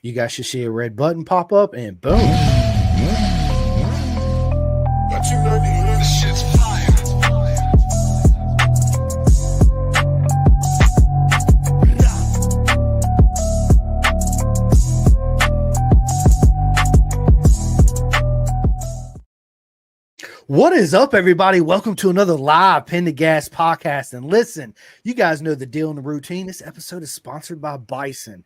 You guys should see a red button pop up and boom. But you know this shit's fire. What is up, everybody? Welcome to another live Pin the Gas podcast. And listen, you guys know the deal and the routine. This episode is sponsored by Bison.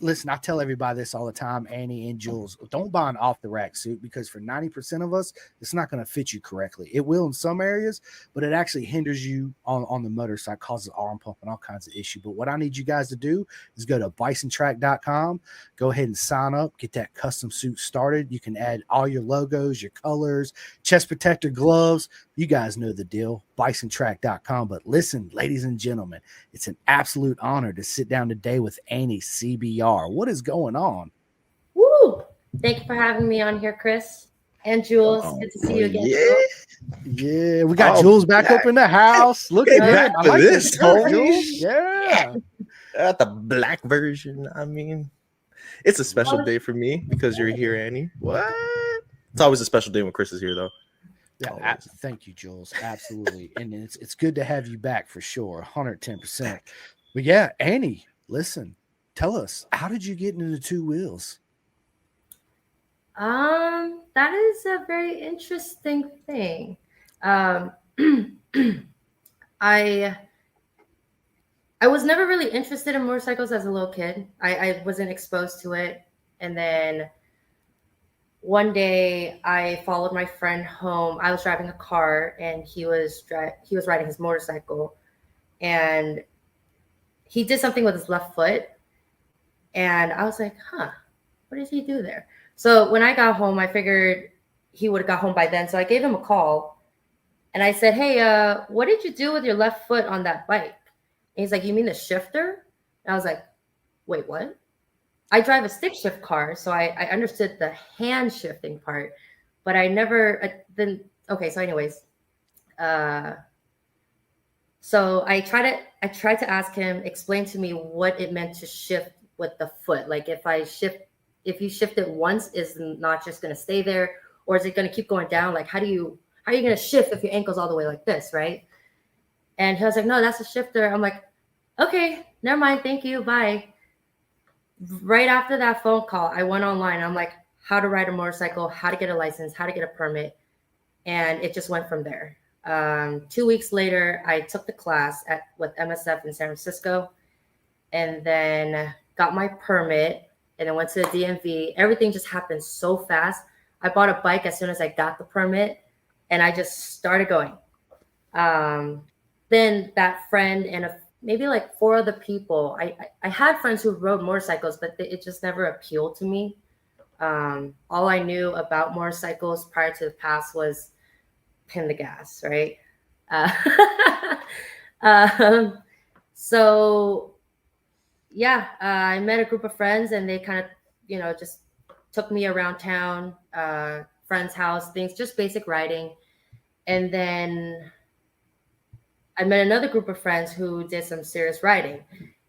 Listen, I tell everybody this all the time, Annie and Jules, don't buy an off-the-rack suit because for 90% of us, it's not going to fit you correctly. It will in some areas, but it actually hinders you on the motorcycle, causes arm pump and all kinds of issues. But what I need you guys to do is go to bisontrack.com, go ahead and sign up, get that custom suit started. You can add all your logos, your colors, chest protector, gloves. You guys know the deal, bisontrack.com. But listen, ladies and gentlemen, it's an absolute honor to sit down today with Annie, CBR. What is going on? Woo! Thank you for having me on here, Chris and Jules. Good to see you again. Yeah, we got Jules back up in the house. Look at that. I like this, Jules. Yeah. The black version. I mean, it's a special day for me because you're here, Annie. What? It's always a special day when Chris is here, though. Yeah, thank you, Jules. Absolutely. And it's good to have you back for sure. 110%. But yeah, Annie, listen, tell us, how did you get into the two wheels? That is a very interesting thing. I was never really interested in motorcycles as a little kid. I wasn't exposed to it. And then one day I followed my friend home. I was driving a car and he was riding his motorcycle, and he did something with his left foot. And I was like, what did he do there? So when I got home, I figured he would have got home by then. So I gave him a call and I said, hey, what did you do with your left foot on that bike? And he's like, you mean the shifter? And I was like, wait, what? I drive a stick shift car, so I understood the hand shifting part, but I never okay. So anyways, so I tried to ask him, explain to me what it meant to shift with the foot. Like if you shift it once, is not just going to stay there, or is it going to keep going down? Like how are you going to shift if your ankle's all the way like this, right? And he was like, no, that's a shifter. I'm like, okay, never mind. Thank you. Bye. Right after that phone call, I went online. I'm like, how to ride a motorcycle, how to get a license, how to get a permit. And it just went from there. 2 weeks later, I took the class with MSF in San Francisco and then got my permit and then went to the DMV. Everything just happened so fast. I bought a bike as soon as I got the permit and I just started going. Then that friend and maybe like 4 other people. I had friends who rode motorcycles, but it just never appealed to me. All I knew about motorcycles prior to the past was pin the gas, right? So yeah, I met a group of friends and they kind of, just took me around town, friend's house, things, just basic riding. And then I met another group of friends who did some serious riding.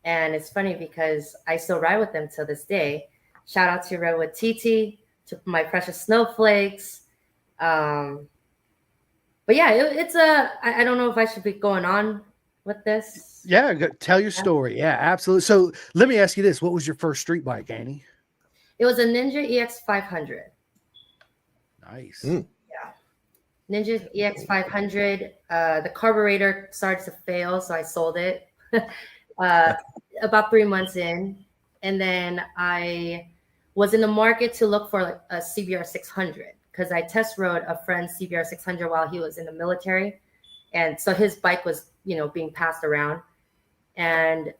And it's funny because I still ride with them to this day. Shout out to Redwood TT, to my precious snowflakes. But yeah, I don't know if I should be going on with this. Yeah, tell your story. Yeah, absolutely. So let me ask you this. What was your first street bike, Annie? It was a Ninja EX 500. Nice. Ninja EX 500. The carburetor started to fail, so I sold it about 3 months in. And then I was in the market to look for a CBR 600 because I test rode a friend's CBR 600 while he was in the military. And so his bike was, being passed around. And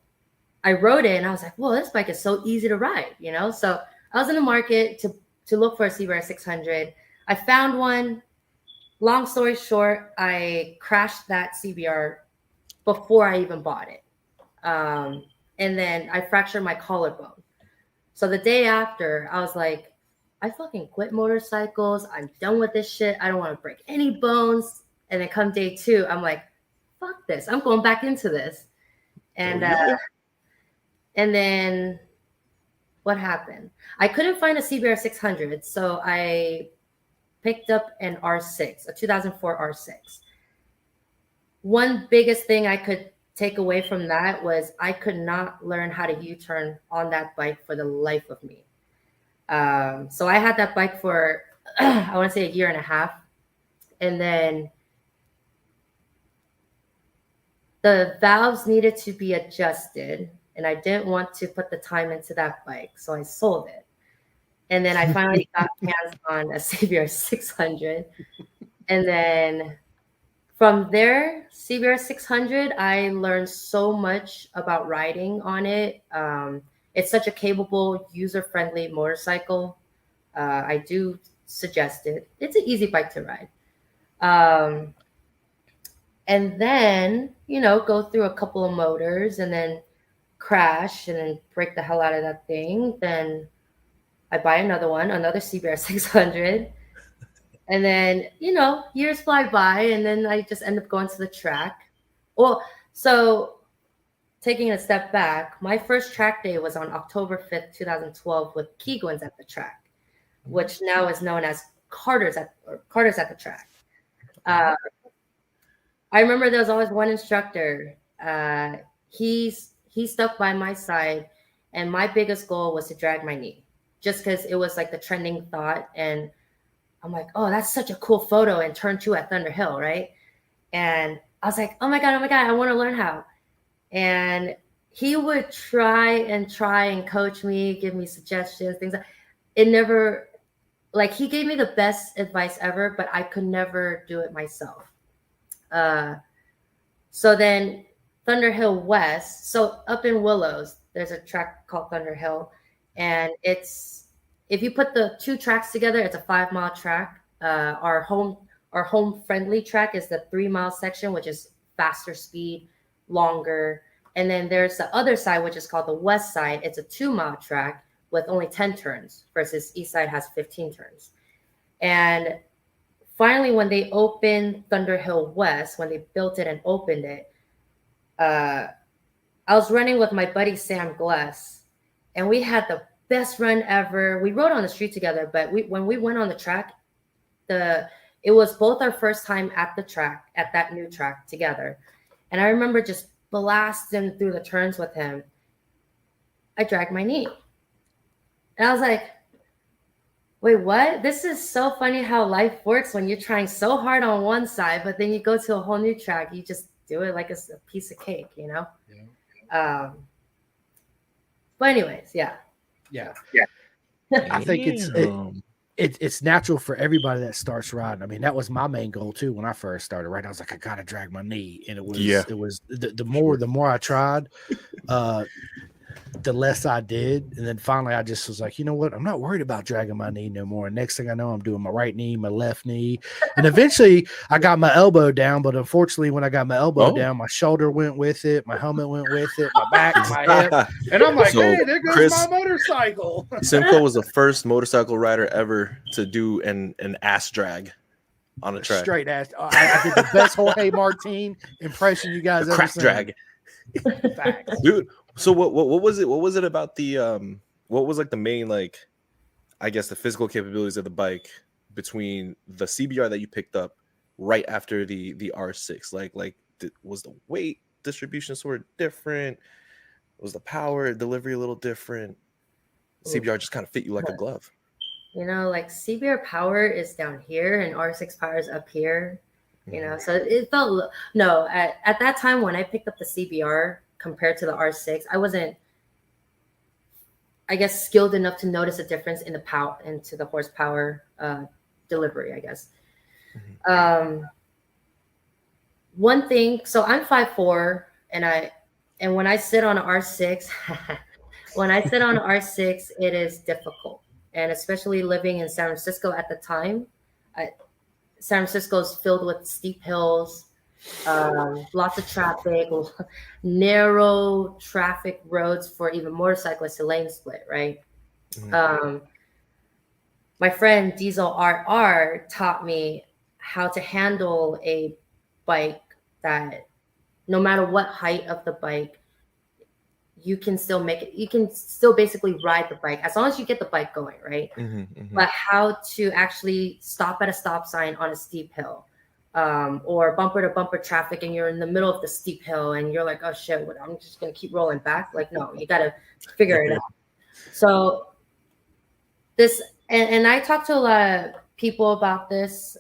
I rode it and I was like, whoa, this bike is so easy to ride, So I was in the market to look for a CBR 600. I found one. Long story short, I crashed that CBR before I even bought it. And then I fractured my collarbone. So the day after, I was like, I fucking quit motorcycles. I'm done with this shit. I don't want to break any bones. And then come day 2, I'm like, fuck this. I'm going back into this. And then what happened? I couldn't find a CBR 600, so I picked up an R6, a 2004 R6. One biggest thing I could take away from that was I could not learn how to U-turn on that bike for the life of me. So I had that bike for, I want to say, a year and a half. And then the valves needed to be adjusted. And I didn't want to put the time into that bike. So I sold it. And then I finally got hands on a CBR 600. And then from there, CBR 600, I learned so much about riding on it. It's such a capable, user-friendly motorcycle. I do suggest it. It's an easy bike to ride. And then, go through a couple of motors and then crash and then break the hell out of that thing. Then I buy another one, another CBR 600. And then, years fly by and then I just end up going to the track. Well, so taking a step back, my first track day was on October 5th, 2012 with Keegwins at the track, which now is known as Carter's at the track. I remember there was always one instructor. He stuck by my side, and my biggest goal was to drag my knee, just because it was like the trending thought. And I'm like, oh, that's such a cool photo in turn 2 at Thunder Hill, right? And I was like, oh my God, I want to learn how. And he would try and coach me, give me suggestions, things. It never, like, he gave me the best advice ever, but I could never do it myself. So then Thunder Hill West, so up in Willows, there's a track called Thunder Hill, and if you put the two tracks together, it's a 5-mile track. Our home friendly track is the 3-mile section, which is faster speed, longer. And then there's the other side, which is called the west side. It's a 2-mile track with only 10 turns versus east side has 15 turns. And finally, when they opened Thunder Hill West, when they built it and opened it, I was running with my buddy Sam Gless, and we had the best run ever. We rode on the street together, but when we went on the track, it was both our first time at the track, at that new track together. And I remember just blasting through the turns with him. I dragged my knee. And I was like, wait, what? This is so funny how life works when you're trying so hard on one side, but then you go to a whole new track. You just do it like it's a piece of cake, Yeah. But anyways, yeah. I think it's natural for everybody that starts riding. I mean, that was my main goal too when I first started riding. I was like, I gotta drag my knee, and it was the more I tried, the less I did. And then finally I just was like, you know what? I'm not worried about dragging my knee no more. And next thing I know, I'm doing my right knee, my left knee. And eventually I got my elbow down. But unfortunately, when I got my elbow down, my shoulder went with it. My helmet went with it. My back, my hip. And I'm like, hey, there goes my motorcycle. Simcoe was the first motorcycle rider ever to do an ass drag on a track. Straight ass. I did the best Jorge Martin impression you guys ever crack seen. Drag. Facts. Dude. So what was it? What was it about the what was like the main, like, I guess the physical capabilities of the bike between the CBR that you picked up right after the R6? Was the weight distribution sort of different? Was the power delivery a little different? CBR just kind of fit you like a glove. Like CBR power is down here and R6 power is up here. So it felt at that time when I picked up the CBR compared to the R6, I wasn't, I guess, skilled enough to notice a difference in the power into the horsepower delivery, I guess. One thing, so I'm 5'4", and when I sit on an R6, it is difficult. And especially living in San Francisco at the time, San Francisco is filled with steep hills, lots of traffic, narrow traffic roads for even motorcyclists to lane split, right? My friend Diesel RR taught me how to handle a bike that no matter what height of the bike, you can still make it. You can still basically ride the bike as long as you get the bike going, right? But how to actually stop at a stop sign on a steep hill, or bumper to bumper traffic, and you're in the middle of the steep hill, and you're like, oh shit, what, I'm just gonna keep rolling back. Like, no, you gotta figure it out. So this, and I talked to a lot of people about this.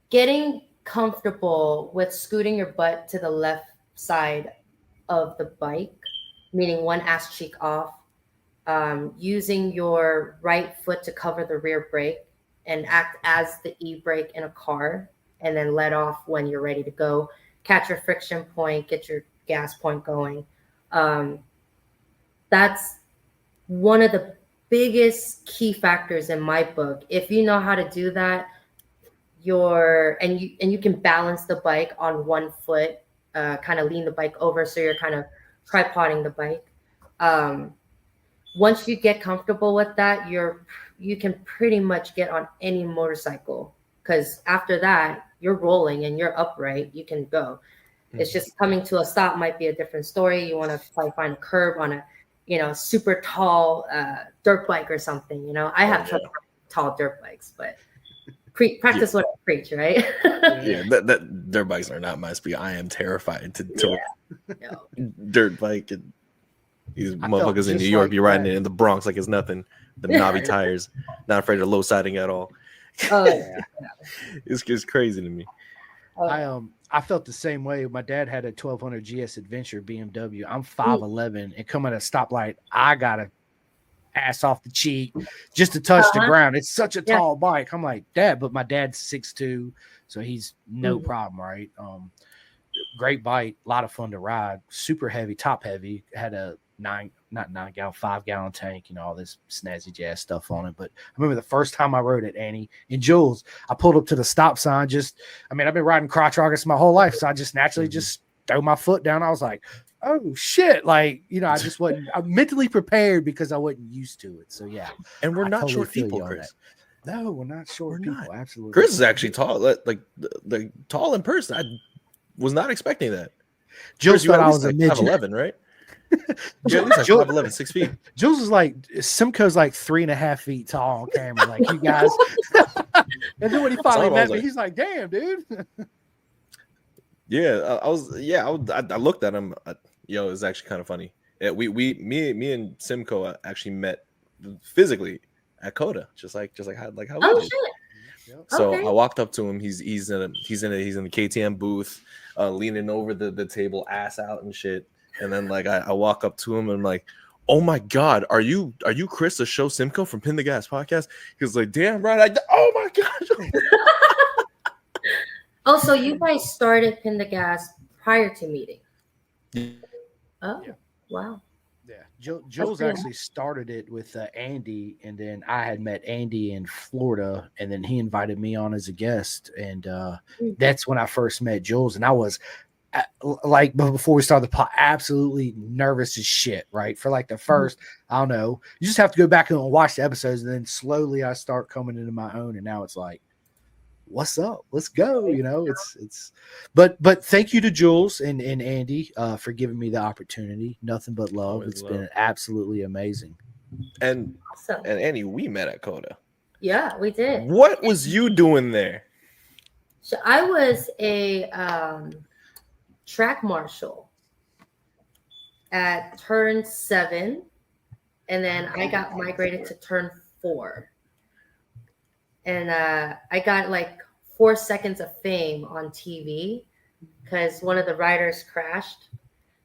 Getting comfortable with scooting your butt to the left side of the bike, meaning one ass cheek off, using your right foot to cover the rear brake and act as the e-brake in a car, and then let off when you're ready to go, catch your friction point, get your gas point going. That's one of the biggest key factors in my book. If you know how to do that, you can balance the bike on one foot, kind of lean the bike over so you're kind of tripoding the bike. Once you get comfortable with that, you can pretty much get on any motorcycle, because after that you're rolling and you're upright, you can go. It's just coming to a stop might be a different story. You want to probably find a curb on a super tall dirt bike or something. I have tall dirt bikes, but practice what I preach, right? that dirt bikes are not my speed. I am terrified to dirt bike. And these motherfuckers in New York be riding it in the Bronx like it's nothing. The knobby tires, not afraid of low siding at all. Oh yeah. It's just crazy to me. I felt the same way. My dad had a 1200 GS Adventure BMW. I'm 5'11", and coming at a stoplight, I gotta ass off the cheek just to touch the ground. It's such a tall bike. I'm like, Dad, but my dad's 6'2", so he's no problem, right? Great bike, a lot of fun to ride, super heavy, top heavy, had a 5-gallon tank, all this snazzy jazz stuff on it. But I remember the first time I rode it, Annie, in Jules, I pulled up to the stop sign. I've been riding crotch rockets my whole life, so I just naturally just throw my foot down. I was like, oh shit, I just I'm mentally prepared because I wasn't used to it. So yeah. And we're not short people, Chris. No, we're not short people. Absolutely. Chris is actually tall, like tall in person. I was not expecting that. Jules thought I was a midget. 5'11", right? Yeah, at least like 5'11", 6 feet. Jules is like, Simcoe's like 3.5 feet tall on camera. Like, you guys. And then when he finally met me, he's like, damn, dude. Yeah, I looked at him. It was actually kind of funny. Yeah, me and Simcoe actually met physically at Coda, just like how we did. Shit. So I walked up to him. He's in the KTM booth, leaning over the table, ass out and shit. And then I walk up to him and I'm like, oh my God, are you Chris the Show Simcoe from Pin the Gas Podcast? He was like, damn right. Oh my gosh. Oh, so you guys started Pin the Gas prior to meeting? Oh, yeah. Wow. Yeah, Jules actually started it with Andy, and then I had met Andy in Florida, and then he invited me on as a guest, and that's when I first met Jules, and I was before we started the pod, absolutely nervous as shit, right? For the first, I don't know, you just have to go back and watch the episodes, and then slowly I start coming into my own, and now it's like, what's up? Let's go. But thank you to Jules and Andy for giving me the opportunity. Nothing but love. Always it's love. Been absolutely amazing. And Awesome. and Annie, we met at Coda. Yeah, we did. What was you doing there? So I was a track marshal at turn 7, and then I got migrated to turn 4. And I got 4 seconds of fame on TV because one of the riders crashed.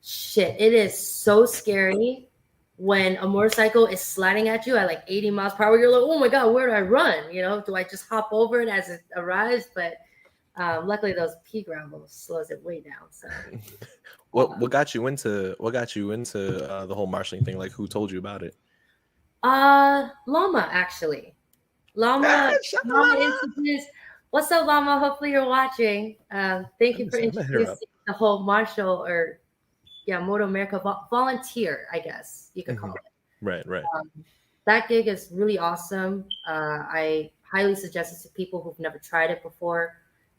Shit, it is so scary when a motorcycle is sliding at you at 80 miles per hour. You're like, oh my God, where do I run? Do I just hop over it as it arrives? But luckily those pea gravel slows it way down. So what got you into the whole marshalling thing? Who told you about it? Llama, actually. Llama introduced. What's up, Llama? Hopefully you're watching. Thank you for introducing the whole marshal Moto America volunteer, I guess you could call it. Right. That gig is really awesome. I highly suggest it to people who've never tried it before.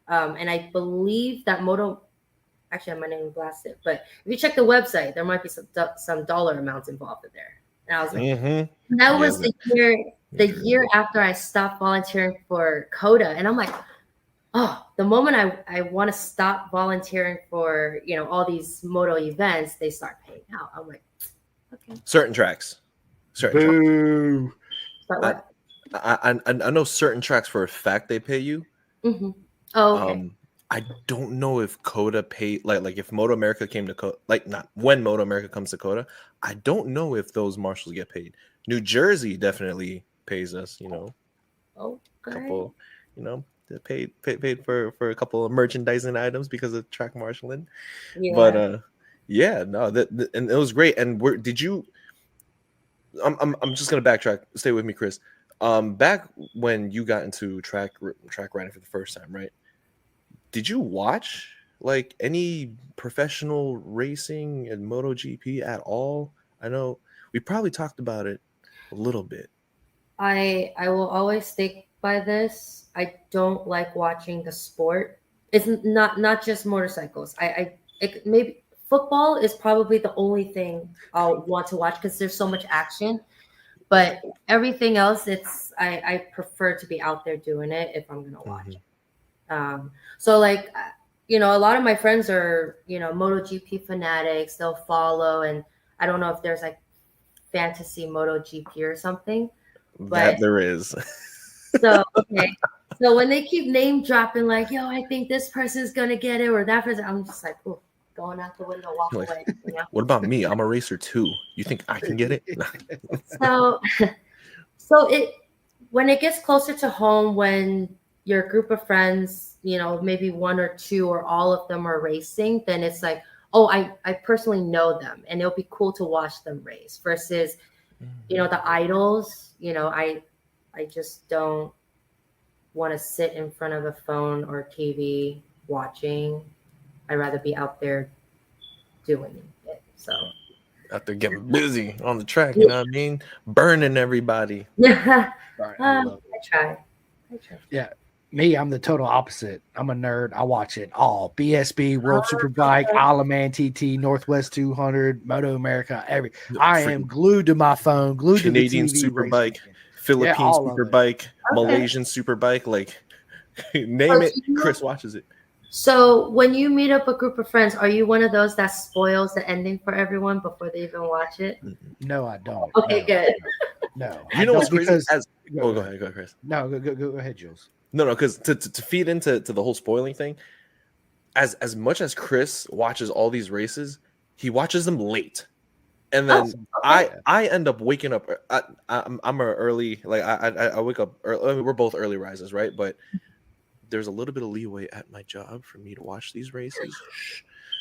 And I believe that Moto actually I might not even blast it, but if you check the website, there might be some dollar amounts involved in there. And I was like, that was the year after I stopped volunteering for CODA, and I'm like, oh, the moment I want to stop volunteering for, you know, all these moto events, they start paying out. I'm like, okay. Certain tracks. Boo. Start what? I know certain tracks for a fact they pay you. Mm-hmm. Oh, okay. I don't know if CODA pay like if Moto America came to CODA, like not when Moto America comes to CODA. I don't know if those marshals get paid. New Jersey definitely pays us, you know. Okay. Couple, you know, they paid for a couple of merchandising items because of track marshaling. Yeah. But yeah, no, and it was great. And did you? I'm just gonna backtrack. Stay with me, Chris. Back when you got into track riding for the first time, right? Did you watch like any professional racing in MotoGP at all? I know we probably talked about it a little bit. I will always stick by this. I don't like watching the sport. It's not just motorcycles. Maybe football is probably the only thing I'll want to watch because there's so much action. But everything else, I prefer to be out there doing it if I'm gonna watch it. So like, you know, a lot of my friends are, you know, MotoGP fanatics. They'll follow, and I don't know if there's like fantasy MotoGP or something. But that there is. So okay. So when they keep name dropping, like, yo, I think this person's gonna get it or that person, I'm just like, oh, going out the window, walk away. You know? What about me? I'm a racer too. You think I can get it? So when it gets closer to home, when your group of friends, you know, maybe one or two or all of them are racing, then it's like, oh, I personally know them, and it'll be cool to watch them race versus, you know, the idols. You know, I just don't want to sit in front of a phone or TV watching. I'd rather be out there doing it. So out there getting busy on the track, you know what I mean? Burning everybody. Yeah. Right, I try. Yeah. Me, I'm the total opposite. I'm a nerd. I watch it all. BSB, World Superbike, Isle of Man TT, Northwest 200, Moto America, I am glued to my phone, glued Canadian to the TV Superbike, racing. Philippine Superbike, Malaysian Superbike, like name it, Chris watches it. So when you meet up a group of friends, are you one of those that spoils the ending for everyone before they even watch it? No, I don't. Okay, good. No. You know what's crazy? Go ahead, Chris. No, go ahead, Jules. No, because to feed into the whole spoiling thing, as much as Chris watches all these races, he watches them late, and then I end up waking up. I'm a early, like I wake up early. I mean, we're both early risers, right? But there's a little bit of leeway at my job for me to watch these races.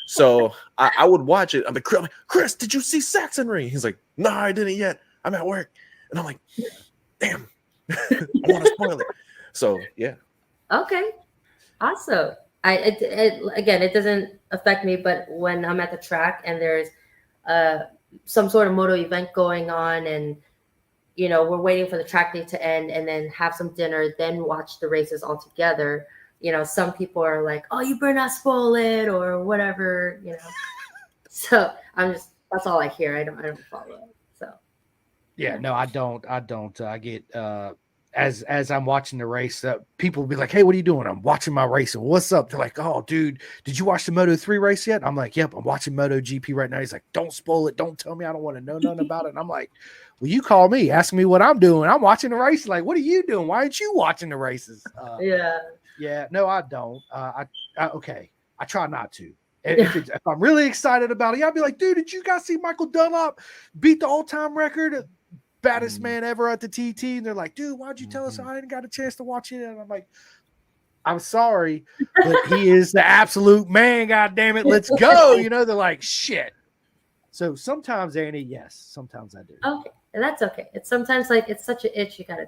So I would watch it. I'm like, Chris, did you see Saxonry? He's like, no, I didn't yet. I'm at work, and I'm like, damn, I want to spoil it. So yeah. Okay. Awesome. It doesn't affect me, but when I'm at the track and there's some sort of moto event going on, and you know we're waiting for the track day to end, and then have some dinner, then watch the races all together. You know, some people are like, "Oh, you better not spoil it," or whatever. You know. So that's all I hear. I don't follow it. So. Yeah. No, I don't. I get. As I'm watching the race, people will be like, hey, what are you doing? I'm watching my race. What's up? They're like, oh, dude, did you watch the Moto3 race yet? I'm like, yep, I'm watching MotoGP right now. He's like, don't spoil it. Don't tell me. I don't want to know nothing about it. And I'm like, well, you call me, ask me what I'm doing. I'm watching the race. Like, what are you doing? Why aren't you watching the races? Yeah. No, I don't. Okay. I try not to. If I'm really excited about it, I'll be like, dude, did you guys see Michael Dunlop beat the all-time record? Baddest man ever at the TT, and they're like, dude, why'd you tell us I didn't got a chance to watch it? And I'm like, I'm sorry, but he is the absolute man. God damn it, let's go. You know, they're like, shit. So sometimes, Annie, yes, sometimes I do. Okay, and that's okay. It's sometimes like it's such an itch. You gotta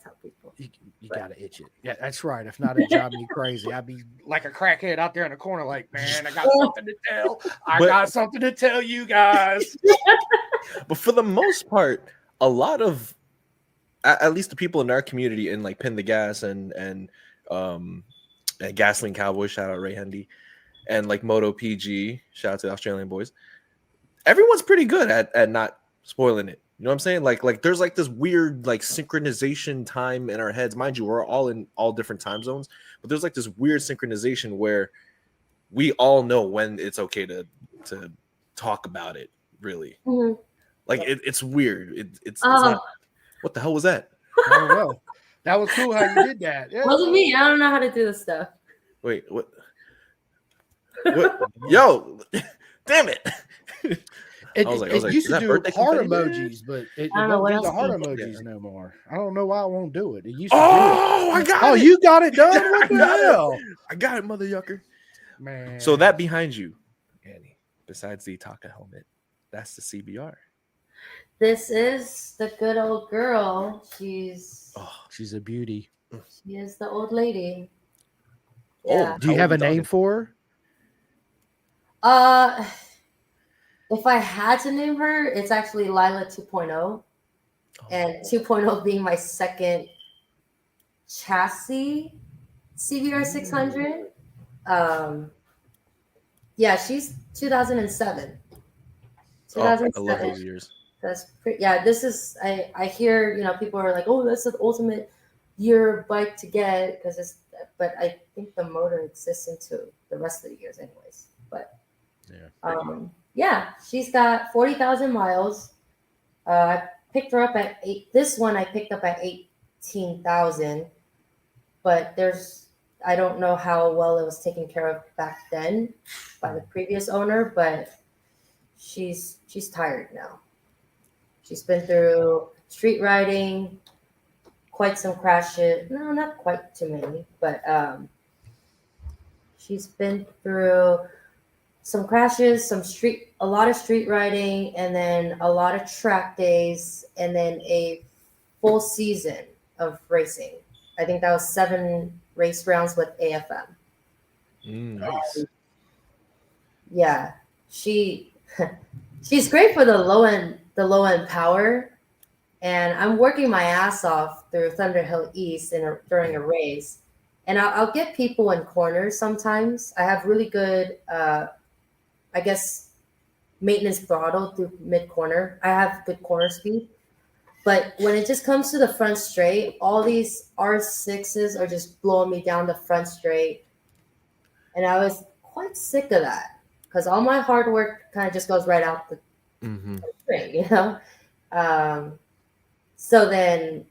tell people. You gotta itch it. Yeah, that's right. If not, it'd drive me crazy. I'd be like a crackhead out there in the corner, like, man, I got something to tell. I got something to tell you guys. But for the most part, a lot of, at least the people in our community in like Pin the Gas and Gasoline Cowboy, shout out Ray Hendy, and like Moto PG. Shout out to the Australian boys. Everyone's pretty good at not spoiling it. You know what I'm saying? Like there's like this weird like synchronization time in our heads. Mind you, we're all in all different time zones, but there's like this weird synchronization where we all know when it's okay to talk about it. Really, like it's weird. It's not. What the hell was that? I don't know. That was cool how you did that. Yeah. Wasn't me. I don't know how to do this stuff. Wait, what? What? Yo, damn it! It used is to that do birthday heart confetti? emojis, but it I don't know won't what do else the heart to do. emojis no more. I don't know why it won't do it. It used to Oh, I do it. got Oh, it. you got it done? What the hell? I got it, mother yucker. Man. So that behind you, Annie, besides the Taka helmet, that's the CBR. This is the good old girl. She's a beauty. She is the old lady. Oh, Yeah. Do you have a name for her? If I had to name her, it's actually Lila 2.0. And 2.0 being my second chassis CBR 600. Yeah, she's 2007. Oh, I love those years. That's pretty. Yeah, this is. I hear people are like, oh, that's the ultimate year bike to get because it's. But I think the motor exists into the rest of the years, anyways. But yeah, she's got 40,000 miles. I picked her up at This one I picked up at 18,000. But I don't know how well it was taken care of back then by the previous owner, but she's tired now. She's been through street riding, quite some crashes. No, not quite too many, but she's been through some crashes, a lot of street riding, and then a lot of track days, and then a full season of racing. I think that was 7 race rounds with AFM. Nice. Yeah, she's great for the low end power, and I'm working my ass off through Thunderhill East during a race, and I'll get people in corners sometimes. I have really good, I guess, maintenance throttle through mid corner. I have good corner speed, but when it just comes to the front straight, all these R6s are just blowing me down the front straight, and I was quite sick of that because all my hard work kind of just goes right out the straight, So then,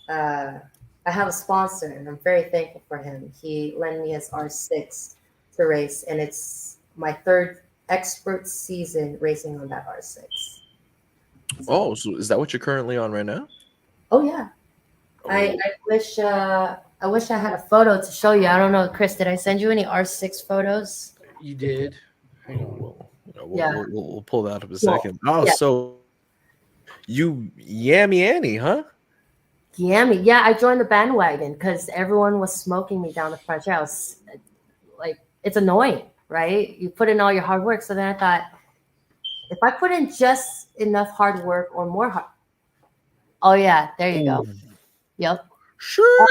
I have a sponsor, and I'm very thankful for him. He lent me his R6 to race, and it's my 3rd expert season racing on that R6. Oh, so is that what you're currently on right now? Oh yeah. Oh. I wish I had a photo to show you. I don't know, Chris, did I send you any R6 photos? You did. We'll pull that up in a second. Oh, yeah. So you Yammy Annie, huh? Yammy. Yeah, I joined the bandwagon because everyone was smoking me down the front. I was like, it's annoying, right? You put in all your hard work. So then I thought, if I put in just enough hard work or more hard. Oh yeah, there you go. Yep. Sure.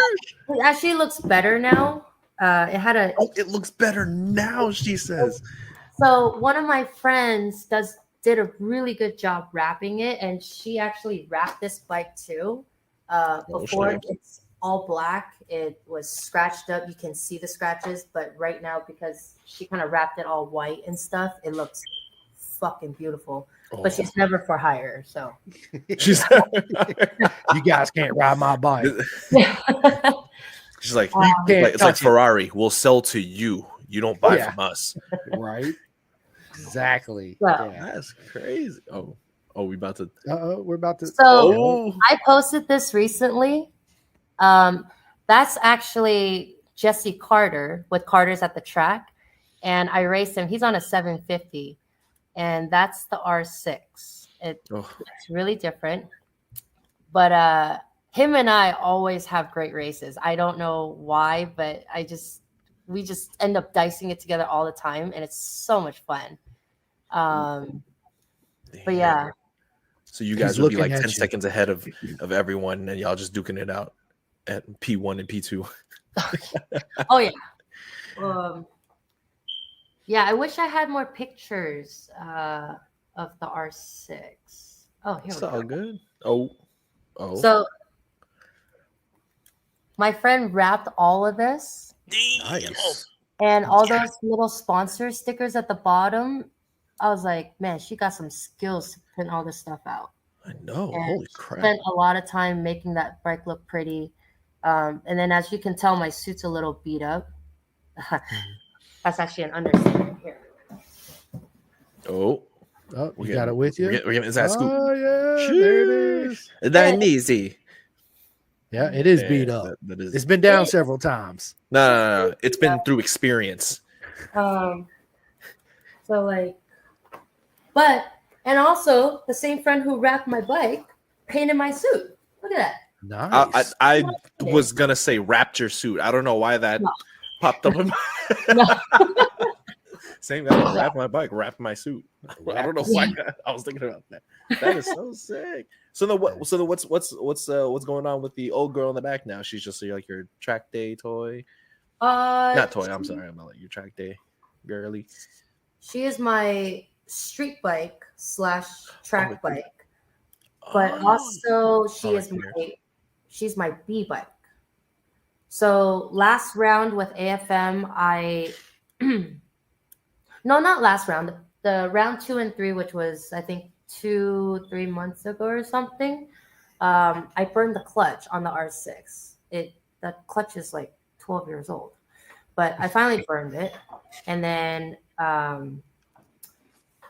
It actually looks better now. It looks better now, she says. So one of my friends did a really good job wrapping it, and she actually wrapped this bike too. Before it's all black, it was scratched up. You can see the scratches, but right now, because she kind of wrapped it all white and stuff, it looks fucking beautiful. But she's never for hire, so she's you guys can't ride my bike. She's like, it's like Ferrari. We'll sell to you. You don't buy from us, right? Exactly. Well, that's crazy. Oh, we're about to. We're about to. So I posted this recently. That's actually Jesse Carter with Carter's at the track, and I raced him. He's on a 750. And that's the R6. It's really different. But him and I always have great races. I don't know why, but we just end up dicing it together all the time, and it's so much fun. But yeah. So you guys would be like 10 seconds ahead of everyone, and y'all just duking it out at P1 and P2. Oh yeah. Yeah, I wish I had more pictures of the R6. Oh, here It's we all go. good. Oh. So my friend wrapped all of this Nice. and all those little sponsor stickers at the bottom. I was like, man, she got some skills to print all this stuff out. I know. And Holy she crap. spent a lot of time making that bike look pretty. And then as you can tell, my suit's a little beat up. That's actually an understatement here. Oh. Oh, you got it with you? We're getting inside scoop. Oh, yeah. There it is. That ain't easy. Yeah, it is beat up. That is. It's been down several times. No. It's been through experience. So like, and also the same friend who wrapped my bike painted my suit. Look at that. Nice. I was gonna say Raptor suit. I don't know why that popped up in my same guy wrapped my bike, wrapped my suit. I don't know why I was thinking about that. That is so sick. So what's going on with the old girl in the back now? She's just like your track day toy. Not toy, I'm sorry, I'm gonna let you track day girly. She is my street bike / track bike. But also she's my B bike. So last round with AFM, no, not last round. The round 2 and 3, which was I think 2-3 months ago or something. I burned the clutch on the R6. The clutch is like 12 years old, but I finally burned it. And then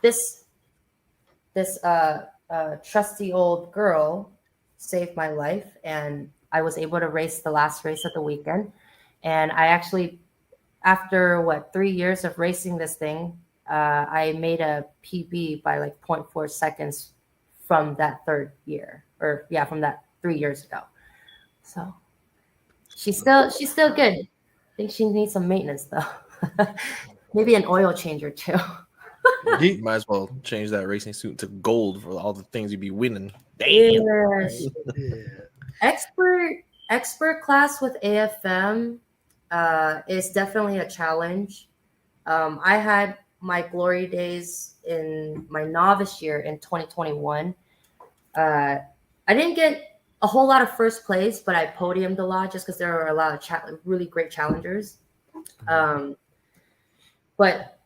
this trusty old girl saved my life, and I was able to race the last race of the weekend. And I actually, after 3 years of racing this thing, I made a PB by like 0.4 seconds from that third year, from that 3 years ago. So she's still good. I think she needs some maintenance though. Maybe an oil change or two. You might as well change that racing suit to gold for all the things you'd be winning. Damn. Yeah. Expert class with AFM is definitely a challenge. I had my glory days in my novice year in 2021. I didn't get a whole lot of first place, but I podiumed a lot just because there were a lot of really great challengers. But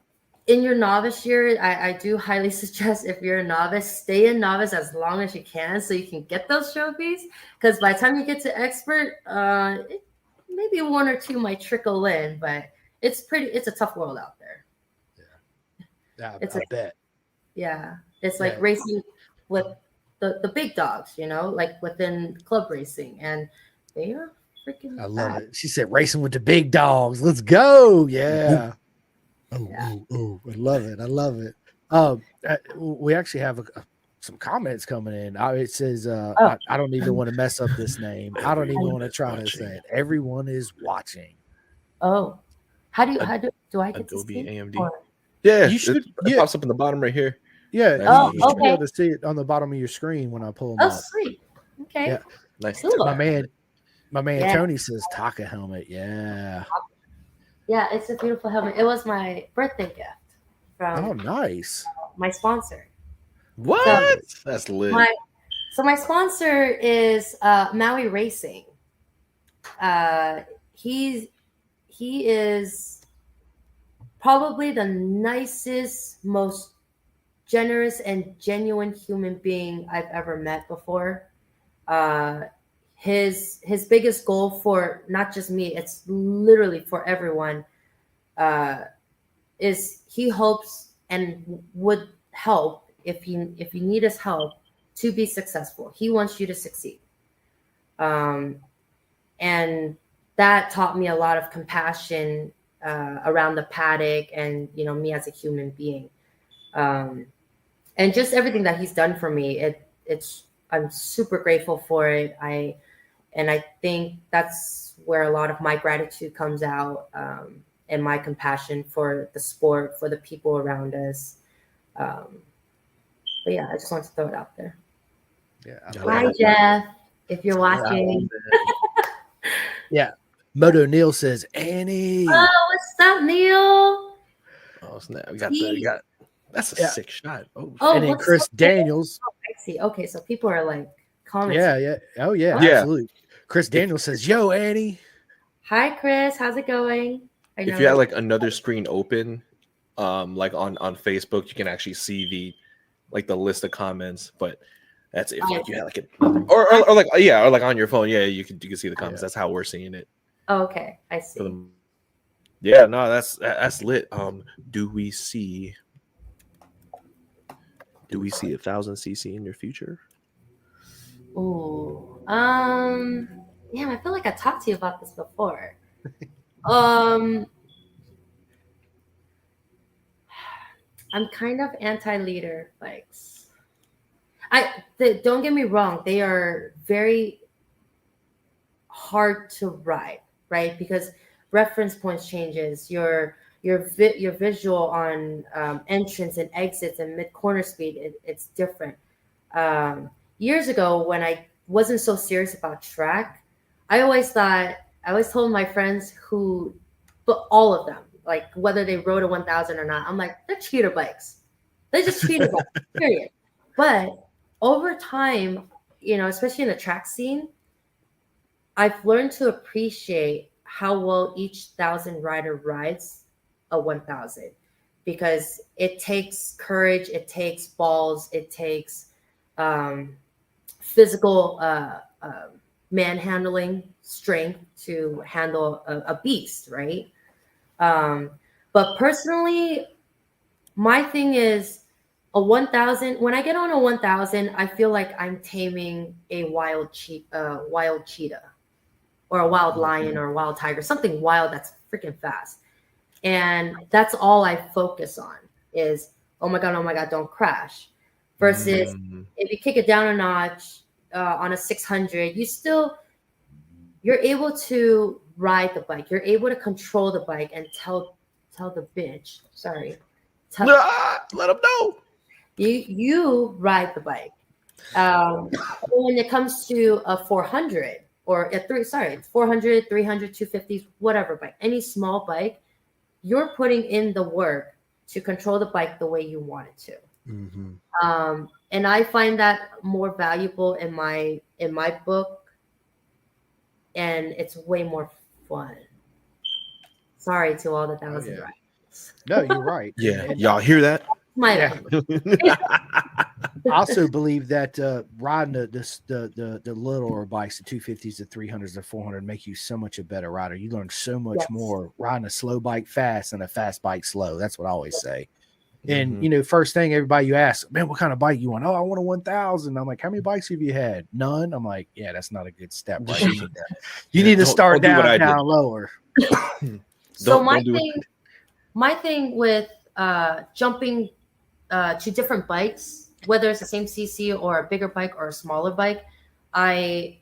in your novice year, I do highly suggest, if you're a novice, stay in novice as long as you can so you can get those trophies. Because by the time you get to expert, maybe 1 or 2 might trickle in, but it's a tough world out there. Yeah, I bet. Yeah, it's like racing with the big dogs, like within club racing, and they are freaking. I love it. She said, "Racing with the big dogs. Let's go!" Yeah. Oh, I love it. We actually have some comments coming in. It says, I don't even want to mess up this name. I don't even want to try to say it. Everyone is watching. Oh, how do I get Adobe to see AMD? Or? Yeah, you should. It pops up in the bottom right here. Yeah. You should be okay. able to see it on the bottom of your screen when I pull them up. Oh, sweet. Okay. Yeah. Nice. Cool. My man Tony says Taka helmet. Yeah. Yeah, it's a beautiful helmet. It was my birthday gift from nice. My sponsor. What? That's lit. My sponsor is Maui Racing. He is probably the nicest, most generous and genuine human being I've ever met before. His biggest goal for not just me, it's literally for everyone, is he hopes and would help if you need his help to be successful. He wants you to succeed. And that taught me a lot of compassion around the paddock and, me as a human being. And just everything that he's done for me, I'm super grateful for it. And I think that's where a lot of my gratitude comes out, and my compassion for the sport, for the people around us. But yeah, I just wanted to throw it out there. Yeah. Hi, Jeff, if you're watching. Yeah. Moto Neil says, Annie. Oh, what's up, Neil? Oh snap! We got that's a sick shot. Oh, and then Chris Daniels. Oh, I see. Okay, so people are like commenting. Yeah. Oh yeah, Yeah. absolutely. Chris Daniels says, "Yo, Annie." Hi, Chris. How's it going? If you had like another screen open, like on Facebook, you can actually see the list of comments. But that's if like you had like or like or like on your phone, you can see the comments. That's how we're seeing it. Oh, okay, I see. Yeah, no, that's lit. Do we see 1000cc in your future? Ooh, yeah, I feel like I talked to you about this before. I'm kind of anti-leader bikes. Don't get me wrong, they are very hard to ride, right? Because reference points changes, your visual on entrance and exits and mid corner speed, it's different. Years ago, when I wasn't so serious about track, I always told my friends but all of them, like whether they rode a 1000 or not, I'm like, they're cheater bikes. They're just cheater bikes, period. But over time, especially in the track scene, I've learned to appreciate how well each 1000 rider rides a 1000, because it takes courage, it takes balls, it takes physical manhandling strength to handle a beast, right? But personally, my thing is a 1000. When I get on a 1000, I feel like I'm taming a wild cheetah or a wild lion or a wild tiger, something wild that's freaking fast. And that's all I focus on is, oh my God, don't crash. Versus if you kick it down a notch on a 600, you're able to ride the bike. You're able to control the bike and tell the bitch, let them know. You ride the bike. When it comes to a 400 or a 400, 300, 250s, whatever bike, any small bike, you're putting in the work to control the bike the way you want it to. Mm-hmm. And I find that more valuable in my book, and it's way more fun. Sorry to all the 1000 riders. No, you're right. Yeah, y'all hear that? I also believe that riding the littler bikes, the 250s, the 300s, the 400, make you so much a better rider. You learn so much more riding a slow bike fast and a fast bike slow. That's what I always say. And first thing everybody you ask, man, what kind of bike you want? Oh, I want a 1000. I'm like, how many bikes have you had? None. I'm like, yeah, that's not a good step. Right? You need to start down lower. So my thing with jumping to different bikes, whether it's the same CC or a bigger bike or a smaller bike, I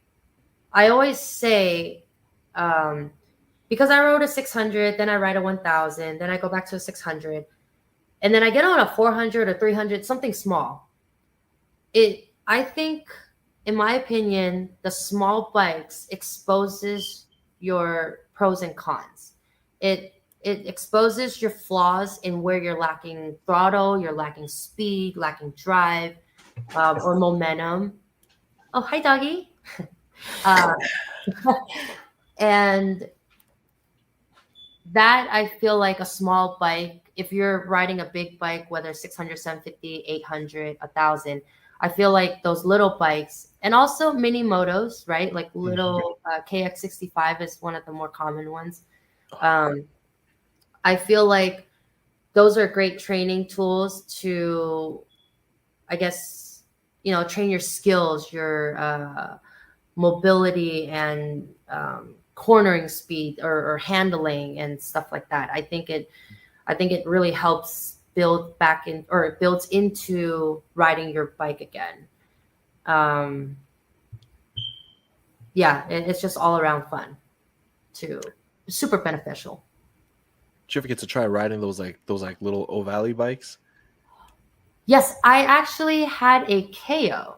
always say, because I rode a 600, then I ride a 1000, then I go back to a 600, and then I get on a 400 or 300, something small. I think, in my opinion, the small bikes exposes your pros and cons. It exposes your flaws in where you're lacking throttle, you're lacking speed, lacking drive, or momentum. Oh, hi, doggy. And that, I feel like a small bike, if you're riding a big bike, whether 600, 750, 800, 1000, I feel like those little bikes, and also mini motos, right? Like little KX65 is one of the more common ones. I feel like those are great training tools to, I guess, train your skills, your mobility and cornering speed or handling and stuff like that. I think it really helps builds into riding your bike again. It's just all around fun too. Super beneficial. Did you ever get to try riding those little O'Valley bikes? Yes, I actually had a KO.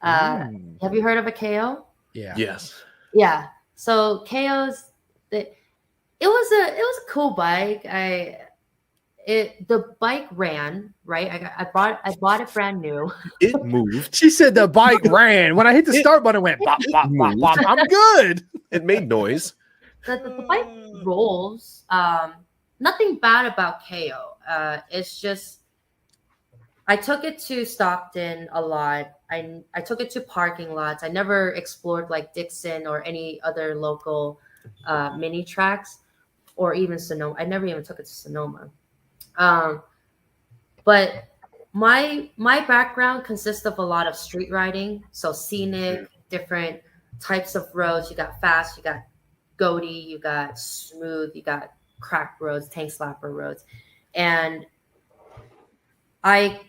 Have you heard of a KO? Yeah. Yes. Yeah. So KO's it was a cool bike. the bike ran, right? I bought it brand new. It moved. She said the bike ran. When I hit the start button, it went bop, bop, bop, bop. I'm good. It made noise. The bike rolls. Nothing bad about KO. It's just I took it to Stockton a lot. I took it to parking lots. I never explored like Dixon or any other local mini tracks, or even Sonoma. I never even took it to Sonoma. But my background consists of a lot of street riding, so scenic, different types of roads. You got fast, you got goaty, you got smooth, you got cracked roads, tank slapper roads, and I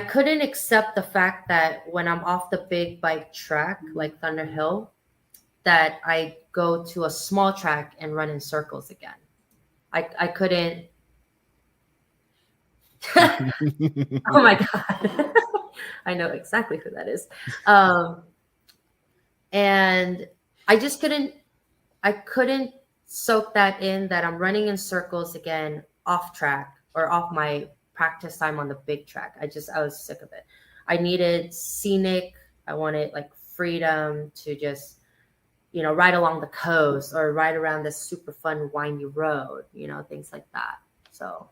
couldn't accept the fact that when I'm off the big bike track like Thunder Hill, that I go to a small track and run in circles again. I couldn't. Oh my God. I know exactly who that is. And I just couldn't soak that in, that I'm running in circles again off track or off my practice time on the big track. I was sick of it. I needed scenic. I wanted like freedom to just, ride along the coast or ride around this super fun windy road, things like that. So,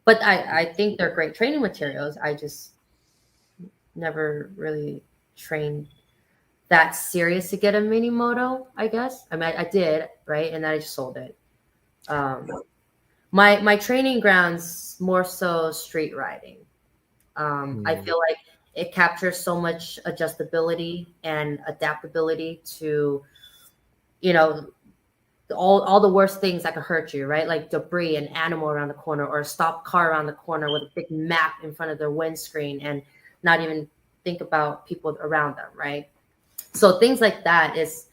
but I think they're great training materials. I just never really trained that serious to get a mini moto, I guess. I mean, I did, right? And then I just sold it. My training grounds more so street riding. I feel like it captures so much adjustability and adaptability to, all the worst things that could hurt you, right? Like debris, an animal around the corner, or a stopped car around the corner with a big map in front of their windscreen, and not even think about people around them, right? So things like that is,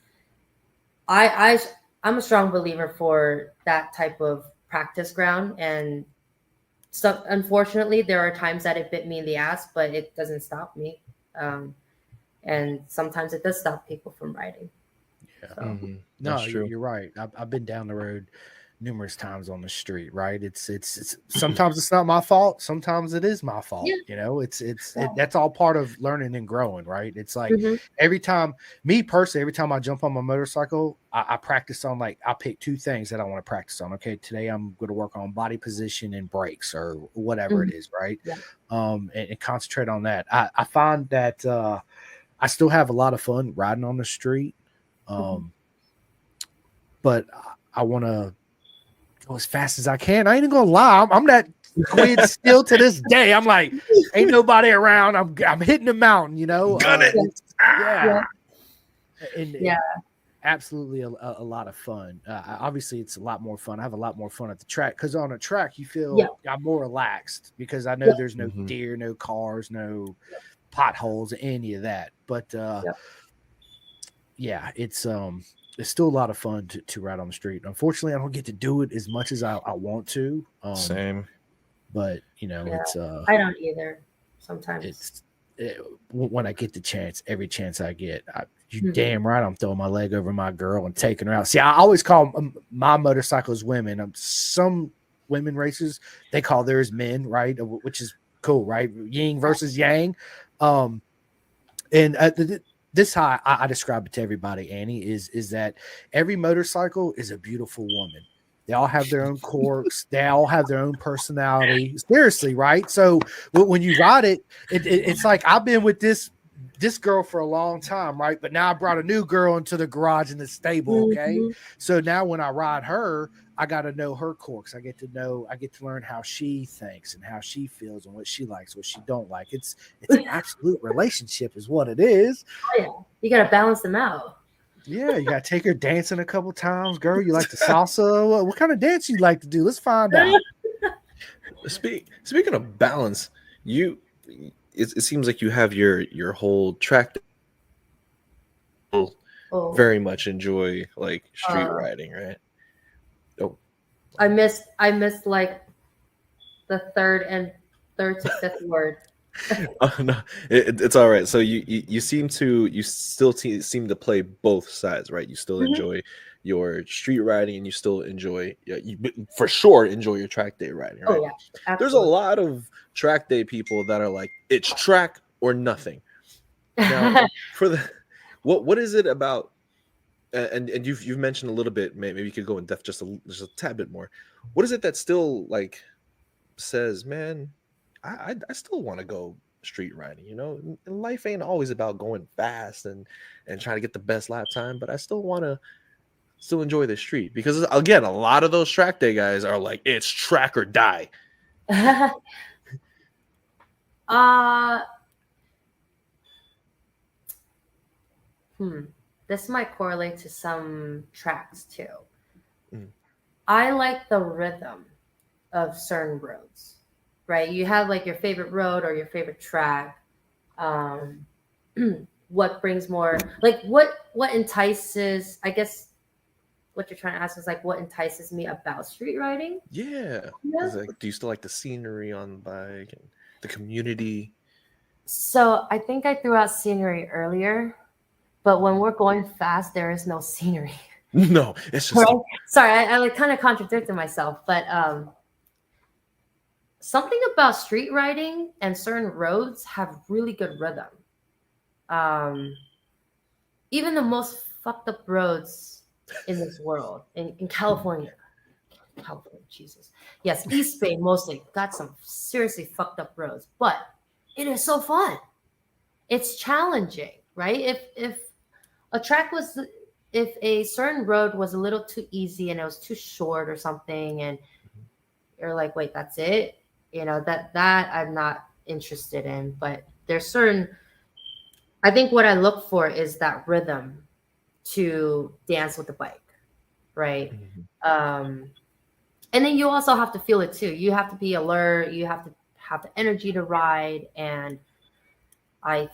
I'm a strong believer for that type of practice ground. And so unfortunately, there are times that it bit me in the ass, but it doesn't stop me. And sometimes it does stop people from riding. Yeah. So. No, you're right. I've been down the road numerous times on the street, right? It's sometimes it's not my fault, sometimes it is my fault. Yeah. That's all part of learning and growing, right? It's like every time I jump on my motorcycle, I practice on, like, I pick two things that I want to practice on. Okay, today I'm going to work on body position and brakes or whatever it is, right? Yeah. And concentrate on that. I find that I still have a lot of fun riding on the street, but I want to go as fast as I can. I ain't gonna lie, I'm that quid still to this day. I'm like, ain't nobody around. I'm hitting the mountain, Gun it. And absolutely a lot of fun. Obviously, it's a lot more fun. I have a lot more fun at the track, because on a track you feel I'm more relaxed, because I know there's no deer, no cars, no potholes, any of that. But it's still a lot of fun to ride on the street. Unfortunately, I don't get to do it as much as I want to. Same. But, it's... I don't either. Sometimes. When I get the chance, every chance I get, you damn right I'm throwing my leg over my girl and taking her out. See, I always call my motorcycles women. Some women racers, they call theirs men, right? Which is cool, right? Yin versus yang. This how I describe it to everybody, Annie, is that every motorcycle is a beautiful woman. They all have their own quirks. They all have their own personality. Seriously, right? So when you ride it, it's like, I've been with this girl for a long time, right? But now I brought a new girl into the garage in the stable, okay? So now when I ride her, I got to know her quirks. I get to learn how she thinks and how she feels and what she likes, what she don't like. It's an absolute relationship is what it is. Oh, yeah. You got to balance them out. Yeah, you got to take her dancing a couple times. Girl, you like the salsa? What kind of dance you like to do? Let's find out. Speaking of balance, it seems like you have your whole track very much enjoy, like, street riding, right? I missed like the third to fifth word. No, it's all right. So you still seem to play both sides, right? You still enjoy your street riding and you still enjoy, you for sure enjoy your track day riding, right? Oh yeah, There's a absolutely. lot of track day people that are like, it's track or nothing. Now, for the what is it about? And you've mentioned a little bit. Maybe you could go in depth just a tad bit more. What is it that still like says, man, I still want to go street riding? You know, life ain't always about going fast and trying to get the best lap time, but I still want to still enjoy the street, because again, a lot of those track day guys are like, it's track or die. This might correlate to some tracks too. Mm. I like the rhythm of certain roads, right? You have like your favorite road or your favorite track. What brings more, like what entices, I guess what you're trying to ask is like what entices me about street riding. Yeah. Yeah. It's like, do you still like the scenery on the bike and the community? So I think I threw out scenery earlier, but when we're going fast, there is no scenery. No, it's just Right? Sorry, I like kind of contradicted myself, but something about street riding and certain roads have really good rhythm. Even the most fucked up roads in this world, in California, Jesus, yes, East Bay mostly got some seriously fucked up roads, but it is so fun. It's challenging, right? If a track was, if a certain road was a little too easy and it was too short or something, and you're like, wait, that's it, you know, that I'm not interested in. But there's certain, I think what I look for is that rhythm to dance with the bike, right? And then you also have to feel it too. You have to be alert. You have to have the energy to ride. And I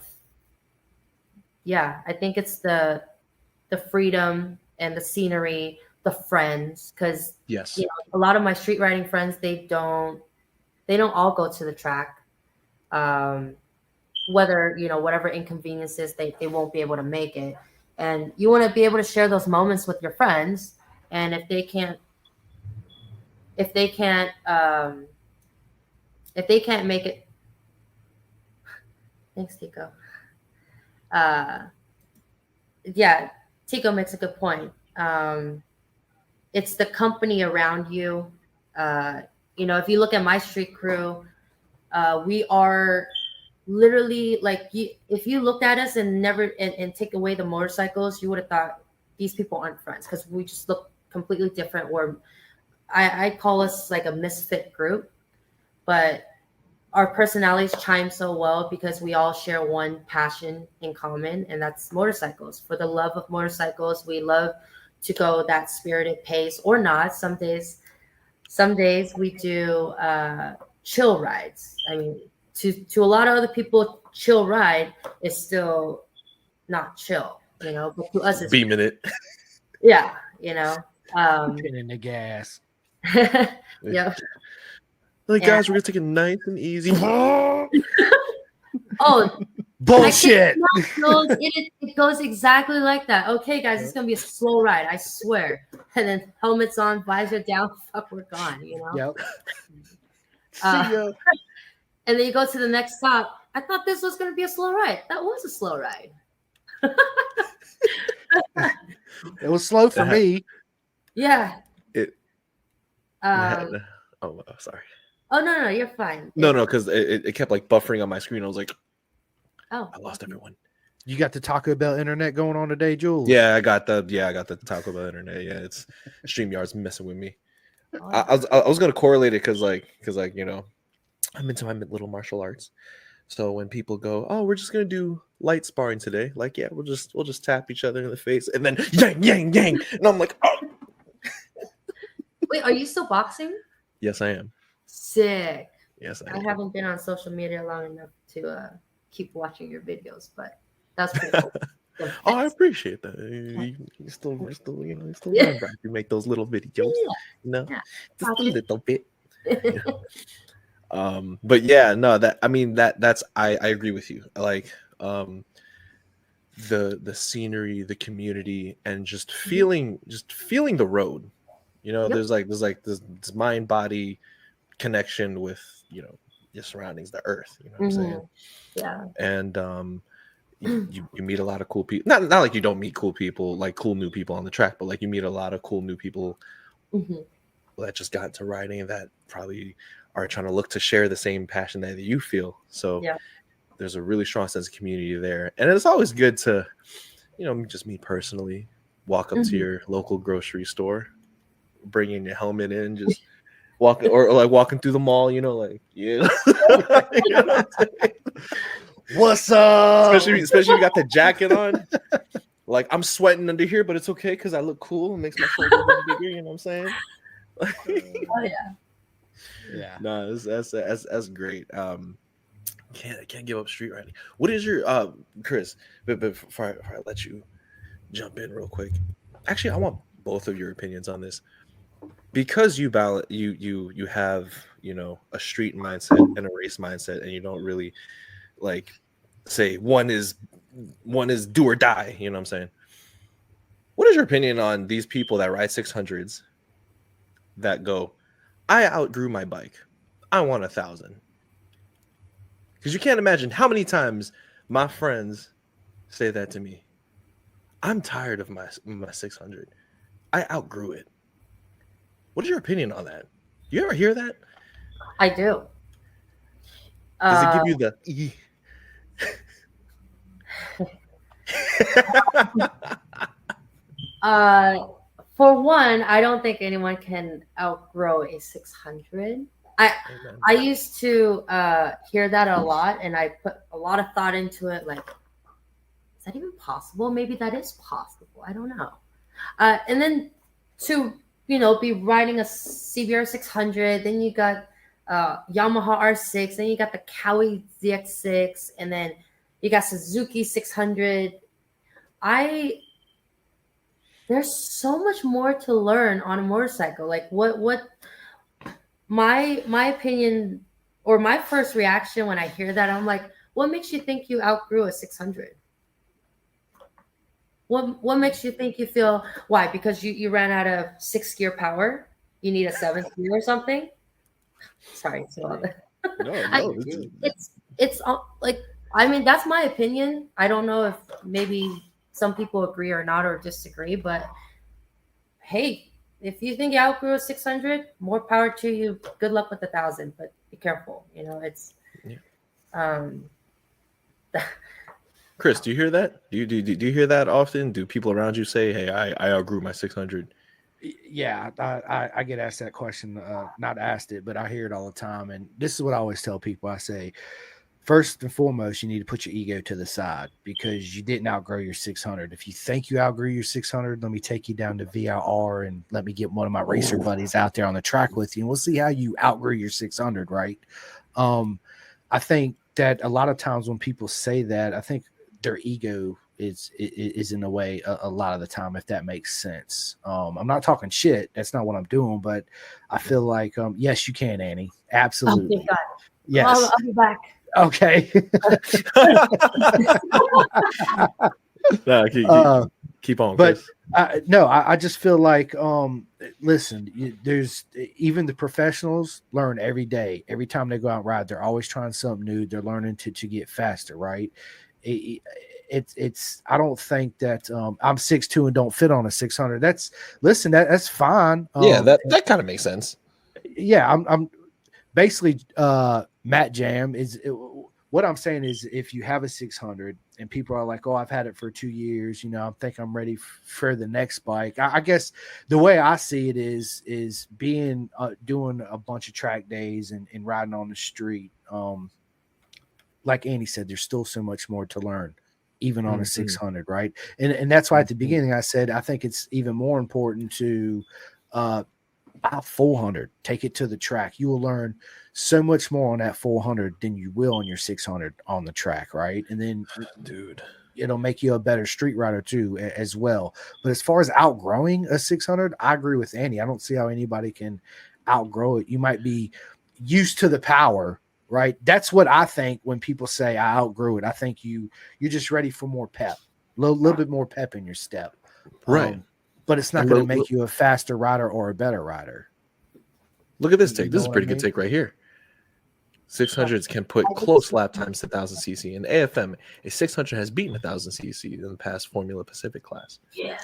think it's the freedom and the scenery, the friends, because yes, you know, a lot of my street riding friends, they don't all go to the track. Whether, you know, whatever inconveniences, they won't be able to make it. And you want to be able to share those moments with your friends. And if they can't make it, thanks, Tico. Yeah, Tico makes a good point. It's the company around you. You know, if you look at my street crew, we are literally like, if you looked at us and never and take away the motorcycles, you would have thought these people aren't friends, because we just look completely different. Where I call us like a misfit group, but our personalities chime so well because we all share one passion in common, and that's motorcycles. For the love of motorcycles, we love to go that spirited pace, or not. Some days we do chill rides. I mean, to a lot of other people, chill ride is still not chill, you know, but to us it's beaming it. Yeah, you know. Pinning the gas. Yeah. Like, guys, we're gonna take it nice and easy. Oh, bullshit. It goes exactly like that. Okay, guys, it's gonna be a slow ride, I swear. And then helmets on, visor down, fuck, we're gone, you know. Yep. And then you go to the next stop. I thought this was gonna be a slow ride. That was a slow ride. It was slow for me. Yeah. Oh, sorry. Oh no, you're fine. No, because it kept like buffering on my screen. I was like, oh, I lost everyone. You got the Taco Bell internet going on today, Jules? Yeah, I got the Taco Bell internet. Yeah, it's StreamYard's messing with me. Oh. I was gonna correlate it because you know, I'm into my little martial arts. So when people go, oh, we're just gonna do light sparring today, like, yeah, we'll just tap each other in the face and then yang yang yang, and I'm like, oh. Wait, are you still boxing? Yes, I am. Sick. Yes, I haven't been on social media long enough to keep watching your videos, but that's pretty cool. Oh, I appreciate that. You still you know, remember you make those little videos, you know, just a little bit. But yeah, no, that's I agree with you. Like, the scenery, the community, and just feeling the road. You know, Yep. there's this mind body connection with, you know, your surroundings, the earth. You know what I'm saying? Yeah. And you meet a lot of cool people. Not like you don't meet cool people, like cool new people on the track, but like you meet a lot of cool new people that just got into riding that probably are trying to look to share the same passion that you feel. So Yeah. there's a really strong sense of community there. And it's always good to, you know, just me personally, walk up to your local grocery store, bringing your helmet in, just walking or like walking through the mall, you know, like, yeah. You know what I'm saying? What's up? Especially if you got the jacket on. Like, I'm sweating under here, but it's okay because I look cool. It makes my shoulders look bigger, you know what I'm saying? Oh yeah. Yeah. No, that's great. Can't give up street riding. What is your Chris? But before I let you jump in real quick, actually, I want both of your opinions on this because you have, you know, a street mindset and a race mindset, and you don't really like say one is do or die. You know what I'm saying? What is your opinion on these people that ride 600s that go, I outgrew my bike, I want 1,000? Because you can't imagine how many times my friends say that to me. I'm tired of my 600. I outgrew it. What is your opinion on that? Do you ever hear that? I do. Does it give you the For one, I don't think anyone can outgrow a 600. I used to hear that a lot, and I put a lot of thought into it. Like, is that even possible? Maybe that is possible. I don't know. And then to, you know, be riding a CBR 600, then you got Yamaha R6, then you got the Kawi ZX6, and then you got Suzuki 600. There's so much more to learn on a motorcycle. Like what my opinion, or my first reaction when I hear that, I'm like, what makes you think you outgrew a 600? What makes you think you feel, why? Because you ran out of 6th gear power? You need a 7th gear or something? Sorry. So no. It's like, I mean, that's my opinion. I don't know if maybe some people agree or not, or disagree, but hey, if you think you outgrew a 600, more power to you. Good luck with 1,000, but be careful. You know, it's Chris, do you hear that? Do you hear that often? Do people around you say, "Hey, I outgrew my 600"? Yeah, I get asked that question. Not asked it, but I hear it all the time. And this is what I always tell people. I say, first and foremost, you need to put your ego to the side because you didn't outgrow your 600. If you think you outgrew your 600, let me take you down to VIR and let me get one of my racer buddies out there on the track with you, and we'll see how you outgrew your 600, right? I think that a lot of times when people say that, I think their ego is in the way a lot of the time, if that makes sense. I'm not talking shit. That's not what I'm doing, but I feel like, yes, you can, Annie. Absolutely. thank God. Yes. I'll be back. Okay. No, keep on, Chris. But no, I just feel like, listen, there's even the professionals learn every day. Every time they go out and ride, they're always trying something new. They're learning to get faster, right? It's I don't think that I'm 6'2" and don't fit on a 600. That's fine. Yeah, that kind of makes sense. Yeah, I'm basically Matt Jam is what I'm saying is, if you have a 600 and people are like, oh, I've had it for 2 years, you know, I think I'm ready for the next bike. I guess the way I see it is being doing a bunch of track days and riding on the street. Like Andy said, there's still so much more to learn, even on a 600, right? And that's why at the beginning I said I think it's even more important to buy 400, take it to the track. You will learn so much more on that 400 than you will on your 600 on the track, right? And then, dude, it'll make you a better street rider too, as well. But as far as outgrowing a 600, I agree with Andy. I don't see how anybody can outgrow it. You might be used to the power, right? That's what I think when people say I outgrew it. I think you're just ready for more pep. little bit more pep in your step. Right. But it's not And going to look- make you a faster rider or a better rider. Look at this You take. know This is a what I pretty mean? good take right here. 600s can put close lap times to 1000 cc. In AFM, a 600 has beaten 1000 cc in the past Formula Pacific class. Yeah.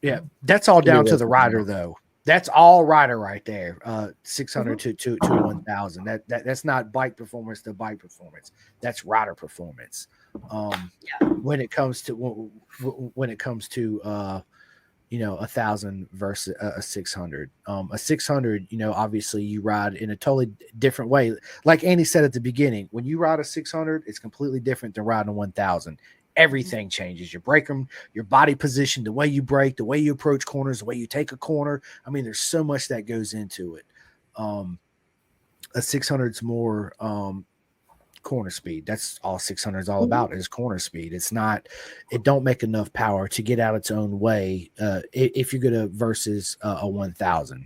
Yeah, that's all Give me down to one the second, rider, though. though. That's all rider right there. 600 to 1000. That's not bike performance to bike performance. That's rider performance. When it comes to 1000 versus a 600. A 600, obviously you ride in a totally different way. Like Andy said at the beginning, when you ride a 600, it's completely different than riding a 1000. Everything changes. Your brake, your body position, the way you brake, the way you approach corners, the way you take a corner. I mean, there's so much that goes into it. A 600 is more corner speed. That's all 600 is all about, is corner speed. It don't make enough power to get out its own way if you're gonna versus a 1000.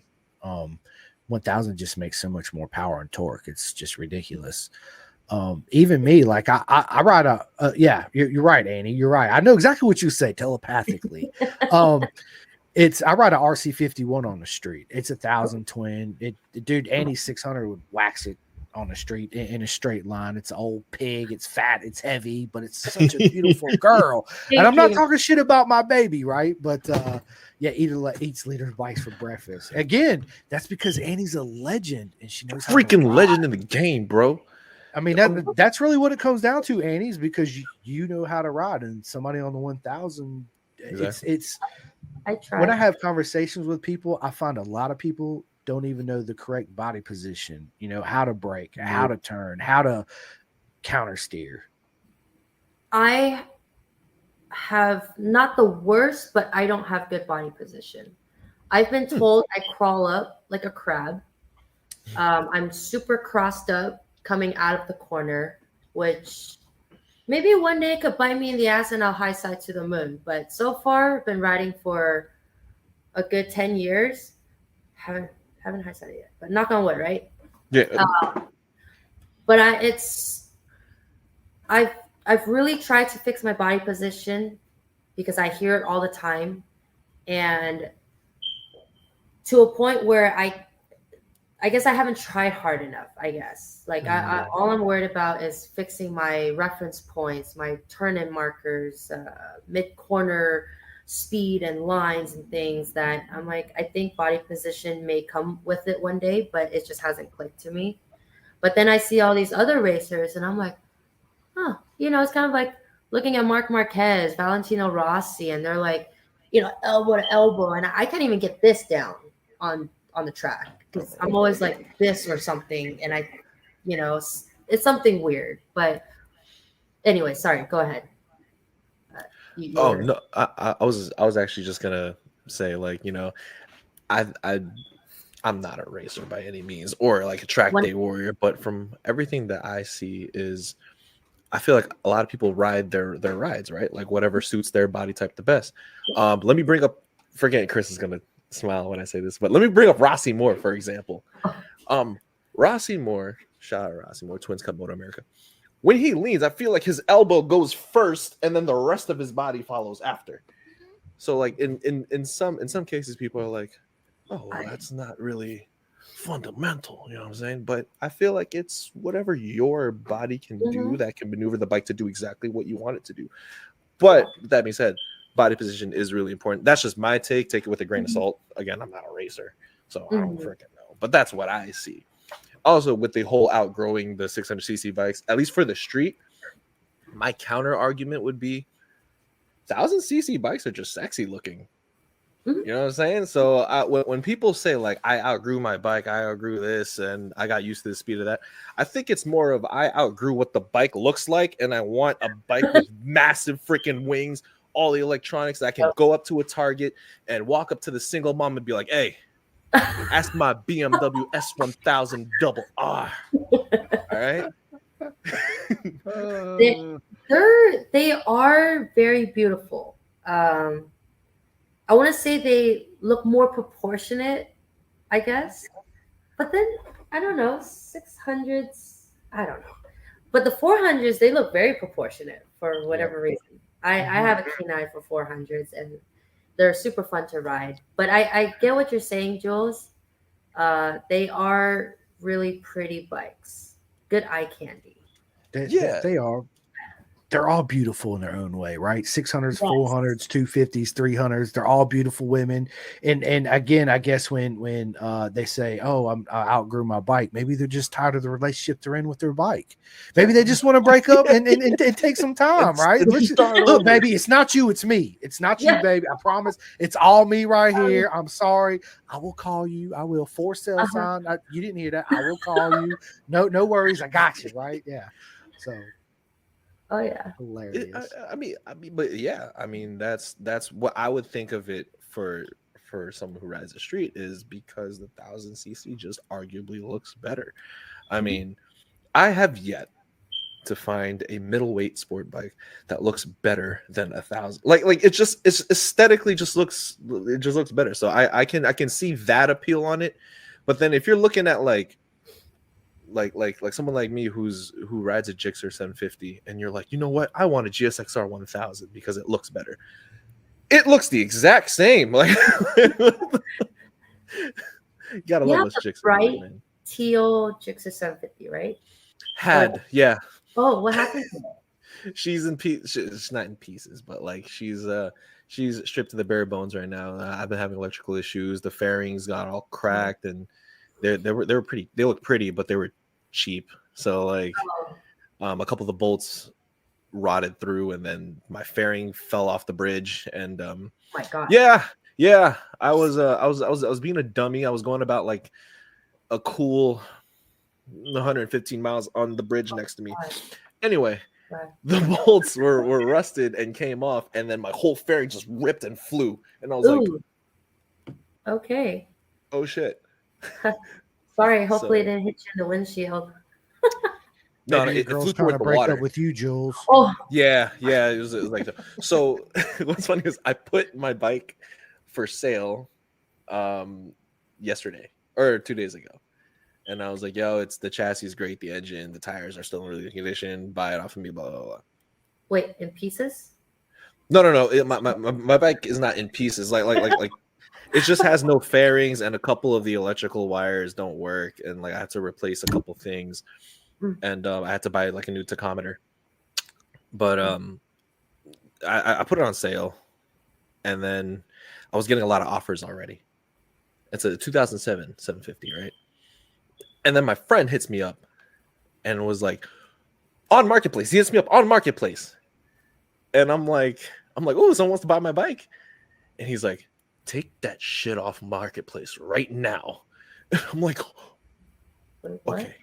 1000 just makes so much more power and torque. It's just ridiculous. Even me, like I ride you're right, Annie, you're right. I know exactly what you say telepathically. I ride a RC51 on the street. It's 1000 twin. Dude, Annie's 600 would wax it on the street in a straight line. It's an old pig. It's fat. It's heavy, but it's such a beautiful girl. And I'm not talking shit about my baby, right? But eats leader bikes for breakfast. Again, that's because Annie's a legend and she knows how to Freaking ride. legend in the game, bro. I mean, that's really what it comes down to, Annie's, because you know how to ride, and somebody on the 1000. Exactly. It's. I try. When I have conversations with people, I find a lot of people don't even know the correct body position. How to brake, how to turn, how to counter steer. I have not the worst, but I don't have good body position. I've been told I crawl up like a crab. I'm super crossed up coming out of the corner, which maybe one day could bite me in the ass and I'll high side to the moon. But so far, I've been riding for a good 10 years. Haven't high sided yet, but knock on wood, right? Yeah. But I've really tried to fix my body position because I hear it all the time, and to a point where I guess I haven't tried hard enough. I guess all I'm worried about is fixing my reference points, my turn-in markers, mid-corner speed and lines and things that I'm like, I think body position may come with it one day, but it just hasn't clicked to me. But then I see all these other racers and I'm like, it's kind of like looking at Marc Marquez, Valentino Rossi, and they're like, elbow to elbow. And I can't even get this down on the track because I'm always like this or something. And it's something weird. But anyway, sorry, go ahead. No, I was actually just gonna say, like, I'm not a racer by any means or like a track day warrior, but from everything that I see is I feel like a lot of people ride their rides, right? Like whatever suits their body type the best. Let me bring up, forget Chris is gonna smile when I say this, but let me bring up Rossi Moore, for example. Rossi Moore, shout out Rossi Moore, Twins Cup Moto America. When he leans, I feel like his elbow goes first and then the rest of his body follows after. So like in some cases, people are like, oh, well, that's not really fundamental, you know what I'm saying? But I feel like it's whatever your body can do that can maneuver the bike to do exactly what you want it to do. But that being said, body position is really important. That's just my take. Take it with a grain of salt. Again, I'm not a racer, so I don't freaking know. But that's what I see. Also, with the whole outgrowing the 600cc bikes, at least for the street, my counter argument would be 1000cc bikes are just sexy looking. You know what I'm saying? So when people say like I outgrew my bike, I outgrew this, and I got used to the speed of that, I think it's more of I outgrew what the bike looks like, and I want a bike with massive freaking wings, all the electronics that I can go up to a target and walk up to the single mom and be like, hey, ask my BMW S1000 double R. All right. They are very beautiful. I want to say they look more proportionate, I guess. But then, I don't know, 600s, I don't know. But the 400s, they look very proportionate for whatever reason. I have a K9 for 400s, and they're super fun to ride. But I get what you're saying, Jules. They are really pretty bikes. Good eye candy. Yeah. They are. They're all beautiful in their own way, right? 600s, Yes. 400s, 250s, 300s. They're all beautiful women. And again, I guess when they say, "Oh, I outgrew my bike," maybe they're just tired of the relationship they're in with their bike. Maybe they just want to break up and take some time, right? Look, baby, it's not you, it's me. It's not you, baby. I promise. It's all me right here. I'm sorry. I will call you. I will. For sale sign. You didn't hear that. I will call you. No worries. I got you, right? Yeah. So. Oh yeah, Hilarious. I mean, but yeah, I mean, that's what I would think of it for someone who rides the street, is because the 1000cc just arguably looks better. I mean, I have yet to find a middleweight sport bike that looks better than 1000. Like it's aesthetically just looks better. So I can see that appeal on it. But then if you're looking at like someone like me who rides a Gixxer 750, and you're like, you know what, I want a GSXR 1000 because it looks better. It looks the exact same. Like, you gotta love this Gixxer, bright man. Teal Gixxer 750, right? Yeah. Oh, what happened to it? She's in pieces. She's not in pieces, but like she's stripped to the bare bones right now. I've been having electrical issues. The fairings got all cracked, and they were pretty. They look pretty, but they were cheap. So like, a couple of the bolts rotted through, and then my fairing fell off the bridge. And my God. Yeah. I was being a dummy. I was going about like a cool 115 miles on the bridge next to me. Anyway, the bolts were rusted and came off, and then my whole fairing just ripped and flew. And I was like, okay. Oh shit. Sorry, hopefully it didn't hit you in the windshield. No, it flew towards the water. Up with you, Jules. Oh, yeah, it was like that. So what's funny is I put my bike for sale yesterday or 2 days ago, and I was like, "Yo, the chassis is great, the engine, the tires are still in really good condition. Buy it off of me." Blah blah blah. Wait, in pieces? No. My bike is not in pieces. Like. It just has no fairings, and a couple of the electrical wires don't work, and like I had to replace a couple things, and I had to buy like a new tachometer. But I put it on sale, and then I was getting a lot of offers already. It's a 2007 750, right? And then my friend hits me up and was like, on Marketplace. He hits me up on Marketplace, and I'm like, oh, someone wants to buy my bike, and he's like, take that shit off Marketplace right now. I'm like, okay.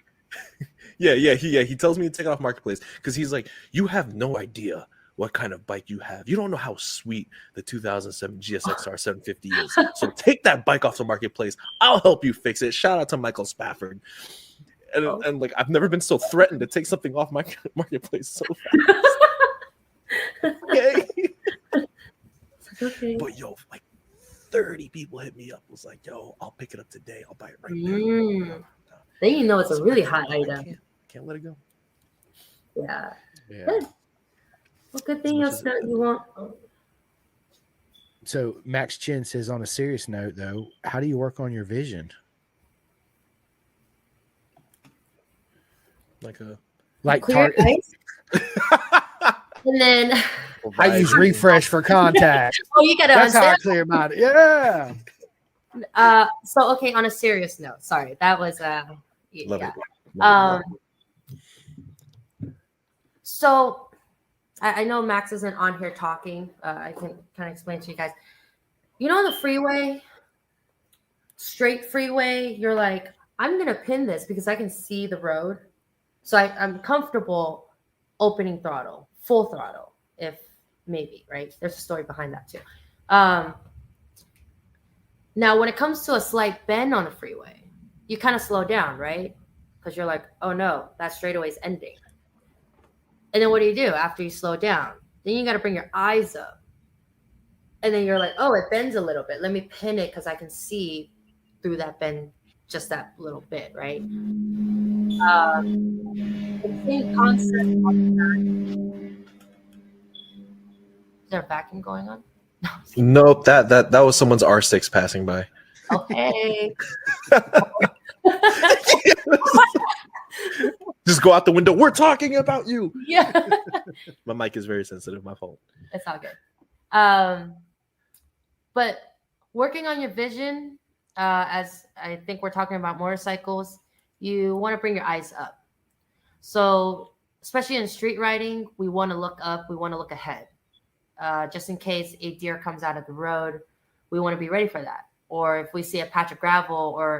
Yeah. He tells me to take it off Marketplace because he's like, you have no idea what kind of bike you have. You don't know how sweet the 2007 GSXR 750 is. So take that bike off the Marketplace. I'll help you fix it. Shout out to Michael Spafford. And like, I've never been so threatened to take something off my Marketplace so fast. Okay. But yo, like 30 people hit me up. Was like, yo, I'll pick it up today. I'll buy it right now. Then you know it's a really hot item. I can't let it go. Yeah. Good. Well, good thing you want. So Max Chin says, on a serious note, though, how do you work on your vision? Like clear ice. And then I use refresh for contact. Oh, you gotta That's understand. how I clear mine. Yeah. So okay, on a serious note, sorry, that was Love it. So I know Max isn't on here talking. I can kind of explain to you guys. You know, on the freeway, straight freeway, you're like, I'm gonna pin this because I can see the road, so I'm comfortable opening throttle, full throttle, if maybe, right? There's a story behind that too. Now, when it comes to a slight bend on a freeway, you kind of slow down, right? Because you're like, oh no, that straightaway is ending. And then what do you do after you slow down? Then you got to bring your eyes up. And then you're like, oh, it bends a little bit. Let me pin it because I can see through that bend just that little bit, right? The same concept on that. there a vacuum going on? Nope, that was someone's R6 passing by. Okay. Just go out the window. We're talking about you. Yeah. My mic is very sensitive. My fault. It's all good. But working on your vision, as I think we're talking about motorcycles, you want to bring your eyes up. So especially in street riding, we want to look up. We want to look ahead. Just in case a deer comes out of the road, we want to be ready for that. Or if we see a patch of gravel or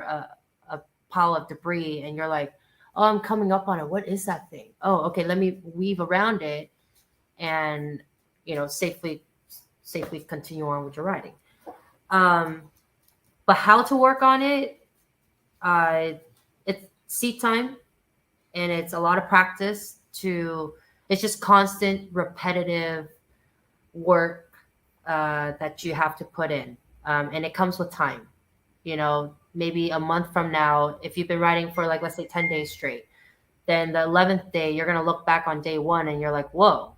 a pile of debris and you're like, oh, I'm coming up on it. What is that thing? Oh, okay. Let me weave around it and, safely continue on with your riding. But how to work on it, it's seat time and it's a lot of practice it's just constant repetitive work that you have to put in. And it comes with time, maybe a month from now, if you've been riding for like, let's say 10 days straight, then the 11th day, you're going to look back on day 1 and you're like, whoa,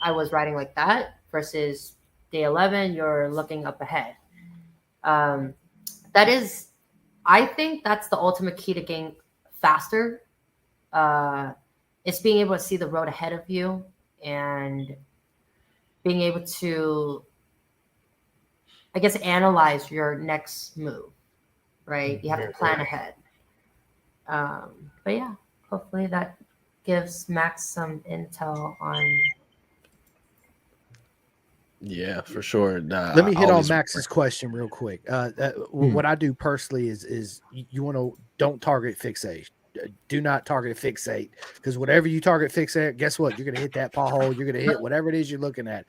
I was riding like that, versus day 11, you're looking up ahead. I think that's the ultimate key to getting faster. It's being able to see the road ahead of you and being able to, I guess, analyze your next move, right? You have to plan ahead. But yeah, hopefully that gives Max some intel on. Yeah, for sure. Let me hit on Max's question real quick. What I do personally is you don't target fixate. Do not target fixate, because whatever you target fixate, guess what? You're going to hit that pothole. You're going to hit whatever it is you're looking at.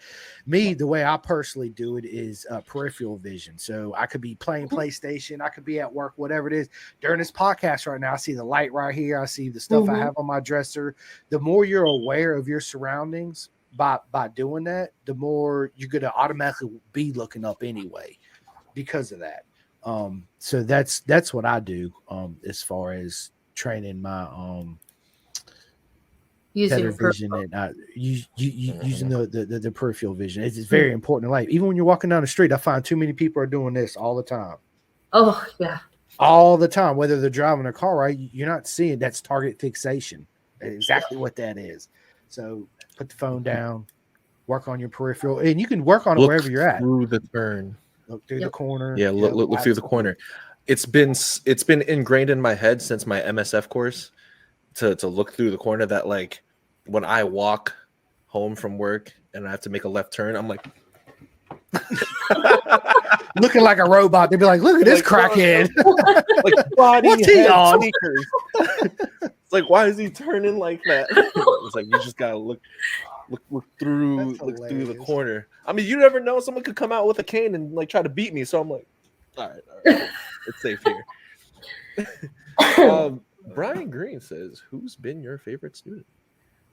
Me, the way I personally do it is peripheral vision. So I could be playing PlayStation. I could be at work, whatever it is. During this podcast right now, I see the light right here. I see the stuff I have on my dresser. The more you're aware of your surroundings by doing that, the more you're going to automatically be looking up anyway because of that. So that's what I do as far as training my using vision and using the peripheral vision. It's very important in life. Even when you're walking down the street, I find too many people are doing this all the time. Oh yeah, all the time. Whether they're driving a car, right? You're not seeing that's target fixation. Exactly what that is. So put the phone down, work on your peripheral, and you can work on it wherever you're at. Through the turn, look through the corner. Yeah, look through the corner. It's been ingrained in my head since my MSF course to look through the corner, that like when I walk home from work and I have to make a left turn, I'm like looking like a robot. They'd be like, look at this crackhead. Like body what's he on? sneakers. It's like, why is he turning like that? It's like you just gotta look through the corner. I mean, you never know, someone could come out with a cane and like try to beat me. So I'm like, all right. It's safe here. Brian Green says, who's been your favorite student?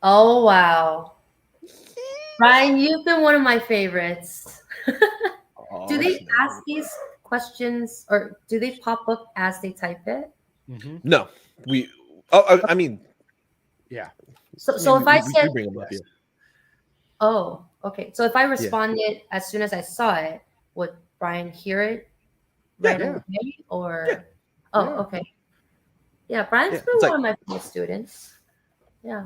Oh, wow. Brian, you've been one of my favorites. Do they ask these questions, or do they pop up as they type it? Mm-hmm. No. I mean. Yeah. So if I said. Bring them up, yeah. Oh, okay. So if I responded as soon as I saw it, would Brian hear it? Right away, or okay, yeah. Brian's been one of my favorite students. Yeah,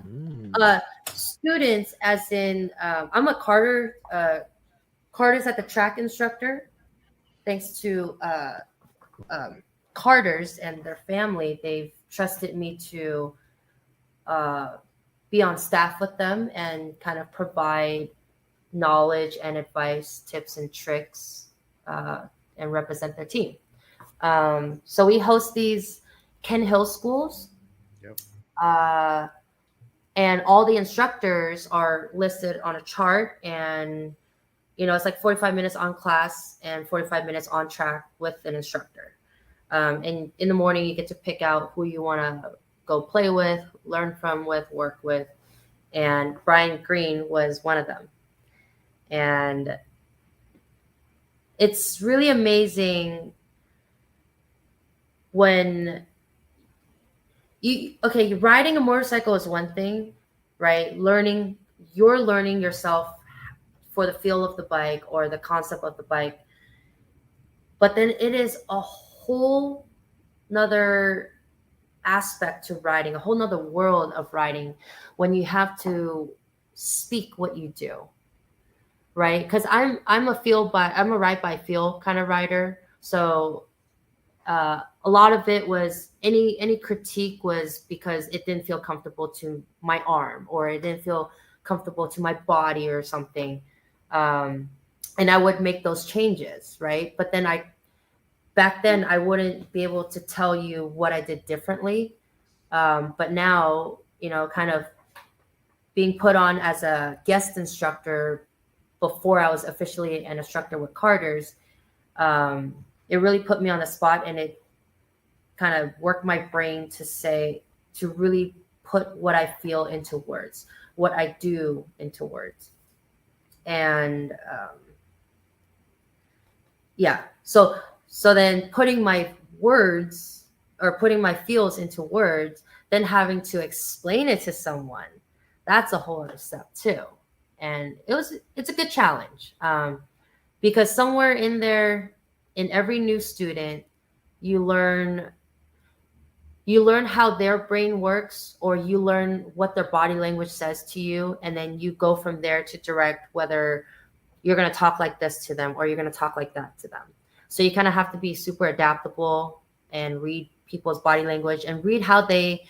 students as in I'm a Carter. Carter's at the track instructor. Thanks to Carters and their family, they've trusted me to be on staff with them and kind of provide knowledge and advice, tips and tricks. And represent their team. So we host these Ken Hill schools. Yep. And all the instructors are listed on a chart, and it's like 45 minutes on class and 45 minutes on track with an instructor. And in the morning, you get to pick out who you want to go play with, learn from, work with. And Brian Green was one of them. And it's really amazing when riding a motorcycle is one thing, right? You're learning yourself for the feel of the bike or the concept of the bike. But then it is a whole nother aspect to riding, a whole nother world of riding when you have to speak what you do, right? Because I'm a ride by feel kind of rider. So a lot of it was any critique was because it didn't feel comfortable to my arm, or it didn't feel comfortable to my body or something. And I would make those changes, right? But then back then I wouldn't be able to tell you what I did differently. But now, kind of being put on as a guest instructor before I was officially an instructor with Carter's, it really put me on the spot, and it kind of worked my brain to really put what I feel into words, what I do into words. And so then putting my words or putting my feels into words, then having to explain it to someone, that's a whole other step too. And it's a good challenge, because somewhere in there, in every new student, you learn how their brain works, or you learn what their body language says to you, and then you go from there to direct whether you're going to talk like this to them or you're going to talk like that to them. So you kind of have to be super adaptable and read people's body language and read how they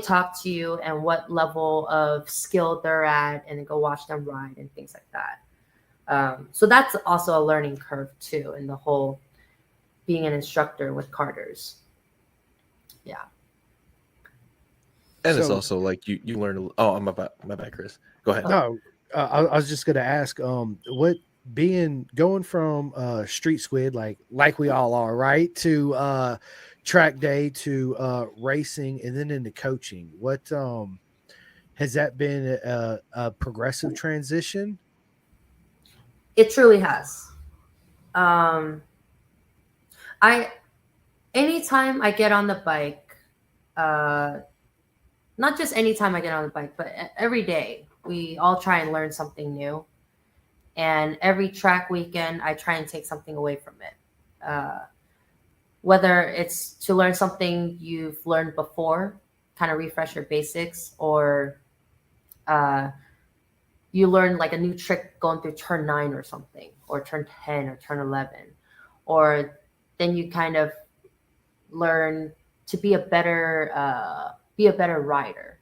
talk to you and what level of skill they're at, and then go watch them ride and things like that. So that's also a learning curve too, in the whole being an instructor with Carter's. Yeah. And it's also like you learn. Oh, my bad, Chris. Go ahead. No, I was just gonna ask, what going from street squid like we all are, right, to track day, to racing, and then into coaching. What has that been a progressive transition? It truly has. Anytime I get on the bike, not just anytime I get on the bike, but every day, we all try and learn something new. And every track weekend, I try and take something away from it. Whether it's to learn something you've learned before, kind of refresh your basics, or you learn like a new trick going through turn 9 or something, or turn 10 or turn 11, or then you kind of learn to be a better rider.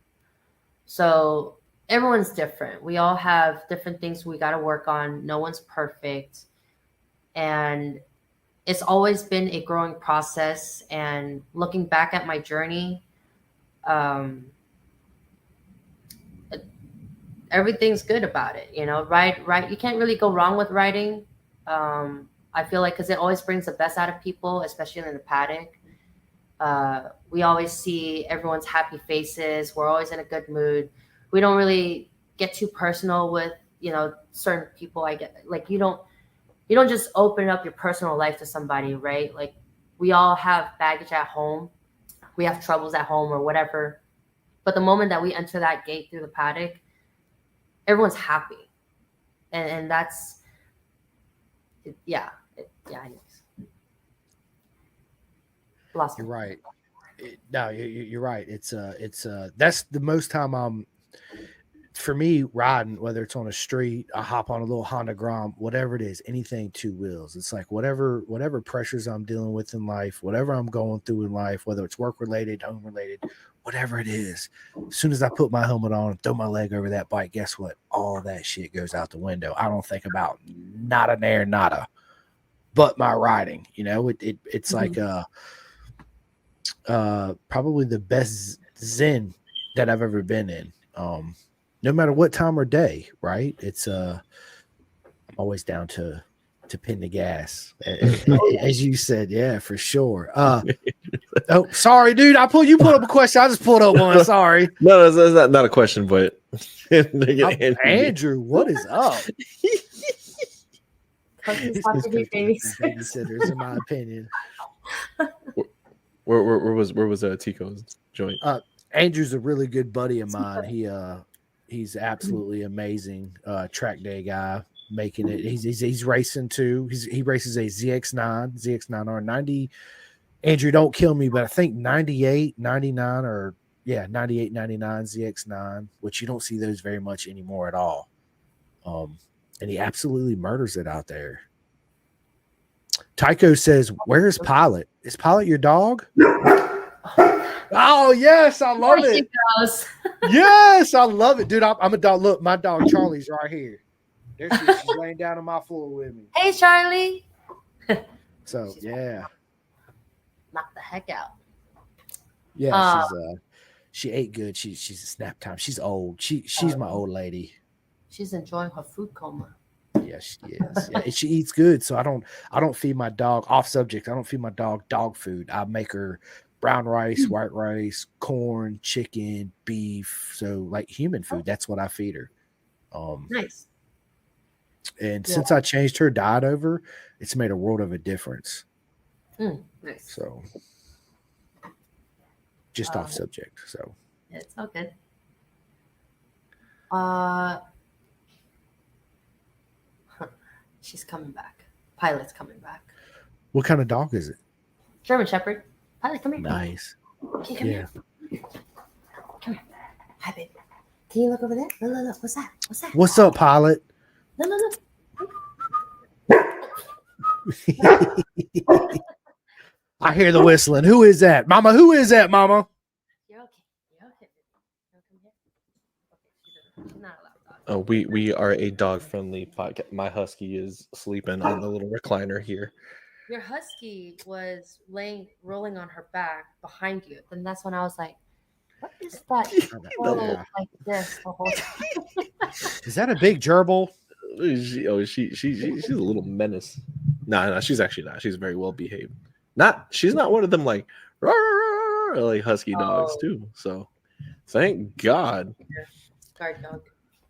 So everyone's different. We all have different things we got to work on. No one's perfect. And it's always been a growing process. And looking back at my journey, everything's good about it. Right. You can't really go wrong with riding. I feel like, because it always brings the best out of people, especially in the paddock. We always see everyone's happy faces. We're always in a good mood. We don't really get too personal with, certain people. I get like, you don't just open up your personal life to somebody, right? Like, we all have baggage at home. We have troubles at home or whatever. But the moment that we enter that gate through the paddock, everyone's happy. And that's, anyways. You're right. You're right. It's that's the most time for me, riding, whether it's on a street, I hop on a little Honda Grom, whatever it is, anything 2 wheels. It's like whatever pressures I'm dealing with in life, whatever I'm going through in life, whether it's work related, home related, whatever it is. As soon as I put my helmet on and throw my leg over that bike, guess what? All that shit goes out the window. I don't think about nada, but my riding. It's like probably the best zen that I've ever been in. No matter what time or day, right? It's I'm always down to pin the gas, as you said. Yeah, for sure. Oh, sorry, dude. You pulled up a question. I just pulled up one. Sorry. No, that's not a question, but Andrew, what is up? Babysitters, in my opinion. Where was Tico's joint? Andrew's a really good buddy of mine. He's absolutely amazing track day guy, making it. He's racing too. He races a ZX9R 90. Andrew, don't kill me, but I think 98, 99, or 98, 99 ZX9, which you don't see those very much anymore at all. And he absolutely murders it out there. Tycho says, "Where's Pilot? Is Pilot your dog?" Oh yes, I love it. Yes, I love it, dude. I'm a dog. Look, my dog Charlie's right here. There she is. She's laying down on my floor with me. Hey, Charlie. So yeah, knock the heck out. Yeah, she ate good. She's a snap time. She's old. She's my old lady. She's enjoying her food coma. Yes, she is. Yeah, and she eats good. So I don't feed my dog off subject. I don't feed my dog food. I make her brown rice, white rice, corn, chicken, beef. So like human food. That's what I feed her. Nice. And since I changed her diet over, it's made a world of a difference. Nice. So just off subject. So it's all good. She's coming back. Pilot's coming back. What kind of dog is it? German Shepherd. Pilot, come here. Nice. Okay, come here. Come here. Hi, baby. Can you look over there? Look. What's that? What's up, Pilot? No. I hear the whistling. Who is that? Mama, who is that, Mama? You're okay. Okay. She's not allowed dog. Oh, we are a dog-friendly podcast. My husky is sleeping on the little recliner here. Your husky was rolling on her back behind you. And that's when I was like, what is that? Like this the whole time. Is that a big gerbil? She's a little menace. No, she's actually not. She's very well behaved. She's not one of them like husky dogs too. So thank God. Guard dog.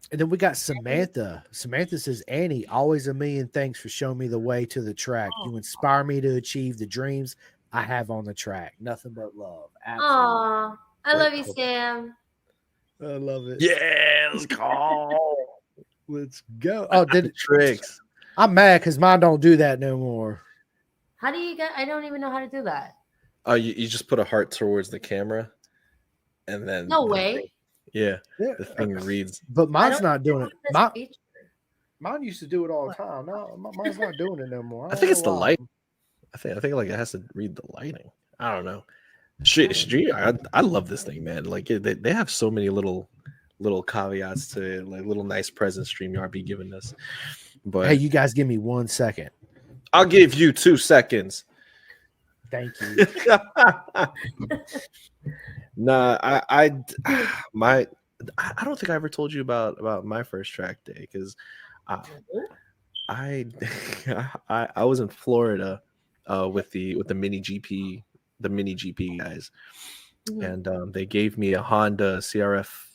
And then we got Samantha. Samantha says, "Annie, always a million thanks for showing me the way to the track. You inspire me to achieve the dreams I have on the track. Nothing but love." Absolutely. Aw, I love you, Sam. I love it. Yeah, let's go. Let's go. Oh, did it tricks? I'm mad because mine don't do that no more. How do you get? I don't even know how to do that. You just put a heart towards the camera, and then No way. Yeah, the thing reads. But mine's not doing it. Mine used to do it all the time. No, mine's not doing it no more. I think it's the light. I think like it has to read the lighting. I don't know. I love this thing, man. Like they have so many little caveats to it, like little nice presents StreamYard be giving us. But hey, you guys give me 1 second. I'll give you 2 seconds. Thank you. Nah, I don't think I ever told you about my first track day because I was in Florida with the mini GP guys, and they gave me a Honda CRF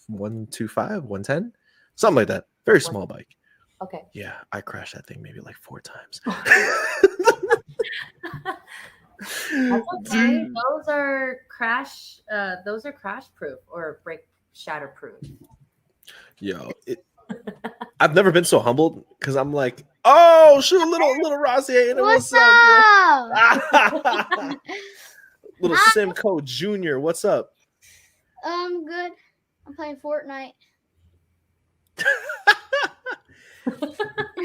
125 110 something like that, very small bike. Okay. Yeah, I crashed that thing maybe like 4 times. That's okay. Those are crash proof or break shatter proof. Yo, I've never been so humbled because I'm like, oh shoot, little Rossi, and what's up? Little Simcoe Jr., what's up? Good. I'm playing Fortnite.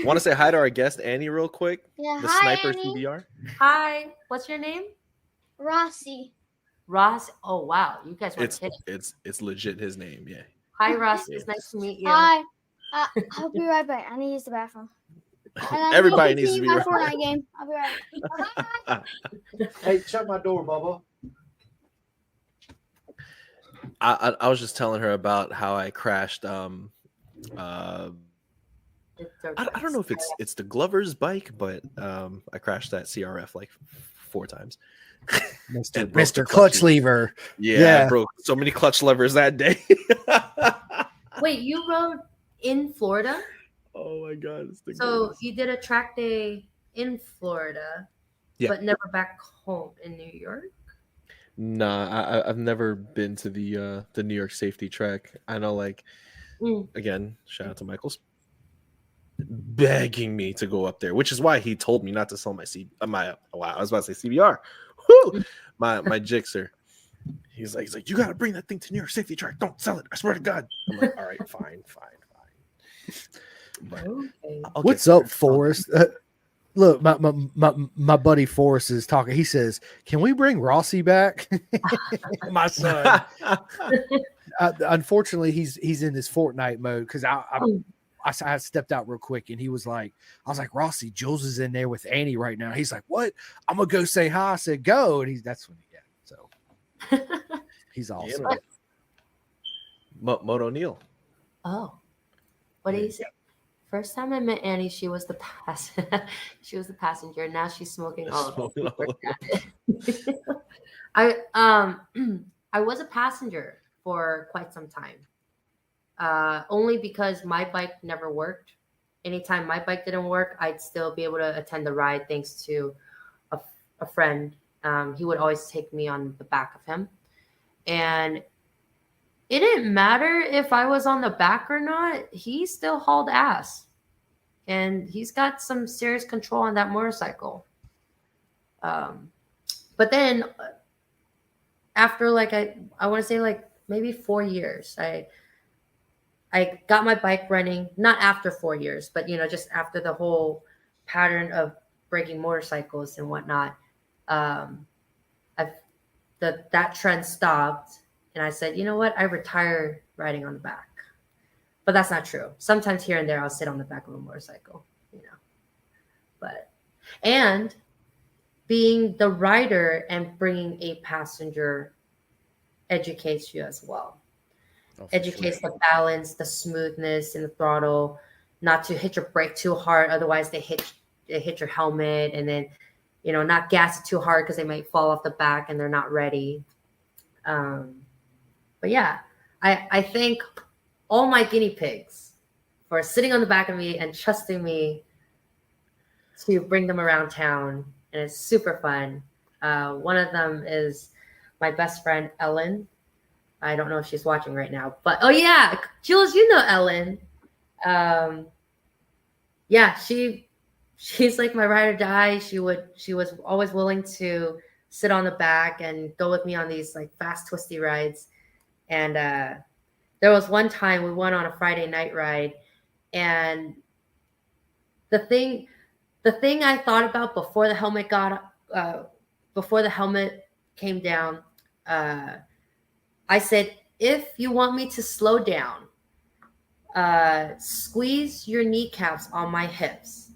Want to say hi to our guest Annie real quick? Yeah, the hi, sniper Annie. CBR. Hi, what's your name? Rossi. Ross. Oh wow, you guys were kidding. It's legit his name. Yeah. Hi Ross, Yeah. it's nice to meet you. Hi. I'll be right back. I need to use the bathroom. And Everybody needs to be my right Fortnite game. I'll be right back. Hey, shut my door, Bubba. I was just telling her about how I crashed. I don't know if it's the Glover's bike, but I crashed that CRF like 4 times. Mr. Clutch Lever. Yeah, I broke so many clutch levers that day. Wait, you rode in Florida? Oh my god! So you did a track day in Florida, but never back home in New York? Nah, I've never been to the New York safety track. I know like Again, shout out to Michael's, begging me to go up there, which is why he told me not to sell my I was about to say CBR. Woo! My Gixxer. He's like, you gotta bring that thing to New York Safety Track. Don't sell it. I swear to God. I'm like, all right, fine. But Okay. What's up, Forrest? Look, my buddy Forrest is talking. He says, "Can we bring Rossi back?" My son. Unfortunately, he's in his Fortnite mode because I stepped out real quick and he was like, I was like, Rossi, Jules is in there with Annie right now. He's like, what? I'm gonna go say hi. I said, go, and that's when so he's awesome. Moto Neal. Oh, what did he say? First time I met Annie, she was the passenger. Now she's smoking all of them. I was a passenger for quite some time. Only because my bike never worked. Anytime my bike didn't work, I'd still be able to attend the ride thanks to a friend. He would always take me on the back of him. And it didn't matter if I was on the back or not. He still hauled ass. And he's got some serious control on that motorcycle. But then after I want to say maybe 4 years, I got my bike running, not after 4 years, but just after the whole pattern of breaking motorcycles and whatnot. That trend stopped, and I said, you know what? I retire riding on the back. But that's not true. Sometimes here and there, I'll sit on the back of a motorcycle, and being the rider and bringing a passenger educates you as well. Educates the balance, the smoothness in the throttle, not to hit your brake too hard. Otherwise, they hit your helmet, and then, not gas it too hard because they might fall off the back and they're not ready. But yeah, I thank all my guinea pigs for sitting on the back of me and trusting me to bring them around town. And it's super fun. One of them is my best friend, Ellen. I don't know if she's watching right now, but oh yeah, Jules, you know Ellen. Yeah, she's like my ride or die. She was always willing to sit on the back and go with me on these fast twisty rides. And there was one time we went on a Friday night ride, and the thing I thought about before the helmet came down, I said, if you want me to slow down, squeeze your kneecaps on my hips,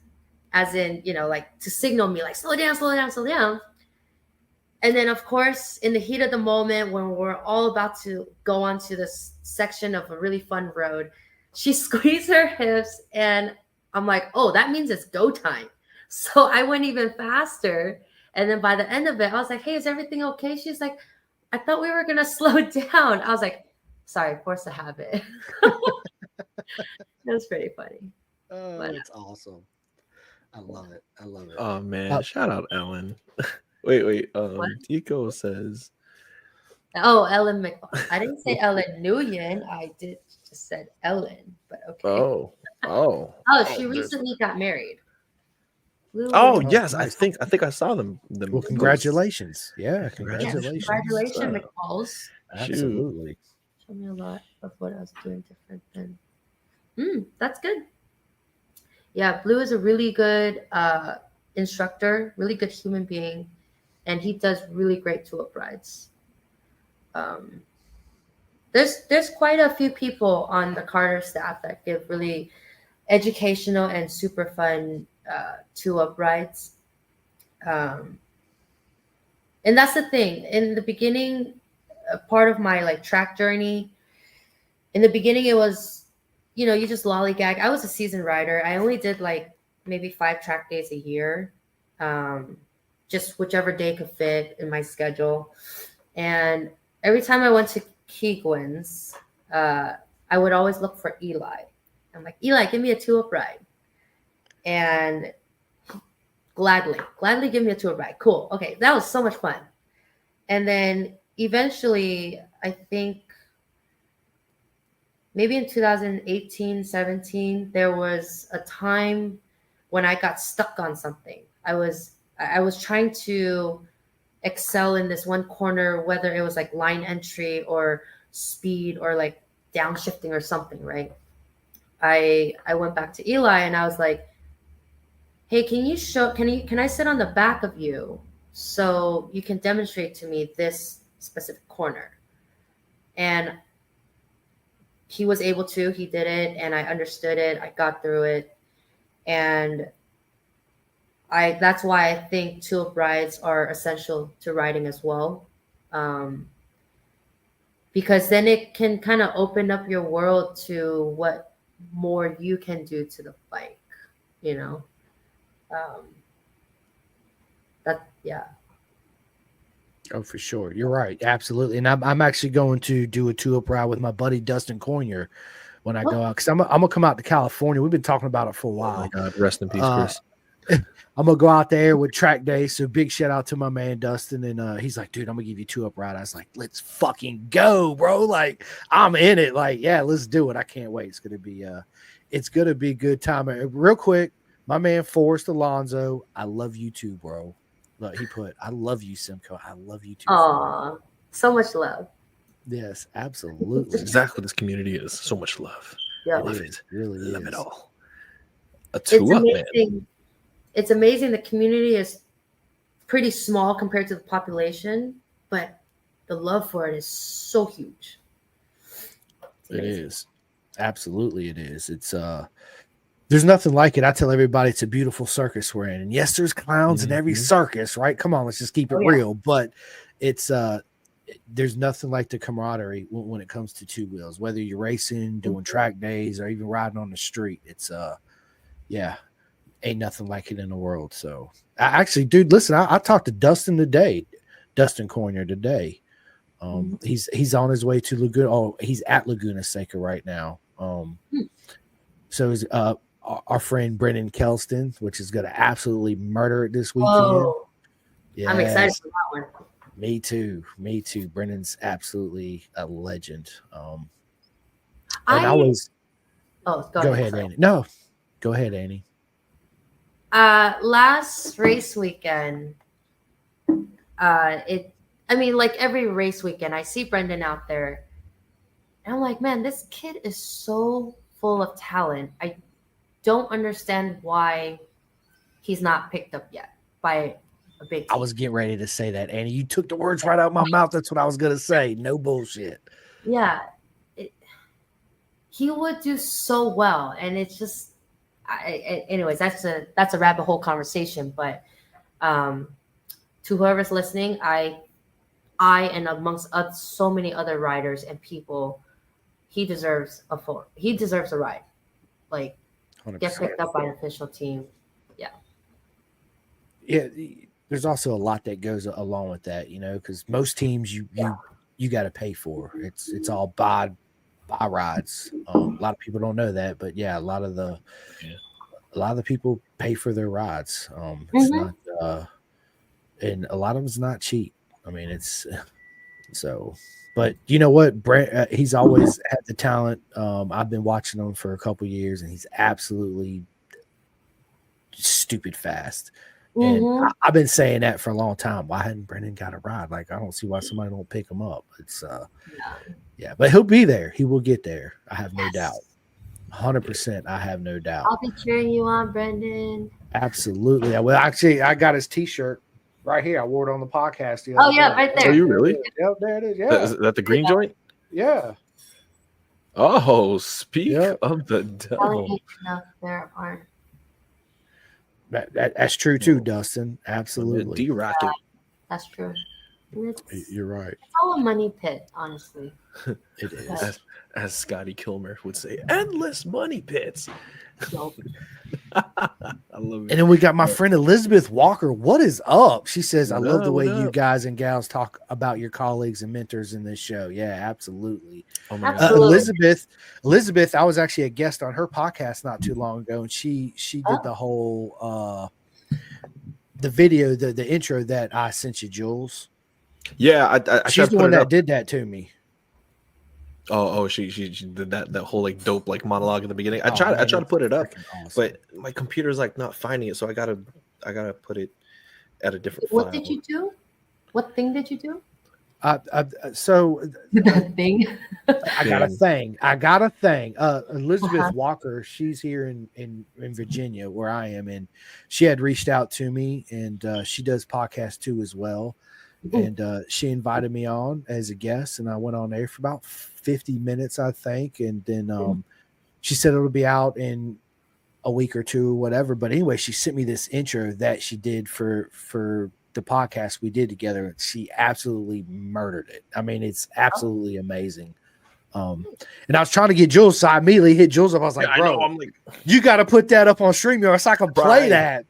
as in, to signal me, slow down, slow down, slow down. And then, of course, in the heat of the moment, when we're all about to go onto this section of a really fun road, she squeezed her hips, and I'm like, oh, that means it's go time. So I went even faster. And then by the end of it, I was like, hey, is everything okay? She's like, I thought we were going to slow down. I was like, sorry, force of habit. It was pretty funny. Oh, that's awesome. I love it. Oh, man. Shout out Ellen. Wait. Tico says. Oh, Ellen McFall. I didn't say Ellen Nguyen. I just said Ellen, but okay. Oh, she recently got married. Yes, I think I saw them. Well, congratulations! Yeah, congratulations! Congratulations, McFalls. Absolutely. Show me a lot of what I was doing different then. That's good. Yeah, Blue is a really good instructor, really good human being, and he does really great tulip rides. There's quite a few people on the Carter staff that give really educational and super fun tulip rides. And that's the thing. In the beginning, part of my track journey, in the beginning it was, you just lollygag. I was a seasoned rider. I only did maybe 5 track days a year, just whichever day could fit in my schedule. And every time I went to Keegwins, I would always look for Eli. I'm like, Eli, give me a tulip ride. And gladly give me a tulip ride. Cool. Okay, that was so much fun. And then eventually, I think maybe in 2018, 17, there was a time when I got stuck on something. I was trying to excel in this one corner, whether it was like line entry or speed or like downshifting or something, right? I went back to Eli and I was like, hey, can I sit on the back of you so you can demonstrate to me this specific corner? And he was able to, he did it, and I understood it. I got through it. And that's why I think tulip rides are essential to riding as well. Because then it can kind of open up your world to what more you can do to the bike, you know? Yeah. Oh, for sure. You're right. Absolutely. And I'm actually going to do a tulip ride with my buddy Dustin Coynier when I go out, because I'm gonna come out to California. We've been talking about it for a while. Oh my God, rest in peace, Chris. I'm gonna go out there with track day. So big shout out to my man Dustin. And he's like, dude, I'm gonna give you tulip ride. I was like, let's fucking go, bro. Like, I'm in it. Like, yeah, let's do it. I can't wait. It's gonna be a good time. Real quick, my man Forrest Alonso, I love you too, bro. Look, he put, I love you, Simcoe. I love you too. Aw, so much love. Yes, absolutely. That's exactly what this community is. So much love. Yeah. Love it. Really love is. it all. A It's two up, amazing. man. It's amazing. The community is pretty small compared to the population, but the love for it is so huge. It is. Absolutely it is. It's there's nothing like it. I tell everybody it's a beautiful circus we're in. And yes, there's clowns in every circus, right? Come on, let's just keep it real. But it's there's nothing like the camaraderie when it comes to two wheels, whether you're racing, doing track days, or even riding on the street. It's ain't nothing like it in the world. So actually, dude, listen, I talked to Dustin Coynier today. He's on his way to Laguna. Oh, he's at Laguna Seca right now. So is our friend Brendan Kelston, which is going to absolutely murder it this weekend. Oh, yes. I'm excited for that one. Me too. Brendan's absolutely a legend. And Go ahead, Annie. No, go ahead, Annie. Last race weekend, like every race weekend, I see Brendan out there, and I'm like, man, this kid is so full of talent. I don't understand why he's not picked up yet by a big team. I was getting ready to say that, Annie. You took the words right out of my mouth. That's what I was gonna say. No bullshit. Yeah, he would do so well, and it's just, anyways, that's a rabbit hole conversation. But to whoever's listening, I and amongst so many other riders and people, he deserves a ride. Like, 100%. Get picked up by an official team. Yeah. There's also a lot that goes along with that, because most teams you got to pay for. It's all buy rides. A lot of people don't know that, but yeah, a lot of the people pay for their rides. It's not, and a lot of them's not cheap. I mean, it's so. But you know what, Brent? He's always had the talent. I've been watching him for a couple years, and he's absolutely stupid fast. And I've been saying that for a long time. Why hadn't Brendan got a ride? Like, I don't see why somebody don't pick him up. It's yeah, but he'll be there. He will get there. I have no doubt. 100%. I have no doubt. I'll be cheering you on, Brendan. Absolutely. Well, actually, I got his T-shirt right here. I wore it on the podcast. Right there. Are you really? Yep, there it is. Yeah. Is that the green joint? Yeah. Oh, speak of the devil. There are. That's true too, Dustin. Absolutely. D-Rocket. That's true. You're right. It's all a money pit, honestly. It is. As Scotty Kilmer would say, endless money pits. I love it. And then we got my friend Elizabeth Walker. What is up? She says, I love the way you guys and gals talk about your colleagues and mentors in this show. Yeah, absolutely. Oh my God. Elizabeth, I was actually a guest on her podcast not too long ago, and she did the whole the video, the intro that I sent you, Jules. Yeah, I she's the one that did that to me. Oh, she did that whole like dope like monologue in the beginning. I Oh, tried man, to it's put it up, freaking awesome. but my computer's like not finding it, so I gotta put it at a different What file. did you do? What thing did you do? So That thing. I got a thing. Elizabeth Uh-huh. Walker, she's here in Virginia where I am, and she had reached out to me, and she does podcast too as well. And she invited me on as a guest, and I went on there for about 50 minutes, I think. And then she said it'll be out in a week or two or whatever. But anyway, she sent me this intro that she did for the podcast we did together, and she absolutely murdered it. I mean, it's absolutely amazing. And I was trying to get Jules, so I immediately hit Jules up. I was like, I bro, know, I'm like, you got to put that up on StreamYard so I can play Right. that.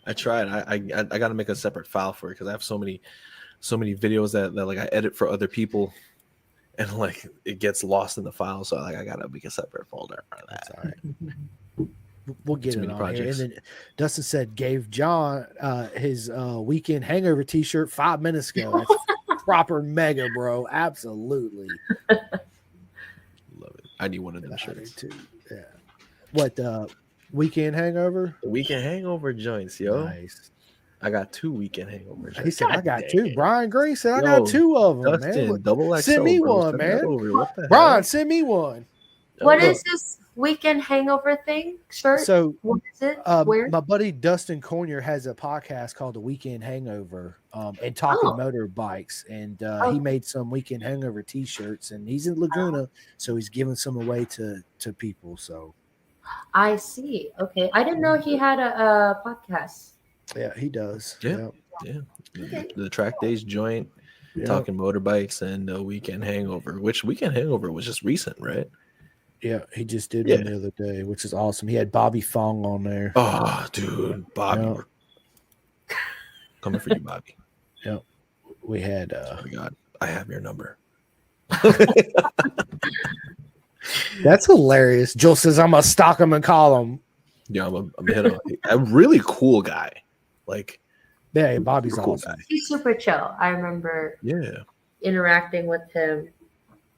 I tried. I got to make a separate file for it because I have so many videos that like I edit for other people, and like it gets lost in the file. So like I gotta make a separate folder for that. That's all right. We'll get Too it many on projects. here. And then Dustin said gave John his weekend hangover T-shirt 5 minutes ago. That's proper mega, bro. Absolutely. Love it. I need one of them I do shirts. too. Yeah. What weekend hangover? The weekend hangover joints, yo. Nice. I got 2 weekend hangover joints. He said I God got dang 2. it. Brian Green said I Yo, got 2 of them, Dustin, man. double XL, Send me bro. one, Send that man. over. What the Brian, hell? send me one. What Look, is this weekend hangover thing? Shirt? So What is it? Where? my buddy Dustin Cornier has a podcast called The Weekend Hangover and talking Oh. motorbikes, and Oh. he made some Weekend Hangover T-shirts, and he's in Laguna, so he's giving some away to people. So I see. Okay. I didn't know he had a podcast. yeah, he does. Yeah. Okay. The track days joint, Yeah. talking motorbikes, and weekend hangover. Which weekend hangover was just recent, right? Yeah, he just did Yeah. one the other day, which is awesome. He had Bobby Fong on there. Oh, dude, Bobby, Yeah. we're coming for you, Bobby. We had Oh my God, I have your number. that's hilarious. Joel says I'm gonna stalk him and call him. Yeah, I'm a hit on a really cool guy. Like, Yeah, Bobby's super cool awesome. guy. He's super chill. I remember Yeah, interacting with him.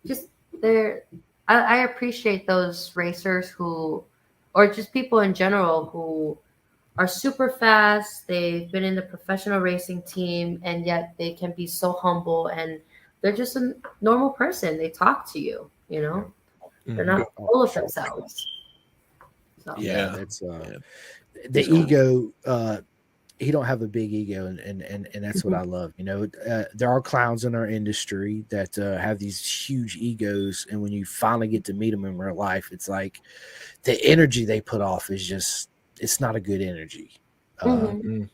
Just there, I appreciate those racers who, or just people in general who are super fast. They've been in the professional racing team, and yet they can be so humble, and they're just a normal person. They talk to you, you know. They're not full of themselves. So. Yeah. That's Yeah. the It's cool. ego. He don't have a big ego, and that's what I love. You know, there are clowns in our industry that have these huge egos, and when you finally get to meet them in real life, it's like the energy they put off is just, it's not a good energy. Mhm.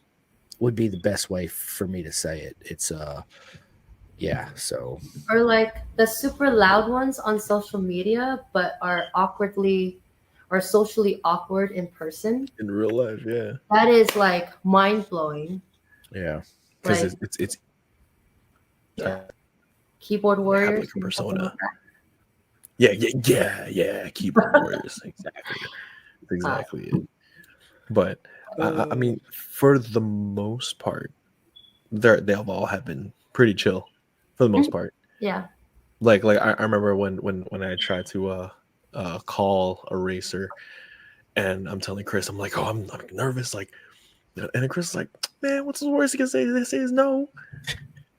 Would be the best way for me to say it. It's yeah. So Or like the super loud ones on social media, but are awkwardly or socially awkward in person. In real life, yeah. That is like mind blowing. yeah. Because Like it's keyboard warriors. like a persona. Yeah. Keyboard warriors, exactly. That's exactly it. But I mean, for the most part, they've all have been pretty chill. For the most part, Yeah. like I remember when I tried to call a racer, and I'm telling Chris, I'm like, oh, I'm nervous, like, and then Chris is like, man, what's the worst he can say? They say is no.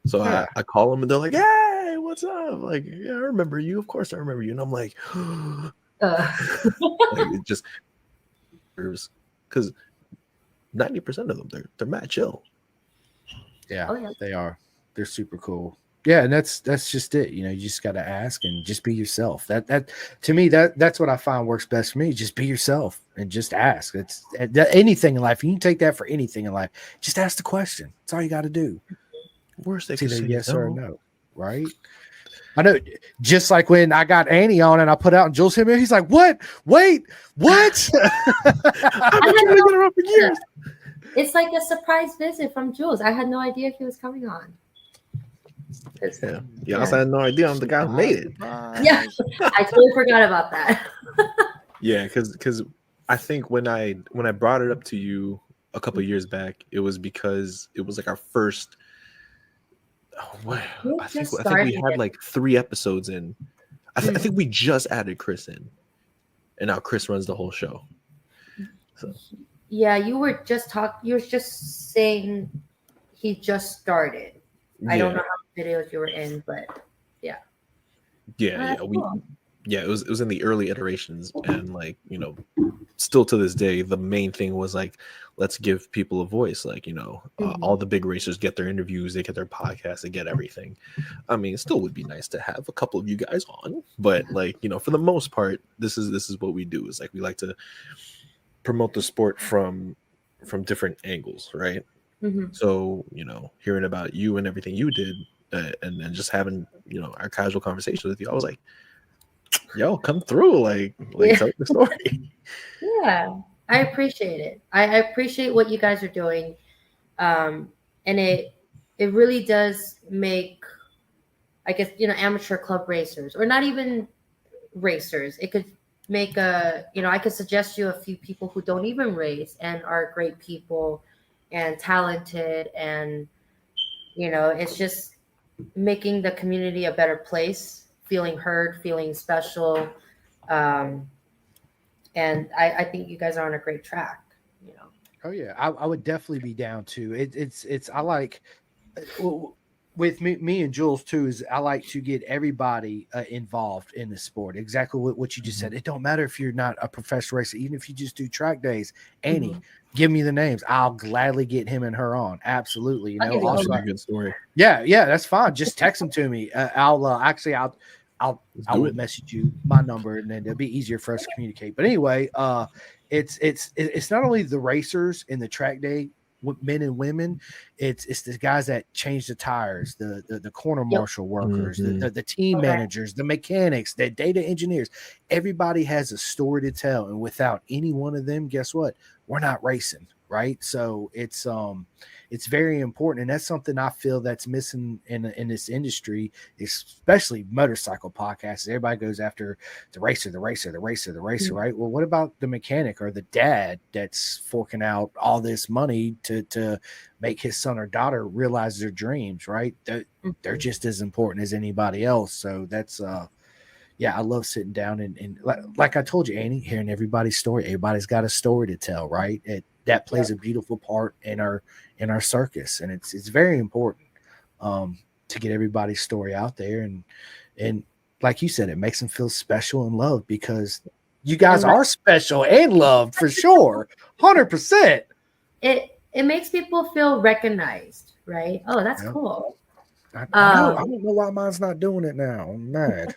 So Yeah. I call him, and they're like, hey, what's up? Like, yeah, I remember you. Of course, I remember you. And I'm like, like it just because 90% of them they're mad chill. Yeah, Oh, yeah. they are. They're super cool. Yeah, and that's just it. You know, you just got to ask and just be yourself. That to me, that's what I find works best for me. Just be yourself and just ask. It's anything in life. You can take that for anything in life. Just ask the question. That's all you got to do. Worst they It's can either say yes no. or no, right? I know. Just like when I got Annie on and I put out and Jules him here, he's like, "What? Wait, what?" I've been trying to get her up for years. It's like a surprise visit from Jules. I had no idea he was coming on. Yeah, you also had no idea I'm the guy who made it. Yeah. I totally forgot about that. Yeah, because I think when I brought it up to you a couple of years back, it was because it was like our first. Oh, wow. We I think just we started had it. like 3 episodes in. I think we just added Chris in, and now Chris runs the whole show. So Yeah, you were just saying he just started. I don't know how many videos you were in, but yeah. Cool. It was in the early iterations, and like, still to this day, the main thing was like, let's give people a voice. Like, all the big racers get their interviews, they get their podcasts, they get everything. I mean, it still would be nice to have a couple of you guys on, but like, for the most part, this is what we do. Is like, we like to promote the sport from different angles, right? So, hearing about you and everything you did, and then just having, our casual conversations with you, I was like, yo, come through, like tell the story. Yeah, I appreciate it. I appreciate what you guys are doing, and it really does make, I guess, amateur club racers, or not even racers. It could make I could suggest you a few people who don't even race and are great people and talented, and it's just making the community a better place, feeling heard, feeling special. And I think you guys are on a great track, Oh yeah, I would definitely be down to it. It's I like with me and Jules too, is I like to get everybody involved in the sport. Exactly what you just said. It don't matter if you're not a professional racer, even if you just do track days. Annie, give me the names. I'll gladly get him and her on. Absolutely. Also a good story. Yeah, that's fine. Just text them to me. I'll message you my number, and then it'll be easier for us to communicate. But anyway, it's not only the racers in the track day, men and women. It's the guys that change the tires, the corner marshal workers, the team managers, the mechanics, the data engineers. Everybody has a story to tell, and without any one of them, guess what? We're not racing, right? So it's very important, and that's something I feel that's missing in this industry, especially motorcycle podcasts. Everybody goes after the racer, right? Well, what about the mechanic or the dad that's forking out all this money to make his son or daughter realize their dreams, right? They're just as important as anybody else. So that's I love sitting down and like I told you, Annie, hearing everybody's story. Everybody's got a story to tell, right? That plays a beautiful part in our circus, and it's very important to get everybody's story out there, and like you said, it makes them feel special and loved, because you guys are special and loved for sure, 100%. It makes people feel recognized, right? Oh, that's cool. I don't know why mine's not doing it now. I'm mad.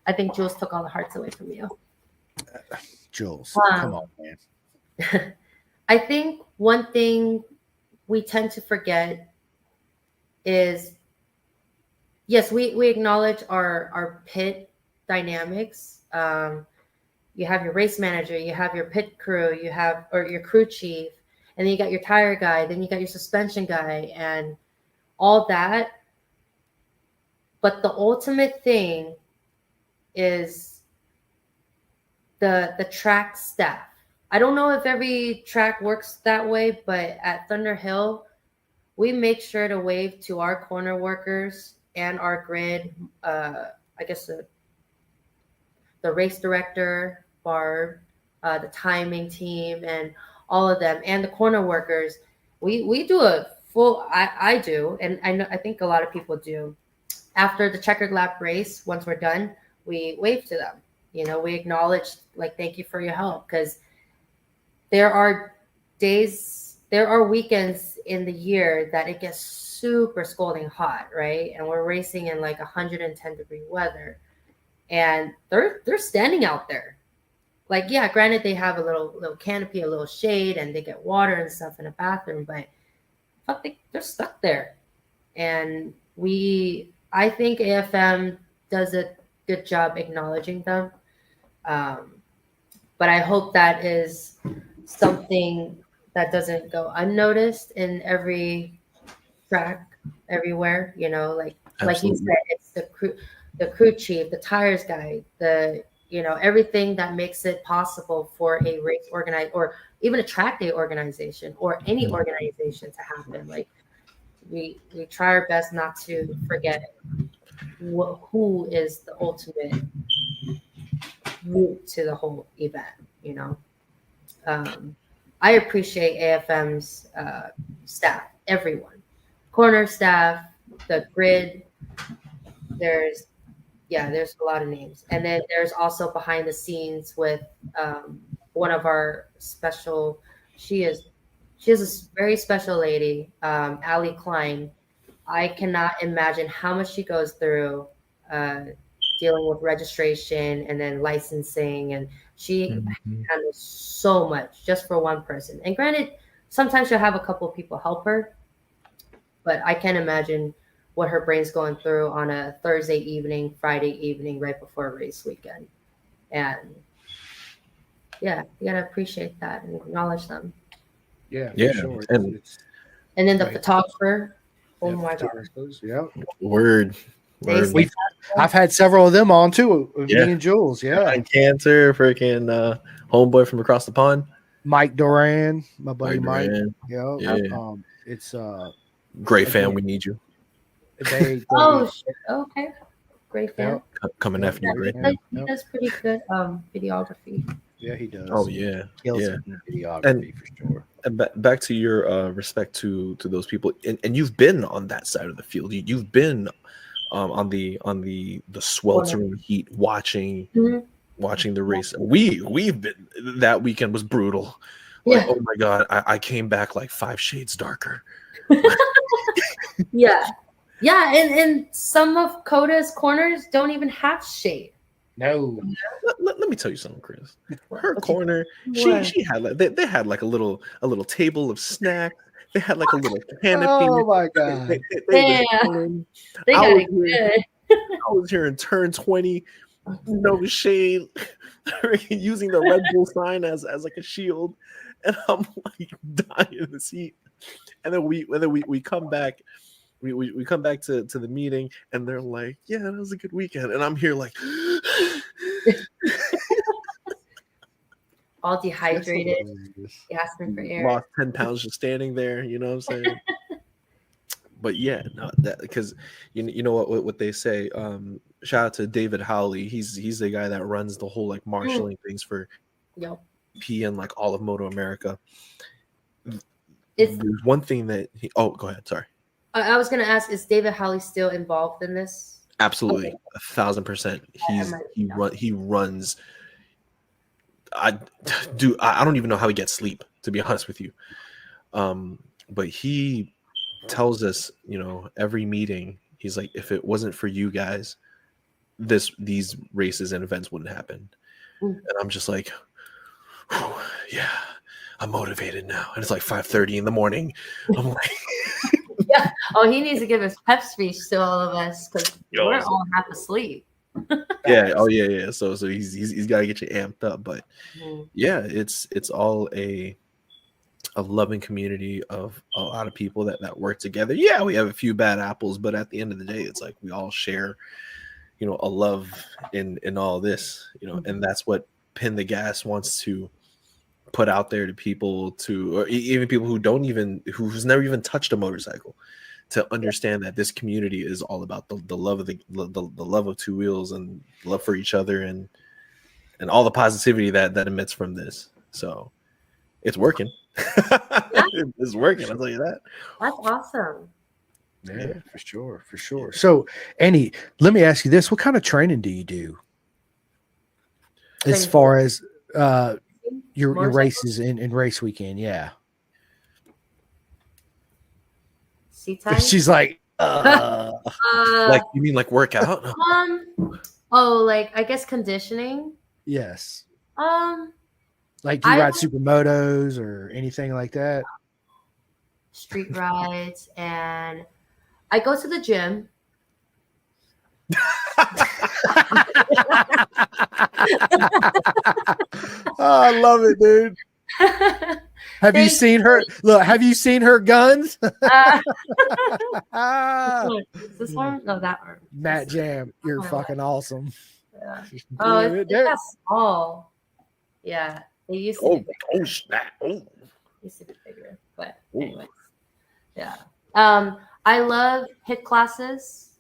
I think Jules took all the hearts away from you. Jules, come on, man. I think one thing we tend to forget is, yes, we acknowledge our pit dynamics. You have your race manager, you have your pit crew, or your crew chief, and then you got your tire guy, then you got your suspension guy, and all that. But the ultimate thing is the track staff. I don't know if every track works that way, but at Thunder Hill, we make sure to wave to our corner workers and our grid. I guess the race director, Barb, the timing team, and all of them, and the corner workers. We do a full. I do, and I think a lot of people do. After the checkered lap race, once we're done, we wave to them. We acknowledge, like, thank you for your help, because there are weekends in the year that it gets super scalding hot, right? And we're racing in like 110-degree weather, and they're standing out there. Like, yeah, granted, they have a little canopy, a little shade, and they get water and stuff in a bathroom, but they're stuck there. And I think AFM does a good job acknowledging them. But I hope that is something that doesn't go unnoticed in every track everywhere, like you said, it's the crew chief, the tires guy, everything that makes it possible for a race organized, or even a track day organization, or any organization to happen. Like we try our best not to forget it. who is the ultimate root to the whole event. You know, I appreciate AFM's staff, everyone, corner staff, the grid. There's a lot of names, and then there's also behind the scenes with one of our special. She is a very special lady, Allie Klein. I cannot imagine how much she goes through dealing with registration and then licensing, and she handles so much just for one person. And granted, sometimes she'll have a couple of people help her, but I can't imagine what her brain's going through on a Thursday evening, Friday evening, right before race weekend. And yeah, you gotta appreciate that and acknowledge them. Yeah, Yeah, for sure. and- And then the Right. photographer. Oh my god. Yeah. Word. They Word. say- I've had several of them on too. Yeah. Me and Jules. Yeah. And Cancer, freaking homeboy from across the pond. Mike Duran, my buddy Mike. Duran. Yeah. Yeah. It's Great fan. Again. We need you. they Oh shit. Okay. Great fan. Coming after you, great. He does pretty good videography. yeah, he does. Oh yeah, Kills yeah. it in the videography for sure. And back to your respect to those people, and you've been on that side of the field. You've been on the sweltering heat, watching the race. We've been, that weekend was brutal. Like, Yeah. oh my god, I came back like 5 shades darker. Yeah. Yeah, and some of Coda's corners don't even have shade. No. Let me tell you something, Chris. Her corner, What? she had like they had like a little table of snacks. They had like a little canopy. Oh my god. They Yeah. was chilling. They I got was it here. good. I was here in turn 20, no shade, using the Red Bull sign as like a shield, and I'm like dying in the seat. And then we come back. We come back to the meeting, and they're like, "Yeah, that was a good weekend," and I'm here like, All dehydrated, gasping for air. lost 10 pounds just standing there. You know what I'm saying? But yeah, no, that because you know what they say. Shout out to David Howley. He's the guy that runs the whole like marshalling things for Yep. P and like all of Moto America. It's, There's one thing that go ahead. Sorry. I was gonna ask, is David Howley still involved in this? Absolutely, Okay. 1,000%. might He runs. I don't even know how he gets sleep, to be honest with you. But he tells us, every meeting, he's like, if it wasn't for you guys, these races and events wouldn't happen. And I'm just like, yeah, I'm motivated now. And it's like 5:30 in the morning. I'm like, Yeah. Oh, he needs to give his pep speech to all of us because Yo. we're all half asleep. yeah, oh yeah. So he's got to get you amped up, but Mhm. yeah, it's all a loving community of a lot of people that work together. Yeah, we have a few bad apples, but at the end of the day, it's like we all share, a love in all this, and that's what Pin the Gas wants to put out there to people, or even people who's never even touched a motorcycle, to understand that this community is all about the love of the love of two wheels and love for each other and all the positivity that emits from this. So it's working. It's working, I'll tell you that. That's awesome. Yeah, for sure. So, Annie, let me ask you this: what kind of training do you do as Training far as your Motorcycle? races in race weekend? Yeah. Seat time? She's like, Like, you mean like workout? Like I guess conditioning. yes. Like Like, do you I ride don't- supermotos or anything like that? street rides, and I go to the gym. Oh, I love it, dude. Have you Thank seen her? Look, have you seen her guns? Ah, Is this one? No, that one. Matt Jam, you're Oh. fucking awesome. Yeah. Oh, Damn it, it's dude. got small. Yeah, they used to Oh, be bigger. oh snap! Oh. Used to be bigger, but Ooh. anyways, yeah. I love hit classes.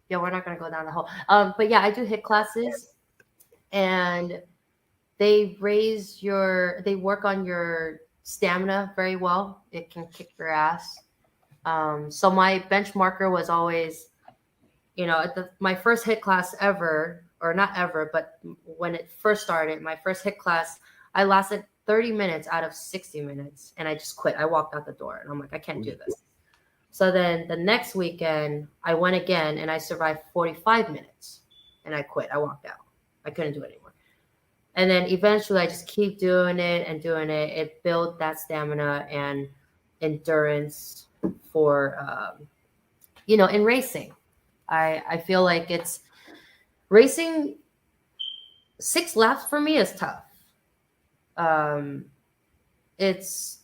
Yeah, we're not gonna go down the hole. But yeah, I do HIIT classes, and they work on your stamina very well. It can kick your ass. So my benchmarker was always, my first HIIT class ever, or not ever, but when it first started, my first HIIT class, I lasted 30 minutes out of 60 minutes, and I just quit. I walked out the door, and I'm like, I can't do this. So then the next weekend, I went again, and I survived 45 minutes, and I quit. I walked out. I couldn't do it anymore. And then eventually, I just keep doing it and doing it. It built that stamina and endurance for, in racing. I feel like it's racing. 6 laps for me is tough. It's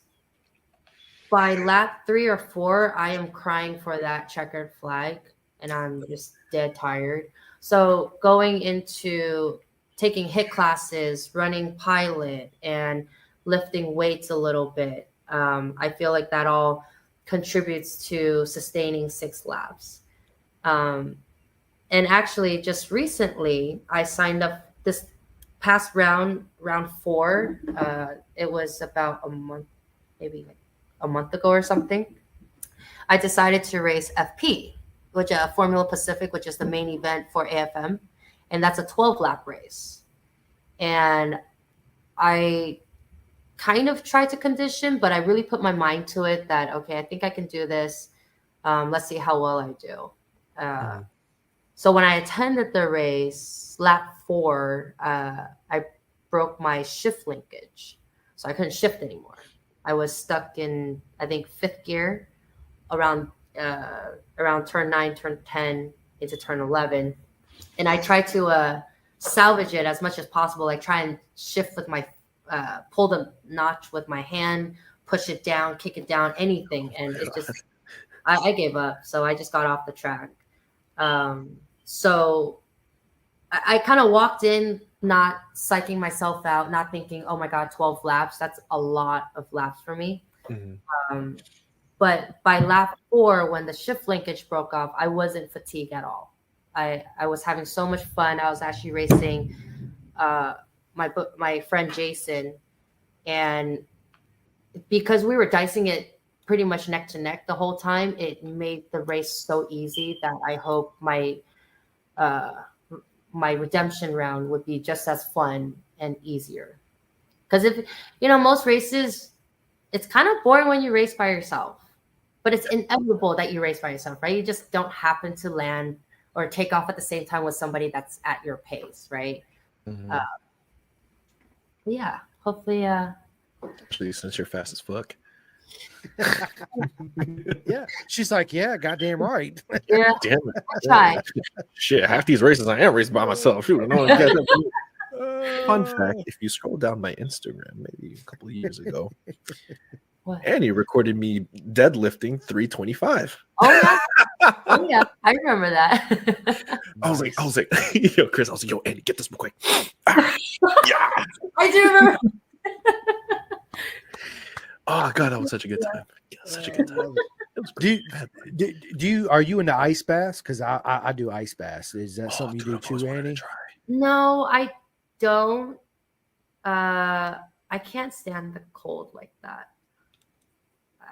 by lap 3 or 4, I am crying for that checkered flag, and I'm just dead tired. So going into taking HIIT classes, running pilot, and lifting weights a little bit, I feel like that all contributes to sustaining 6 laps. And actually, just recently, I signed up this past round 4. It was about a month, maybe like a month ago or something. I decided to race FP, which is Formula Pacific, which is the main event for AFM, and that's a 12-lap race. And I kind of tried to condition, but I really put my mind to it that, okay, I think I can do this. Let's see how well I do. So when I attended the race, lap 4, I broke my shift linkage. So I couldn't shift anymore. I was stuck in, I think, 5th gear around turn 9, turn 10 into turn 11. And I tried to salvage it as much as possible. Like try and shift with my, pull the notch with my hand, push it down, kick it down, anything. And it just, I gave up. So I just got off the track. So I kind of walked in, not psyching myself out, not thinking, oh my God, 12 laps. That's a lot of laps for me. Mm-hmm. But by lap 4, when the shift linkage broke off, I wasn't fatigued at all. I was having so much fun. I was actually racing my friend Jason. And because we were dicing it pretty much neck to neck the whole time, it made the race so easy that I hope my redemption round would be just as fun and easier. Because if, most races, it's kind of boring when you race by yourself, but it's inevitable that you race by yourself, right? You just don't happen to land or take off at the same time with somebody that's at your pace, right? Mm-hmm. Yeah, hopefully. Actually, since you're fast as fuck. Yeah, she's like, yeah, goddamn right. Yeah, damn it. I tried. Shit, half these races I am racing by myself. Shoot, Fun fact: if you scroll down my Instagram, maybe a couple of years ago, Annie recorded me deadlifting 325. Oh yeah, I remember that. I was like, yo, Chris, I was like, yo, Annie, get this real quick. Yeah, I do remember. Oh God, that was such a good time. Such a good time. Are you into ice baths? Because I do ice baths. Is that something you do too, Annie? No, I don't. I can't stand the cold like that.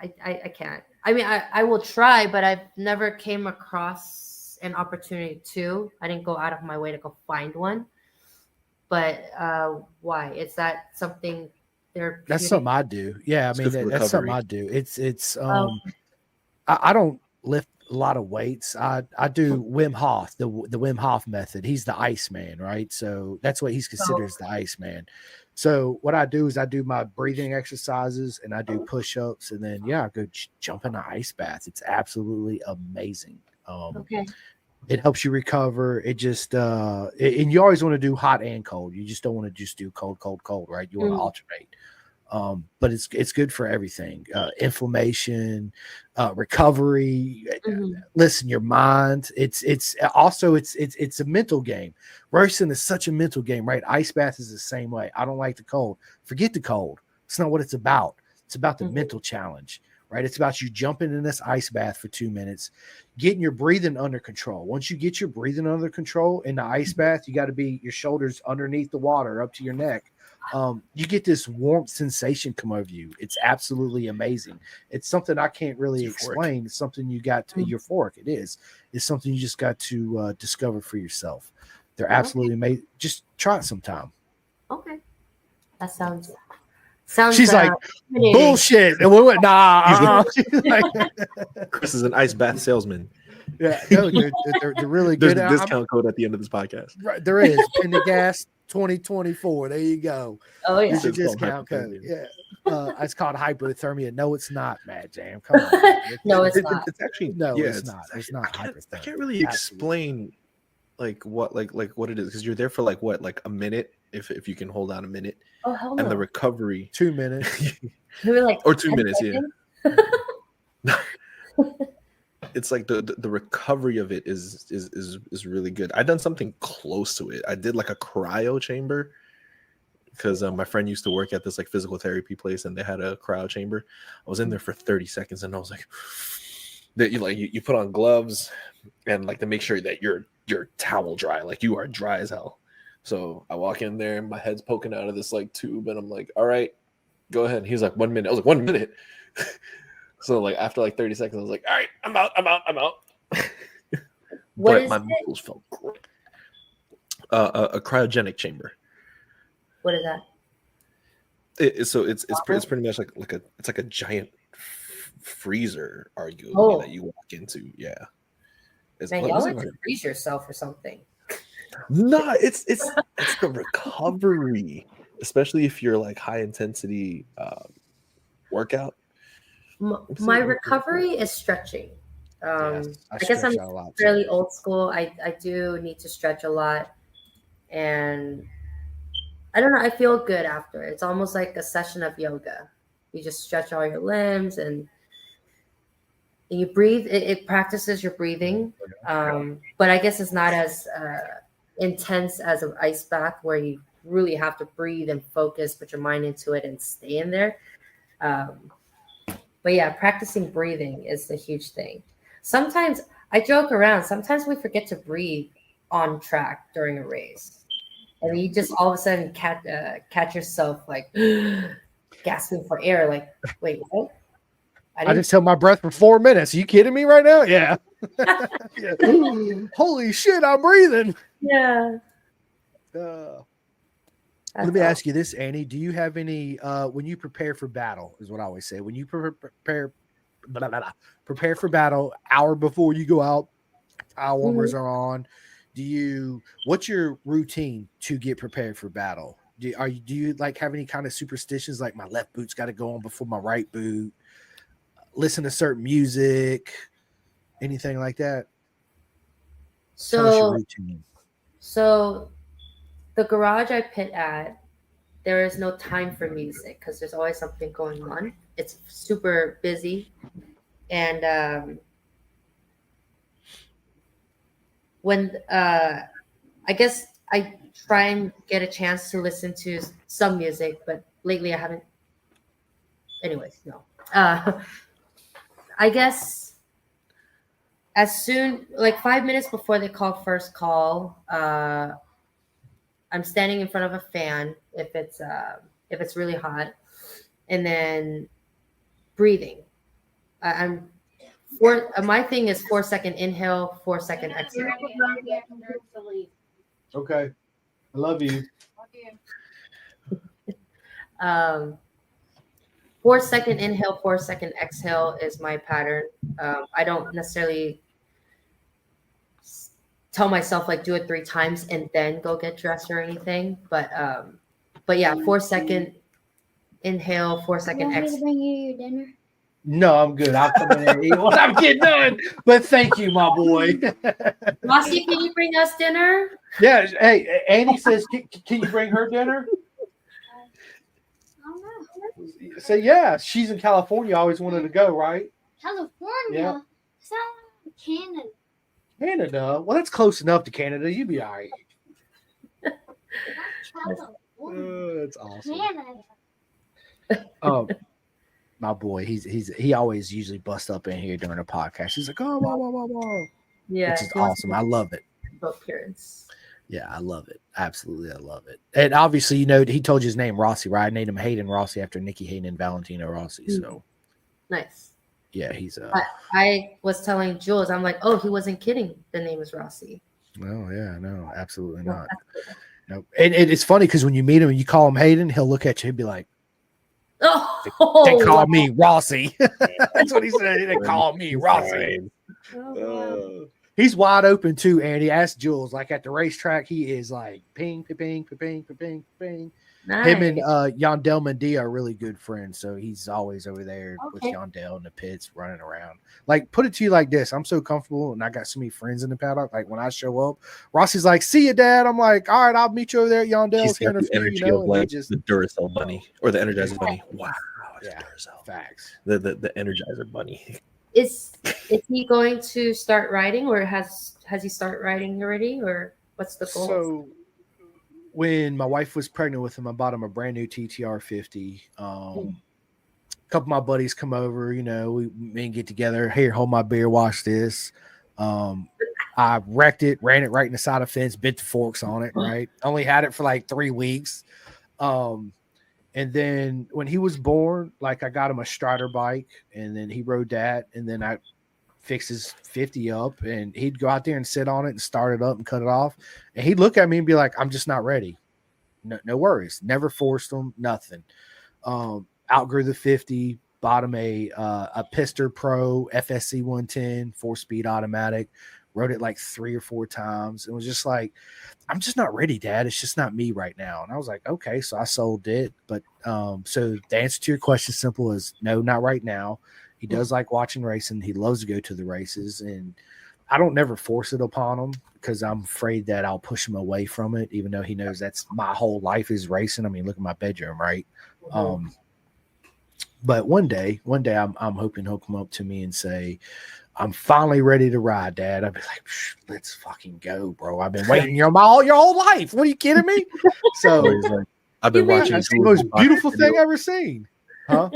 I can't. I mean, I will try, but I've never came across an opportunity to. I didn't go out of my way to go find one. But why? Is that something? That's something I do. Yeah, I mean that's something I do. It's I don't lift a lot of weights. I do Wim Hof, the Wim Hof method. He's the Iceman, right? So that's what he's considered as the Iceman. So what I do is I do my breathing exercises and I do push-ups, and then I go jump in an ice bath. It's absolutely amazing. Okay. It helps you recover. It just and you always want to do hot and cold. You just don't want to just do cold, right? You want to alternate. But it's good for everything. Inflammation, recovery. Mm-hmm. Listen, your mind. It's also a mental game. Racing is such a mental game, right? Ice bath is the same way. I don't like the cold. Forget the cold. It's not what it's about. It's about the mental challenge. right? It's about you jumping in this ice bath for 2 minutes, getting your breathing under control. Once you get your breathing under control in the ice bath, you got to be your shoulders underneath the water up to your neck. You get this warmth sensation come over you. It's absolutely amazing. It's something I can't really explain. It's something you got to euphoric. It is. It's something you just got to discover for yourself. They're absolutely amazing. Just try it sometime. Okay. That sounds. She's like, bullshit. And we went, nah. Chris is an ice bath salesman. Yeah, no, they're really good. There's a discount code at the end of this podcast. Right, there is. Pendergast 2024. There you go. Oh yeah, it's a discount code. Yeah, it's called hypothermia. No, it's not, Mad Jam. Come on. No, it's not. It's actually it's not. It's not hypothermia. I can't really explain like what it is because you're there for like a minute if you can hold on a minute. Oh hell no. And the recovery 2 minutes. We were like or 2 minutes, yeah. It's like the recovery of it is really good. I've done something close to it. I did like a cryo chamber because my friend used to work at this like physical therapy place and they had a cryo chamber. I was in there for 30 seconds and I was like, that you put on gloves and like to make sure that you're towel dry, like you are dry as hell. So I walk in there and my head's poking out of this like tube and I'm like, all right, go ahead. He's like, 1 minute. I was like, 1 minute. So like after like 30 seconds, I was like, all right, I'm out. But my muscles felt great. A cryogenic chamber. What is that? It's pretty much like a giant freezer, arguably, that you walk into. Yeah. Man, y'all like to freeze yourself or something. No, it's the recovery, especially if you're like high intensity workout. My recovery is stretching. I guess I'm fairly old school. I do need to stretch a lot, and I don't know. I feel good after. It's almost like a session of yoga. You just stretch all your limbs and you breathe. It practices your breathing, but I guess it's not as intense as an ice bath where you really have to breathe and focus, put your mind into it, and stay in there. But yeah, practicing breathing is a huge thing. Sometimes I joke around. Sometimes we forget to breathe on track during a race, and you just all of a sudden catch yourself like gasping for air. Like, wait, what? I just held my breath for 4 minutes. Are you kidding me right now? Yeah. Yeah. Holy shit, I'm breathing. Yeah. Let me ask you this, Annie. Do you have any when you prepare for battle, is what I always say. When you prepare for battle, hour before you go out, eye warmers are on. What's your routine to get prepared for battle? Do you like have any kind of superstitions like my left boot's got to go on before my right boot? Listen to certain music, anything like that? Tell us your routine. So the garage I pit at, there is no time for music because there's always something going on. It's super busy. And when I guess I try and get a chance to listen to some music, but lately I haven't. Anyways, no. I guess as soon, like 5 minutes before they call first call, I'm standing in front of a fan if it's really hot, and then breathing. My thing is 4 second inhale, 4 second exhale. Okay, I love you. 4 second inhale, 4 second exhale is my pattern. I don't necessarily tell myself like do it 3 times and then go get dressed or anything. But yeah, 4 second inhale, 4 second exhale. To bring you your dinner? No, I'm good. I'll come in and eat when I'm getting done. But thank you, my boy. Mossy, can you bring us dinner? Yeah. Hey, Annie says, can you bring her dinner? Say yeah. She's in California. Always wanted to go, right? California? Yeah. It's not Canada. Canada. Well, that's close enough to Canada. You'd be all right. California. That's awesome. Canada. my boy. He always usually busts up in here during a podcast. He's like, oh, whoa, whoa, whoa, whoa. Yeah, Which is awesome. I love it. Appearance. Yeah, I love it. Absolutely, I love it. And obviously, you know, he told you his name, Rossi, right? I named him Hayden Rossi after Nikki Hayden and Valentino Rossi. So Nice. yeah, he's I was telling Jules, I'm like, oh, he wasn't kidding. The name is Rossi. Oh yeah, no, absolutely not. No, and it's funny because when you meet him and you call him Hayden, he'll look at you and be like, Oh, they call me Rossi. That's what he said. They call me Rossi. wow. He's wide open too, Andy. Ask Jules. Like at the racetrack, he is like ping, ping, ping, ping, ping, ping, ping. Nice. Him and Yandel Mendia are really good friends, so he's always over there with Okay. Yandel in the pits running around. Like, put it to you like this: I'm so comfortable, and I got so many friends in the paddock. Like when I show up, Rossi's like, "See you, Dad." I'm like, "All right, I'll meet you over there at Yandel." He's got the energy of like the Duracell bunny or the Energizer bunny. Wow, it's Yeah. Duracell. Facts. The Energizer bunny. Is he going to start riding, or has he started riding already, or what's the goal? So when my wife was pregnant with him, I bought him a brand new TTR 50. A couple of my buddies come over, you know, we men get together. Here, hold my beer, watch this. I wrecked it, ran it right in the side of the fence, bit the forks on it, right? Only had it for like 3 weeks. And then when he was born, like I got him a Strider bike, and then he rode that, and then I fixed his 50 up, and he'd go out there and sit on it and start it up and cut it off. And he'd look at me and be like, I'm just not ready. No worries. Never forced him, nothing. Outgrew the 50, bought him a Pister Pro FSC 110, 4-speed automatic, rode it like 3 or 4 times. It was just like, I'm just not ready, Dad. It's just not me right now. And I was like, okay, so I sold it. But so the answer to your question, simple as no, not right now. He does like watching racing. He loves to go to the races, and I don't never force it upon him because I'm afraid that I'll push him away from it, even though he knows that's my whole life is racing. I mean, look at my bedroom, right? But one day I'm hoping he'll come up to me and say, I'm finally ready to ride, Dad. I'd be like, let's fucking go, bro. I've been waiting your whole life. What are you kidding me? So He's like, I've been watching that's the most beautiful thing I've ever seen. Huh?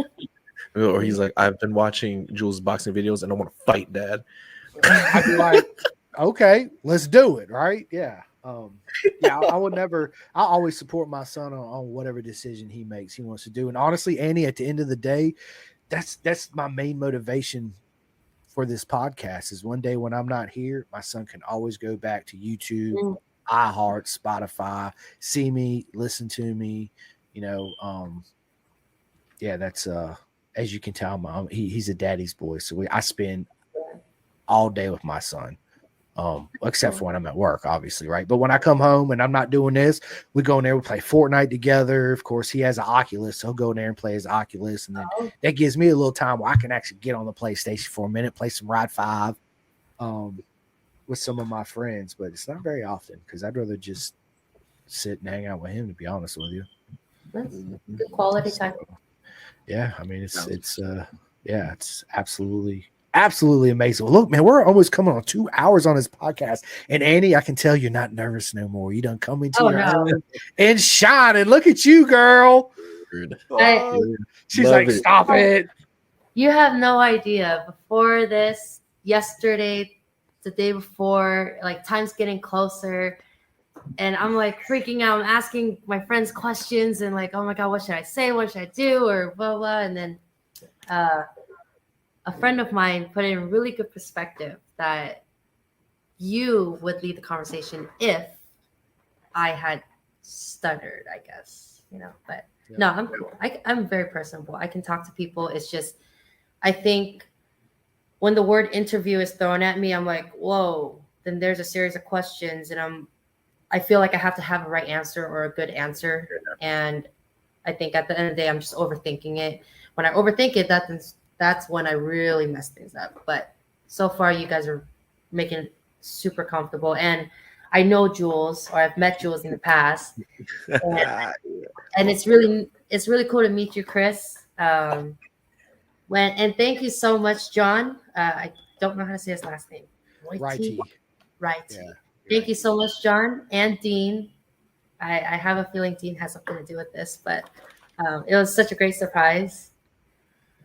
Or he's like, I've been watching Jules' boxing videos and I want to fight, Dad. I'd be like, okay, let's do it, right? Yeah. I would never. I always support my son on whatever decision he makes, he wants to do. And honestly, Annie, at the end of the day, that's my main motivation for this podcast. Is one day when I'm not here, my son can always go back to YouTube, iHeart, Spotify, see me, listen to me. You know, that's as you can tell, Mom, he's a daddy's boy. So I spend all day with my son. Except for when I'm at work, obviously, right? But when I come home and I'm not doing this, we go in there, we play Fortnite together. Of course, he has an Oculus, so he'll go in there and play his Oculus, and then that gives me a little time where I can actually get on the PlayStation for a minute, play some Ride 5 with some of my friends. But it's not very often because I'd rather just sit and hang out with him, to be honest with you. That's good quality time. Yeah, I mean, it's absolutely amazing. Well, look, man, we're almost coming on 2 hours on this podcast. And Annie, I can tell you're not nervous no more. You done come into your own and shine. And look at you, girl. She's like, stop it. You have no idea. Before this, yesterday, the day before, like time's getting closer. And I'm like freaking out. I'm asking my friends questions and like, oh my God, what should I say? What should I do? Or blah, blah. And then a friend of mine put it in really good perspective that you would lead the conversation if I had stuttered, I guess, you know, but no, I'm cool. I'm very personable. I can talk to people. It's just, I think when the word interview is thrown at me, I'm like, whoa, then there's a series of questions and I feel like I have to have a right answer or a good answer. And I think at the end of the day, I'm just overthinking it. When I overthink it, that's when I really mess things up. But so far, you guys are making it super comfortable. And I know Jules, or I've met Jules in the past. And it's really cool to meet you, Chris. And thank you so much, John. I don't know how to say his last name. Righty. Yeah. Thank you so much, John and Dean. I have a feeling Dean has something to do with this, but it was such a great surprise.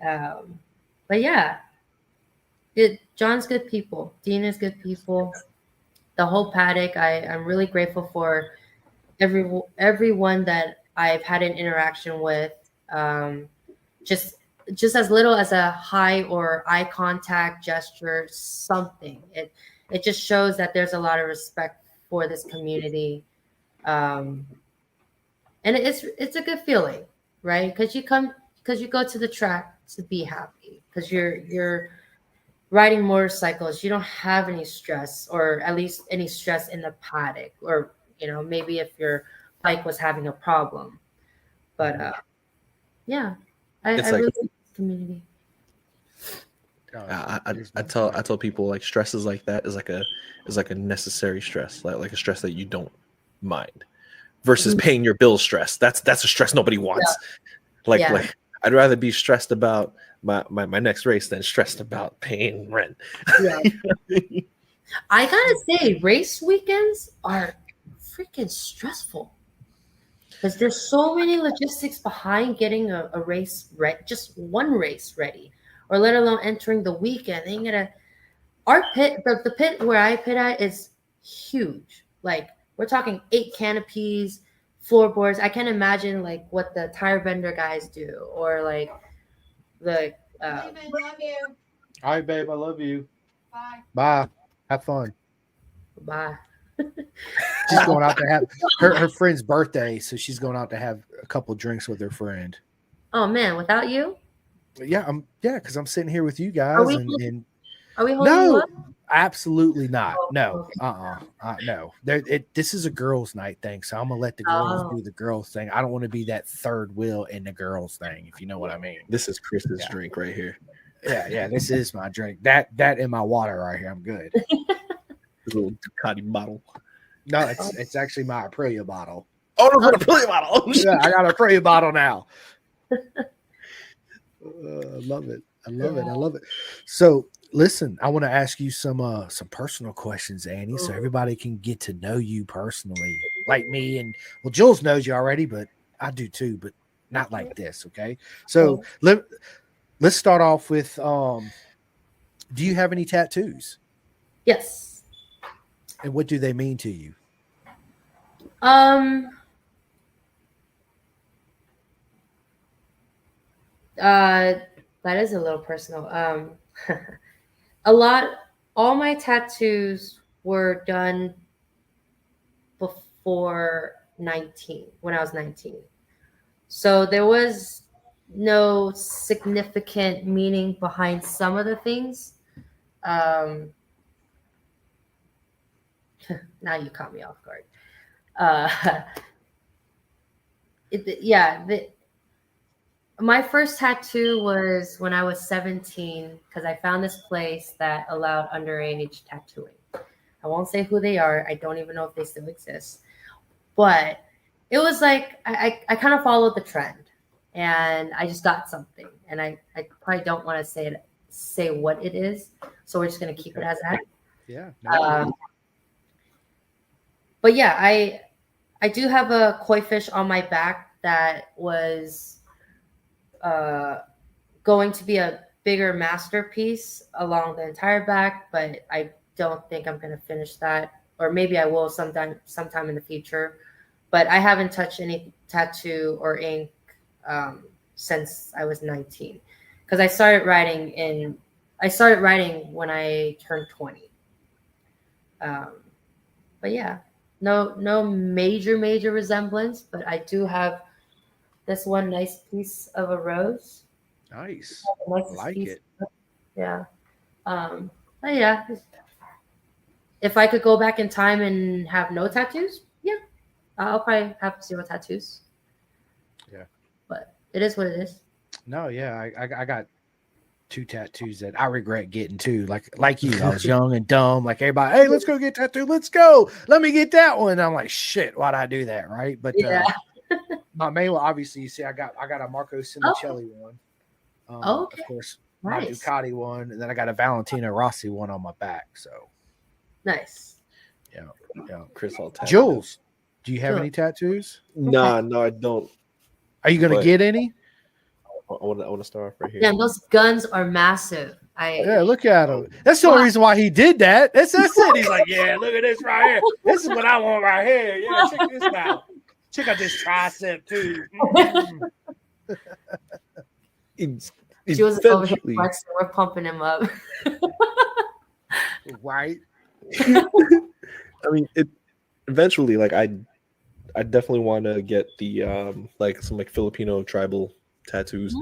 But yeah, John's good people. Dean is good people. The whole paddock, I'm really grateful for everyone that I've had an interaction with. Just as little as a hi or eye contact gesture, something. It just shows that there's a lot of respect for this community. And it's a good feeling, right? Because you go to the track to be happy, because you're riding motorcycles. You don't have any stress, or at least any stress in the paddock, or maybe if your bike was having a problem. But yeah, I It's really like- like this community. I tell people, like, stresses like that is like a necessary stress, like a stress that you don't mind, versus paying your bills stress. That's a stress nobody wants. Like I'd rather be stressed about my next race than stressed about paying rent. Yeah. I gotta say, race weekends are freaking stressful, because there's so many logistics behind getting a race ready, just one race ready, or let alone entering the weekend. Then you gotta, our pit, the pit where I pit at is huge. Like, we're talking 8 canopies, floorboards. I can't imagine like what the tire vendor guys do, or like the Love you. All right, babe. I love you. Bye. Bye. Have fun. bye. She's going out to have her friend's birthday, so she's going out to have a couple drinks with her friend. Oh man, without you? Yeah, because I'm sitting here with you Are guys, we and Are we holding you no, up? absolutely not. Oh, No, okay. no. This is a girls' night thing, so I'm gonna let the girls Oh. do the girls thing. I don't want to be that third wheel in the girls thing, if you know what I mean. This is Chris's Yeah. drink right here. Yeah. This is my drink. That and my water right here. I'm good. This little Ducati bottle. No, it's actually my Aprilia bottle. Oh, no, Aprilia bottle. Oh, shit. Yeah, I got a Aprilia bottle now. I love it. I love it. So listen, I want to ask you some personal questions, Annie, so everybody can get to know you personally, like me. And well, Jules knows you already, but I do too, but not like this. Okay, so let's start off with do you have any tattoos, Yes. and what do they mean to you? That is a little personal. All my tattoos were done before 19, when I was 19. So there was no significant meaning behind some of the things. Now you caught me off guard. My first tattoo was when I was 17, because I found this place that allowed underage tattooing. I won't say who they are. I don't even know if they still exist. But it was like I kind of followed the trend, and I just got something. And I probably don't want to say what it is, so we're just gonna keep it as that. Yeah. But yeah, I do have a koi fish on my back that was going to be a bigger masterpiece along the entire back, but I don't think I'm going to finish that, or maybe I will sometime in the future. But I haven't touched any tattoo or ink since I was 19, because I started writing when I turned 20. But yeah, no major resemblance, but I do have this one nice piece of a rose. Nice. I like it. Yeah. But yeah, if I could go back in time and have no tattoos, yeah, I'll probably have 0 tattoos. Yeah. But it is what it is. No, yeah, I got 2 tattoos that I regret getting too. Like you, I was young and dumb. Like everybody, hey, let's go get tattooed. Let's go. Let me get that one. I'm like, shit, why'd I do that? Right. But Yeah. my main one, obviously, you see, I got a Marco Simoncelli one. Okay. Of course, Nice. my Ducati one, and then I got a Valentino Rossi one on my back. So Nice. yeah. Chris all tatted. Jules, do you have Sure. any tattoos? No, I don't. Are you gonna But- get any? want to start off right here. Damn, those guns are massive. Yeah, look at him. That's the only reason why he did that. That's it. He's like, yeah, look at this right here. This is what I want right here. Yeah, check this out. Check out this tricep too. She was over here flexing. We're pumping him up. Right. I mean, eventually, like I definitely want to get the like some like Filipino tribal tattoos.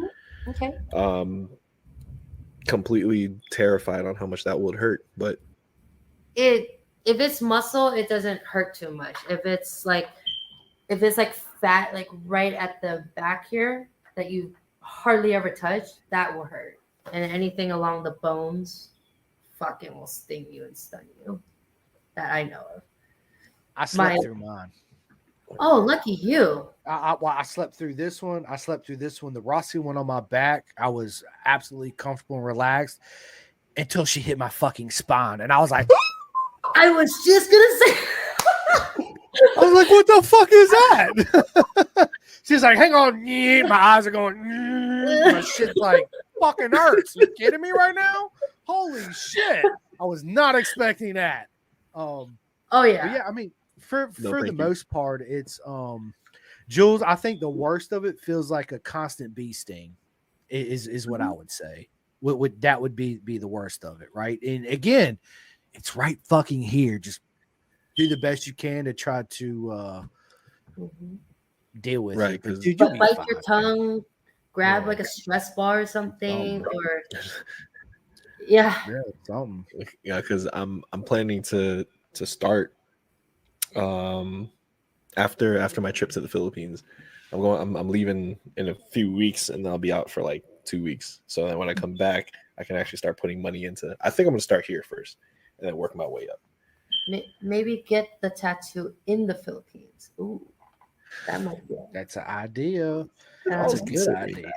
Okay. Completely terrified on how much that would hurt, but If it's muscle, it doesn't hurt too much. If it's like fat, like right at the back here that you hardly ever touch, that will hurt. And anything along the bones, fucking will sting you and stun you. That I know of. I slept through mine. Oh, lucky you. I slept through this one. The Rossi one on my back, I was absolutely comfortable and relaxed until she hit my fucking spine. And I was like, I was just gonna say. I was like, what the fuck is that? She's like, hang on. My eyes are going, my shit's like fucking hurts. You kidding me right now? Holy shit. I was not expecting that. Oh yeah. Yeah, I mean, for the most part, it's Jules, I think the worst of it feels like a constant bee sting is what I would say. That would be the worst of it, right? And again, it's right fucking here. Just do the best you can to try to deal with it. But dude, you'll be bite fine, your tongue, man. grab Yeah. like a stress bar or something, or Yeah, something. yeah, because I'm planning to start after my trip to the Philippines. I'm leaving in a few weeks, and I'll be out for like 2 weeks. So that when I come back, I can actually start putting money into. I think I'm gonna start here first, and then work my way up. maybe get the tattoo in the Philippines. Ooh, that might be it. That's an idea. That's That's a good idea.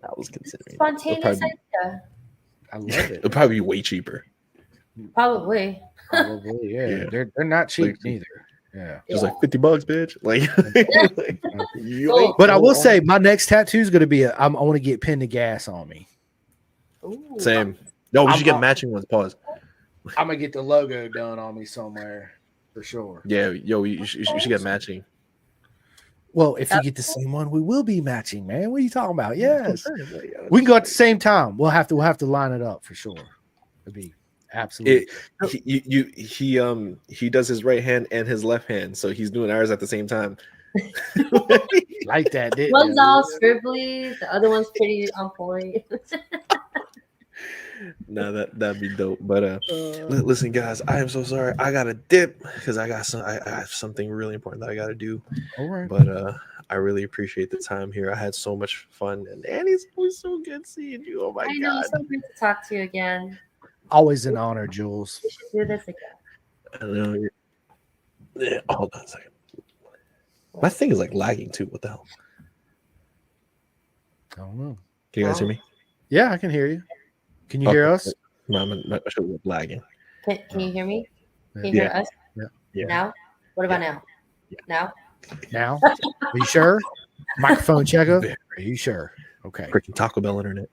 I was considering Spontaneous idea. I love it. It'll probably be way cheaper. Probably. Probably, yeah. Yeah. They're not cheap Like- neither. Yeah. Just like $50, bitch. Like, you ain't But I will going say my next tattoo is gonna be I want to get pin to gas on me. Ooh. same. No, we I'm should get on- matching ones. Pause. I'm gonna get the logo done on me somewhere for sure. Yeah, yo, you should get matching. Well, if you get the same one, we will be matching, man. What are you talking about? Yes. Yeah, We can go at the same time. We'll have to line it up for sure. It'd be absolutely He does his right hand and his left hand, so he's doing ours at the same time. like that. Didn't One's you? all scribbly, the other one's pretty on point. No, that'd be dope. But listen, guys, I am so sorry. I gotta dip because I have something really important that I gotta do. All right. But I really appreciate the time here. I had so much fun, and Annie's always so good seeing you. Oh my I know, god! it's so great to talk to you again. Always an honor, Jules. We should do this again. I know. Yeah, hold on a second. My thing is like lagging too. What the hell? I don't know. Can you guys hear me? Yeah, I can hear you. Can you hear us? No, my show was lagging. Can you hear me? Can you Yeah. hear us? Yeah. Now? What about now? Yeah. Now? Now? Are you sure? Microphone checker? Are you sure? Okay. Freaking Taco Bell internet.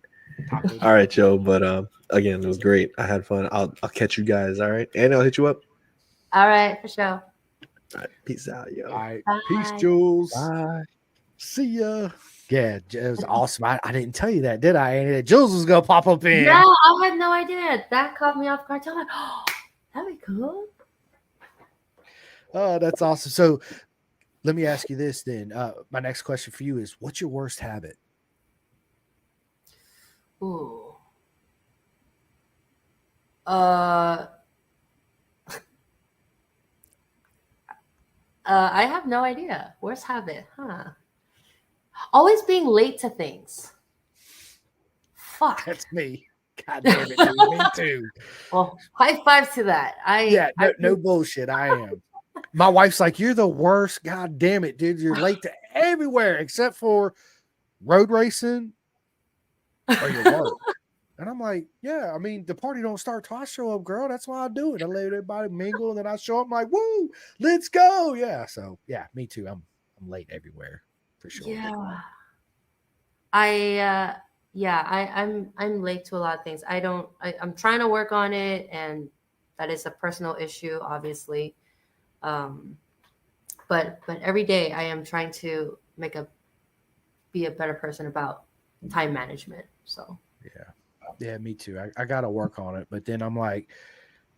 All right, Joe. But again, it was great. I had fun. I'll catch you guys. All right, and I'll hit you up. All right, for sure. All right, peace out, yo. All right. Bye. Peace, Jules. Bye. See ya. Yeah, it was awesome. I didn't tell you that, did I? And that Jules was gonna pop up in. Yeah, I had no idea. That caught me off guard. I'm like, oh, that'd be cool. Oh, that's awesome. So let me ask you this then. My next question for you is what's your worst habit? Ooh. I have no idea. Worst habit, huh? Always being late to things. Fuck. That's me. God damn it, dude. Me too. Well, high five to that. No bullshit. I am. My wife's like, you're the worst. God damn it, dude. You're late to everywhere except for road racing or your work. And I'm like, yeah, I mean, the party don't start till I show up, girl. That's why I do it. I let everybody mingle, and then I show up. I'm like, woo, let's go. Yeah. So yeah, me too. I'm late everywhere for sure. Yeah. I'm late to a lot of things. I'm trying to work on it, and that is a personal issue, obviously. Um, but every day I am trying to be a better person about time management. So Yeah, me too. I got to work on it, but then I'm like,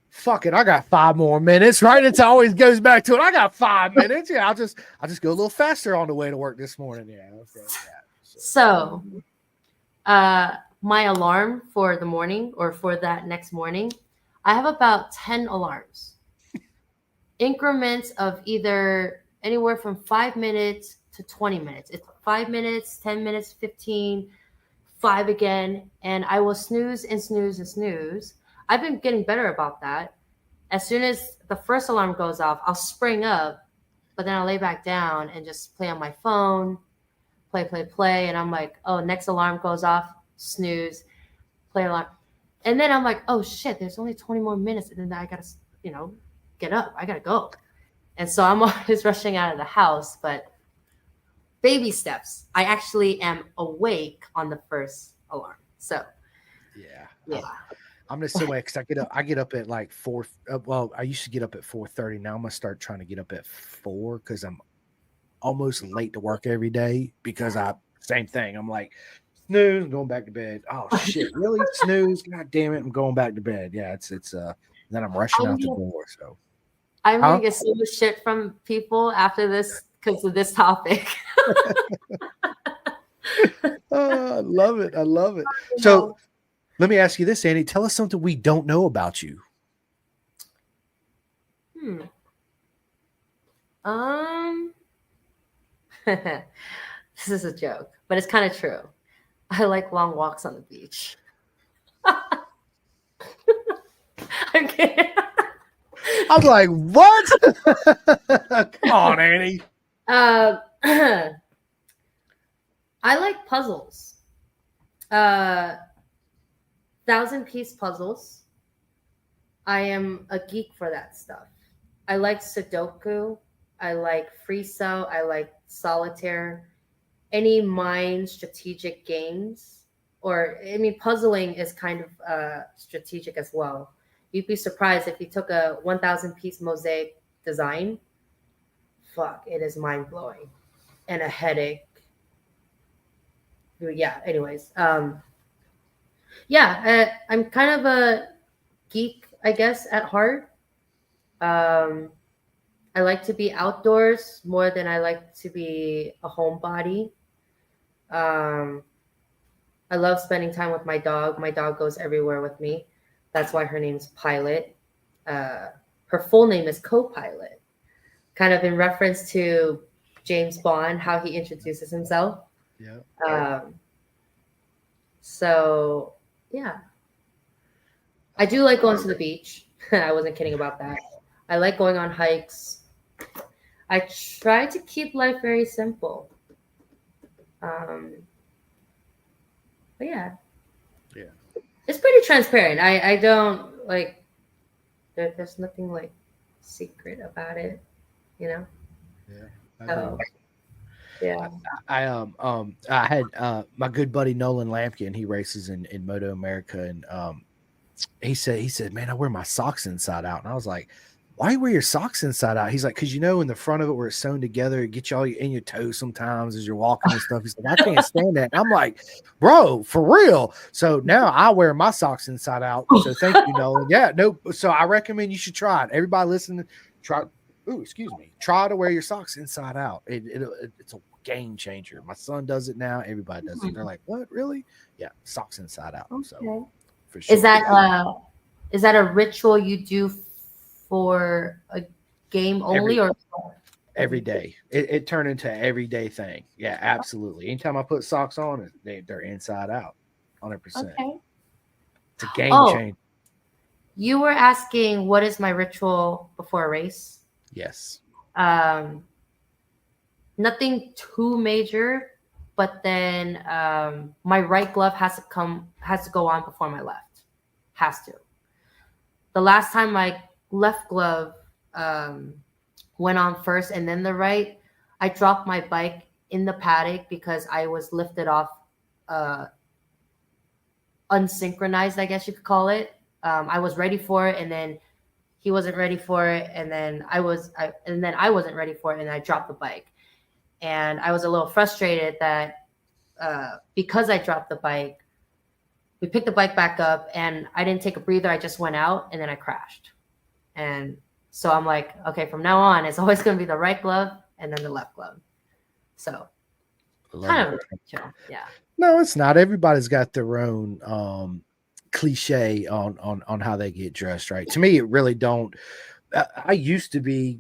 fuck it, I got 5 more minutes, right? It always goes back to it. I got 5 minutes. Yeah, I'll just go a little faster on the way to work this morning. Yeah, okay. Yeah. So, my alarm for the morning or for that next morning, I have about 10 alarms, increments of either anywhere from 5 minutes to 20 minutes. It's 5 minutes, 10 minutes, 15, 5 again, and I will snooze and snooze and snooze. I've been getting better about that. As soon as the first alarm goes off, I'll spring up, but then I'll lay back down and just play on my phone, play. And I'm like, oh, next alarm goes off, snooze, play alarm. And then I'm like, oh shit, there's only 20 more minutes. And then I got to, get up. I got to go. And so I'm always rushing out of the house, but baby steps. I actually am awake on the first alarm. So yeah. I'm the same way because I get up at like 4. Well, I used to get up at 4:30. Now I'm gonna start trying to get up at 4 because I'm almost late to work every day because same thing. I'm like, snooze, I'm going back to bed. Oh shit, really? Snooze? God damn it, I'm going back to bed. Yeah, it's then I'm rushing out the door. So I'm gonna get so much shit from people after this because of this topic. Oh, I love it. So let me ask you this, Annie. Tell us something we don't know about you. This is a joke, but it's kind of true. I like long walks on the beach. I'm kidding. I'm like, what? Come on, Annie. I like puzzles. 1,000-piece puzzles. I am a geek for that stuff. I like Sudoku. I like Free Cell. I like Solitaire. Any mind strategic games. Puzzling is kind of strategic as well. You'd be surprised if you took a 1,000-piece mosaic design. Fuck, it is mind-blowing. And a headache. Yeah, anyways. I'm kind of a geek, I guess, at heart. I like to be outdoors more than I like to be a homebody. I love spending time with my dog. My dog goes everywhere with me. That's why her name's Pilot. Her full name is Co-Pilot, kind of in reference to James Bond, how he introduces himself. Yeah. So, yeah. I do like going to the beach. I wasn't kidding about that. I like going on hikes. I try to keep life very simple. But yeah. Yeah. It's pretty transparent. I don't like there's nothing like secret about it, Yeah. So, yeah. I had my good buddy Nolan Lampkin. He races in Moto America, and he said, man, I wear my socks inside out. And I was like, why you wear your socks inside out? He's like, because in the front of it where it's sewn together, it gets you all in your toes sometimes as you're walking and stuff. He's like, I can't stand that. And I'm like, bro, for real. So now I wear my socks inside out. So thank you, Nolan. Yeah, no. So I recommend you should try it. Everybody listening, try. Ooh, excuse me. Try to wear your socks inside out. It's a game changer. My son does it now. Everybody does it. They're like, what? Really? Yeah, socks inside out. Okay. So for sure. Is that a ritual you do for a game only or every day? It turned into an everyday thing. Yeah, absolutely. Anytime I put socks on, they're inside out, 100%. Okay. It's a game changer. You were asking what is my ritual before a race? Yes. Nothing too major, but then my right glove has to go on before my left. Has to. The last time my left glove went on first and then the right, I dropped my bike in the paddock because I was lifted off unsynchronized, I guess you could call it. I was ready for it, and then he wasn't ready for it, and then I wasn't ready for it, and I dropped the bike. And I was a little frustrated that because I dropped the bike, we picked the bike back up, and I didn't take a breather. I just went out, and then I crashed. And so I'm like, okay, from now on, it's always going to be the right glove and then the left glove. So kind of chill. Yeah. No, it's not. Everybody's got their own cliche on how they get dressed, right? To me, it really don't. I used to be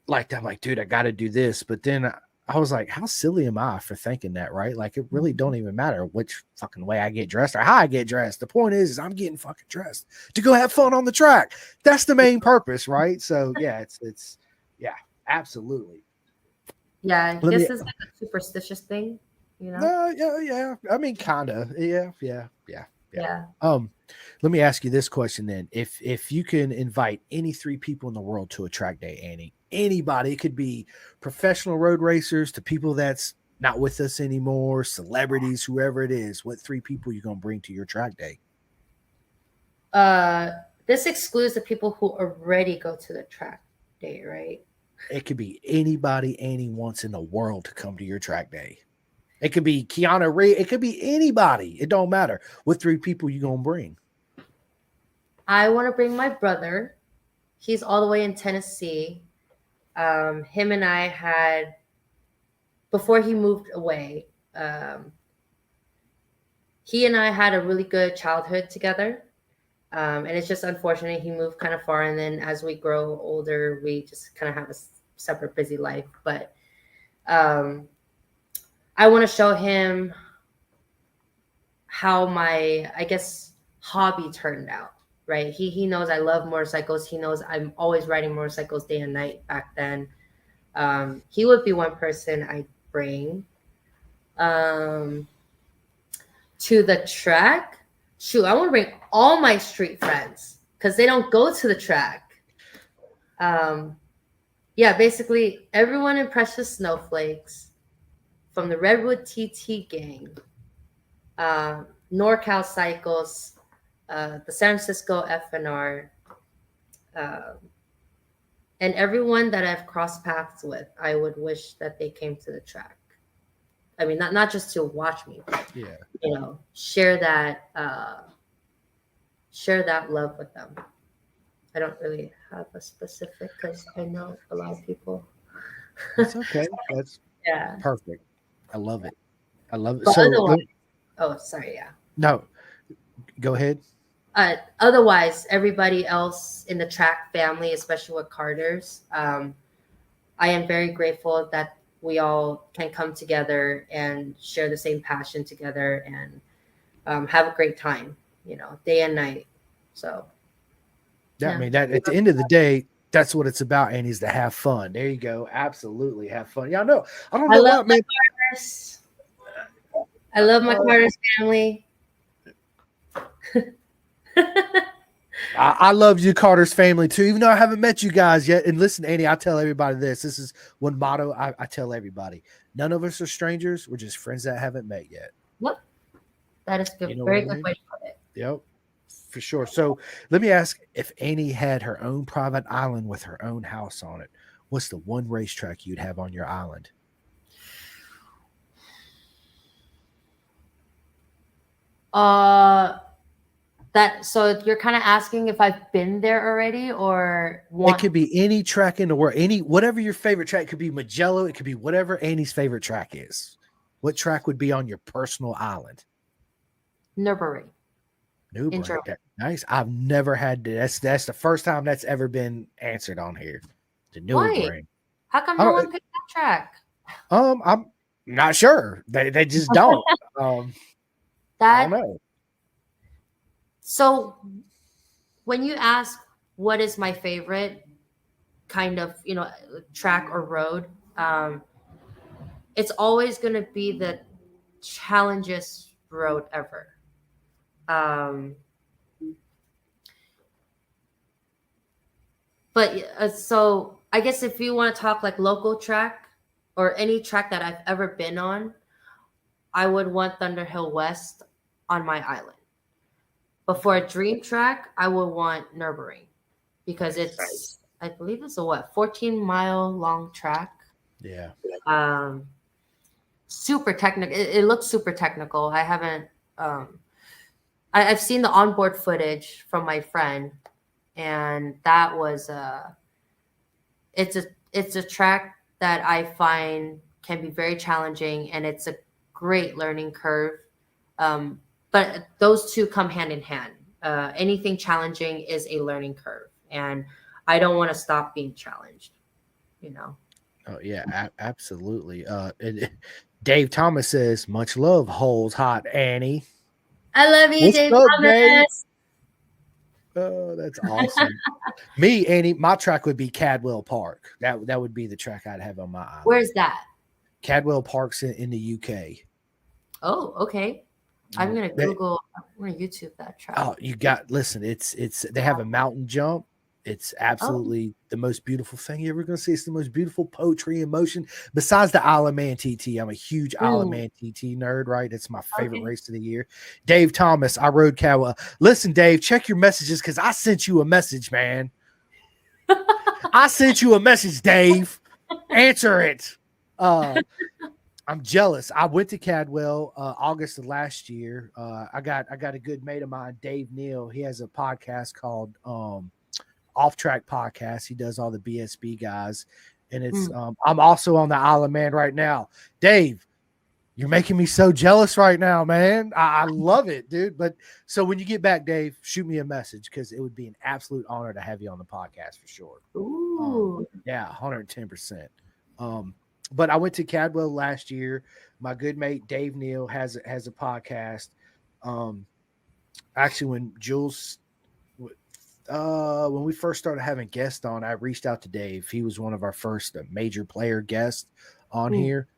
like that. I'm like, dude, I got to do this. But then I was like, how silly am I for thinking that, right? Like, it really don't even matter which fucking way I get dressed or how I get dressed. The point is I'm getting fucking dressed to go have fun on the track. That's the main purpose, right? So yeah, it's yeah, absolutely. Yeah, this is like a superstitious thing, you know? Yeah. I mean, kinda. Yeah. Yeah. Let me ask you this question then. If you can invite any three people in the world to a track day, Annie, anybody, it could be professional road racers to people that's not with us anymore, celebrities, whoever it is, what three people you gonna bring to your track day? This excludes the people who already go to the track day, right? It could be anybody Annie wants in the world to come to your track day. It could be Keanu Reeves. It could be anybody. It don't matter. What three people you gonna bring? I want to bring my brother. He's all the way in Tennessee. Him and I had, before he moved away, he and I had a really good childhood together. And it's just unfortunate he moved kind of far. And then as we grow older, we just kind of have a separate busy life. But I want to show him how my, I guess, hobby turned out, right? He knows I love motorcycles. He knows I'm always riding motorcycles day and night back then. He would be one person I'd bring to the track. Shoot, I want to bring all my street friends because they don't go to the track. Yeah, basically everyone in Precious Snowflakes, from the Redwood TT gang, NorCal Cycles, the San Francisco FNR, and everyone that I've crossed paths with, I would wish that they came to the track. I mean, not just to watch me, but share that love with them. I don't really have a specific because I know a lot of people. That's okay. That's yeah, perfect. I love it. But So, sorry, yeah. No, go ahead. Otherwise, everybody else in the track family, especially with Carters, I am very grateful that we all can come together and share the same passion together and have a great time, day and night. So, I mean, that at the end of the day, that's what it's about, and is to have fun. There you go. Absolutely have fun. Yeah, no, I don't know what, man. Carters. I love my Carters family. I love you, Carter's family, too, even though I haven't met you guys yet. And listen, Annie, I tell everybody this. This is one motto I tell everybody. None of us are strangers. We're just friends that haven't met yet. Yep. That is good. You know Very what I good mean? way to put it. Yep, for sure. So let me ask, if Annie had her own private island with her own house on it, what's the one racetrack you'd have on your island? So you're kind of asking if I've been there already or It could be any track in the world, whatever your favorite track. It could be Magello, it could be whatever Annie's favorite track is. What track would be on your personal island? Nürburgring. Nice. I've never had that's the first time that's ever been answered on here. The Nürburgring. How come no one picked that track? I'm not sure. They just don't. I don't know. So when you ask what is my favorite kind of, track or road, it's always going to be the challenges road ever. But so I guess if you want to talk like local track or any track that I've ever been on, I would want Thunderhill West on my island. But for a dream track, I would want Nürburgring because it's, I believe it's a 14-mile long track. Yeah. Super technical. It looks super technical. I haven't, I've seen the onboard footage from my friend, and that was it's a track that I find can be very challenging, and it's a great learning curve. But those two come hand in hand. Anything challenging is a learning curve, and I don't want to stop being challenged. Oh yeah, absolutely. Dave Thomas says, "Much love, holds hot Annie." I love you, What's Dave up, Thomas. Dave? Oh, that's awesome. Me, Annie, my track would be Cadwell Park. That would be the track I'd have on my island. Where's that? Cadwell Park's in the UK. Oh, okay. I'm gonna Google. I'm gonna YouTube that track. Oh, listen. It's they have a mountain jump. It's absolutely the most beautiful thing you're ever going to see. It's the most beautiful poetry in motion. Besides the Isle of Man TT, I'm a huge Isle of Man TT nerd, right? It's my favorite race of the year. Dave Thomas, I rode Cadwell. Listen, Dave, check your messages because I sent you a message, man. I sent you a message, Dave. Answer it. I'm jealous. I went to Cadwell August of last year. I got a good mate of mine, Dave Neal. He has a podcast called Off Track Podcast. He does all the BSB guys, and it's I'm also on the Isle of Man right now. Dave, you're making me so jealous right now, man. I love it, dude. But so when you get back, Dave, shoot me a message because it would be an absolute honor to have you on the podcast for sure. Ooh. Yeah, 110%. But I went to Cadwell last year. My good mate Dave Neal has a podcast. Actually, when Jules, when we first started having guests on, I reached out to Dave. He was one of our first major player guests on here,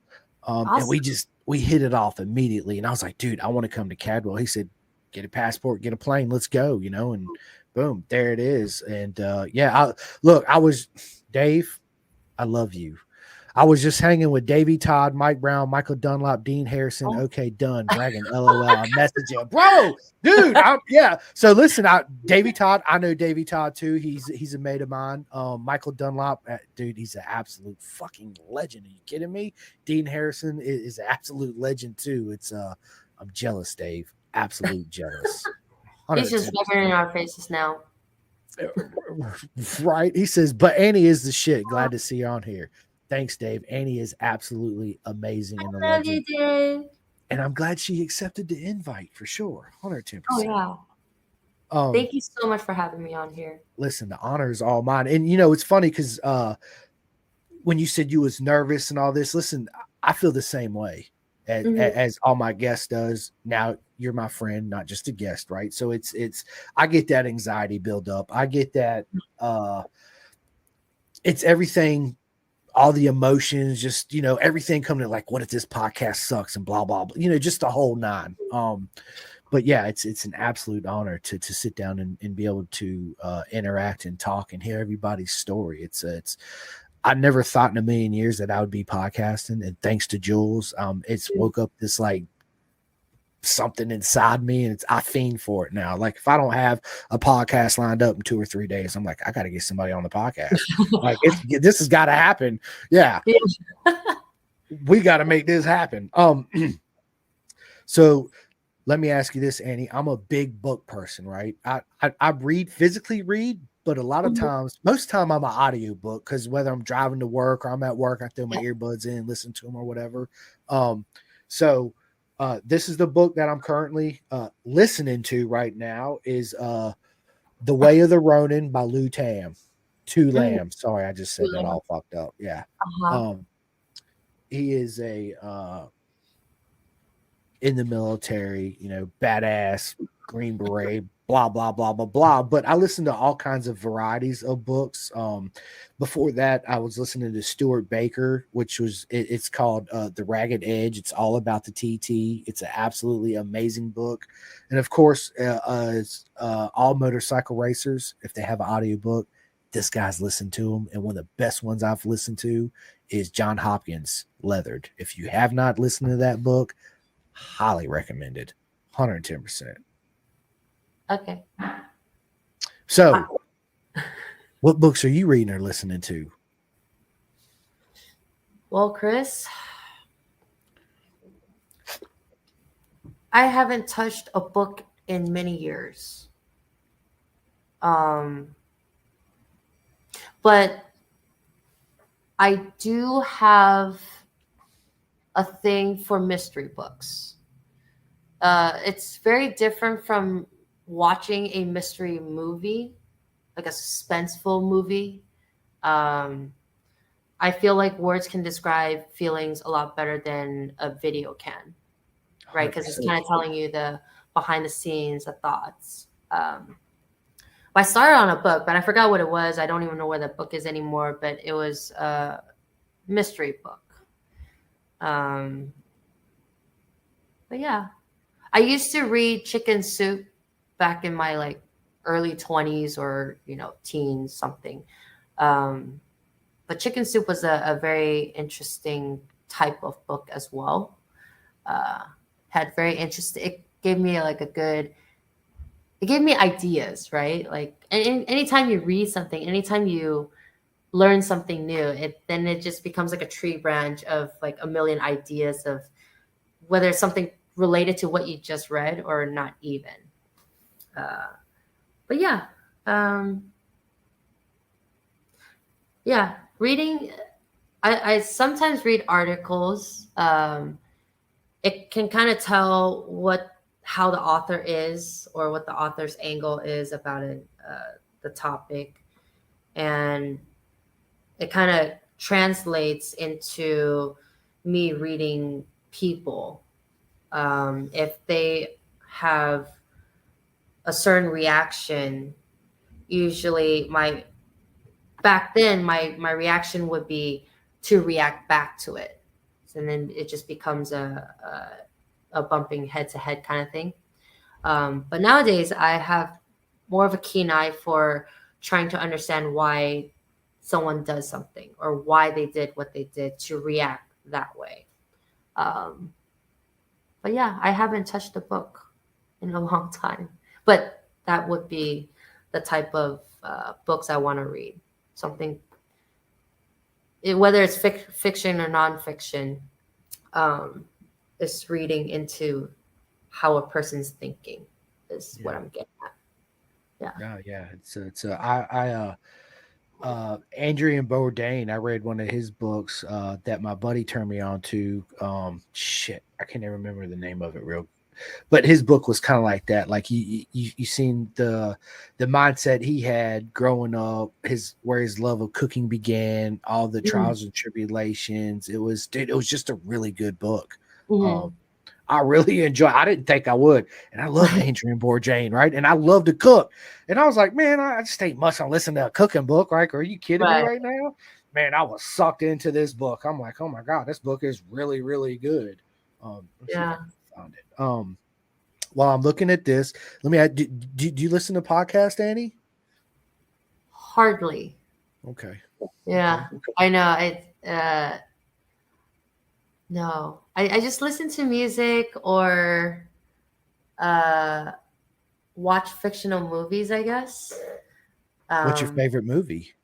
awesome. And we hit it off immediately. And I was like, dude, I want to come to Cadwell. He said, get a passport, get a plane, let's go. And boom, there it is. And Dave, I love you. I was just hanging with Davey Todd, Mike Brown, Michael Dunlop, Dean Harrison. Okay, done. Dragon, LOL. I messaged you, bro, dude. Yeah. So listen, Davey Todd. I know Davey Todd too. He's a mate of mine. Michael Dunlop, dude, he's an absolute fucking legend. Are you kidding me? Dean Harrison is an absolute legend too. It's I'm jealous, Dave. Absolute jealous. He's just rubbing in our faces now. Right. He says, but Annie is the shit. Glad to see you on here. Thanks, Dave. Annie is absolutely amazing. I love you, Dave. And I'm glad she accepted the invite for sure. 110%. Oh, yeah. Thank you so much for having me on here. Listen, the honor is all mine. And, it's funny because when you said you was nervous and all this, listen, I feel the same way as all my guests does. Now, you're my friend, not just a guest, right? So it's I get that anxiety build up. I get that it's everything, all the emotions, just, everything coming to like, what if this podcast sucks and blah, blah, blah, just the whole nine. But yeah, it's an absolute honor to sit down and be able to interact and talk and hear everybody's story. I never thought in a million years that I would be podcasting, and thanks to Jules, it's woke up this like something inside me, and I fiend for it now. Like if I don't have a podcast lined up in 2 or 3 days, I'm like, I got to get somebody on the podcast. Like this has got to happen. Yeah. We got to make this happen. So let me ask you this, Annie. I'm a big book person, right? I physically read, but a lot of times, most of the time I'm an audio book because whether I'm driving to work or I'm at work, I throw my earbuds in, listen to them or whatever. This is the book that I'm currently listening to right now is The Way of the Ronin by Lou Tam. Two Lamb. Sorry, I just said that all fucked up. Yeah. He is in the military, badass, Green Beret, blah, blah, blah, blah, blah. But I listen to all kinds of varieties of books. Before that, I was listening to Stuart Baker, which was, it's called The Ragged Edge. It's all about the TT. It's an absolutely amazing book. And of course, all motorcycle racers, if they have an audiobook, this guy's listened to them. And one of the best ones I've listened to is John Hopkins' Leathered. If you have not listened to that book, highly recommended. 110%. Okay. So, what books are you reading or listening to? Well, Chris, I haven't touched a book in many years. But I do have a thing for mystery books. It's very different from watching a mystery movie, like a suspenseful movie. Um, I feel like words can describe feelings a lot better than a video can, right? Because it's 100%. kind of telling you the behind the scenes, the thoughts. I started on a book, but I forgot what it was. I don't even know where the book is anymore, but it was a mystery book. But yeah, I used to read Chicken Soup back in my like early 20s or, teens, something. But Chicken Soup was a very interesting type of book as well. Had very interesting, it gave me like it gave me ideas, right? Like anytime you read something, anytime you learn something new, then it just becomes like a tree branch of like a million ideas of whether it's something related to what you just read or not even. But yeah, reading. I sometimes read articles. It can kind of tell how the author is or what the author's angle is about the topic, and it kind of translates into me reading people. If they have a certain reaction, usually back then my reaction would be to react back to it, and then it just becomes a bumping head to head kind of thing. But nowadays I have more of a keen eye for trying to understand why someone does something or why they did what they did to react that way. But yeah, I haven't touched a book in a long time, but that would be the type of books I want to read. Something, whether it's fiction or nonfiction, is reading into how a person's thinking is what I'm getting at. Yeah. Andrew Bourdain, I read one of his books that my buddy turned me on to. I can't even remember the name of it but his book was kind of like that. Like you seen the mindset he had growing up, where his love of cooking began, all the trials and tribulations. It was just a really good book. I really enjoy. I didn't think I would, and I love Andrew Bourdain, right? And I love to cook, and I was like, man, I just ain't much on listening to a cooking book, right? Are you kidding me right now? Man, I was sucked into this book. I'm like, oh my god, this book is really, really good. Found it. While I'm looking at this, let me add, do you listen to podcasts, Annie? Hardly. Okay. Yeah, okay. I know. No, I just listen to music or watch fictional movies, I guess. What's your favorite movie?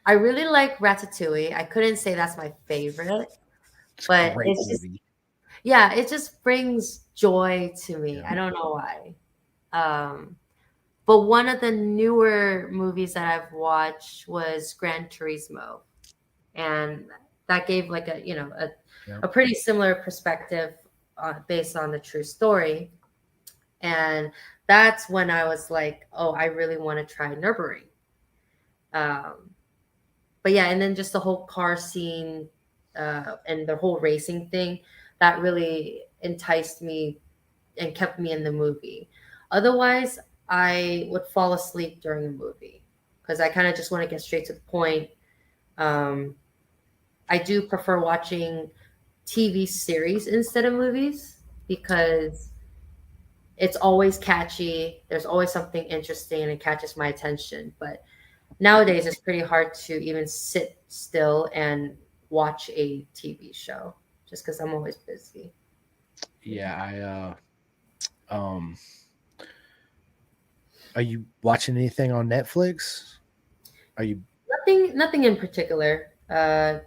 I really like Ratatouille. I couldn't say that's my favorite, but it's just, it just brings joy to me. Yeah. I don't know why. But one of the newer movies that I've watched was Gran Turismo, and that gave like a pretty similar perspective based on the true story. And that's when I was like, oh, I really want to try Nürburgring. But yeah, and then just the whole car scene and the whole racing thing, that really enticed me and kept me in the movie. Otherwise, I would fall asleep during a movie because I kind of just want to get straight to the point. I do prefer watching TV series instead of movies because it's always catchy. There's always something interesting and it catches my attention. But nowadays it's pretty hard to even sit still and watch a TV show just because I'm always busy. Yeah, are you watching anything on Netflix? Are you Nothing in particular. Again,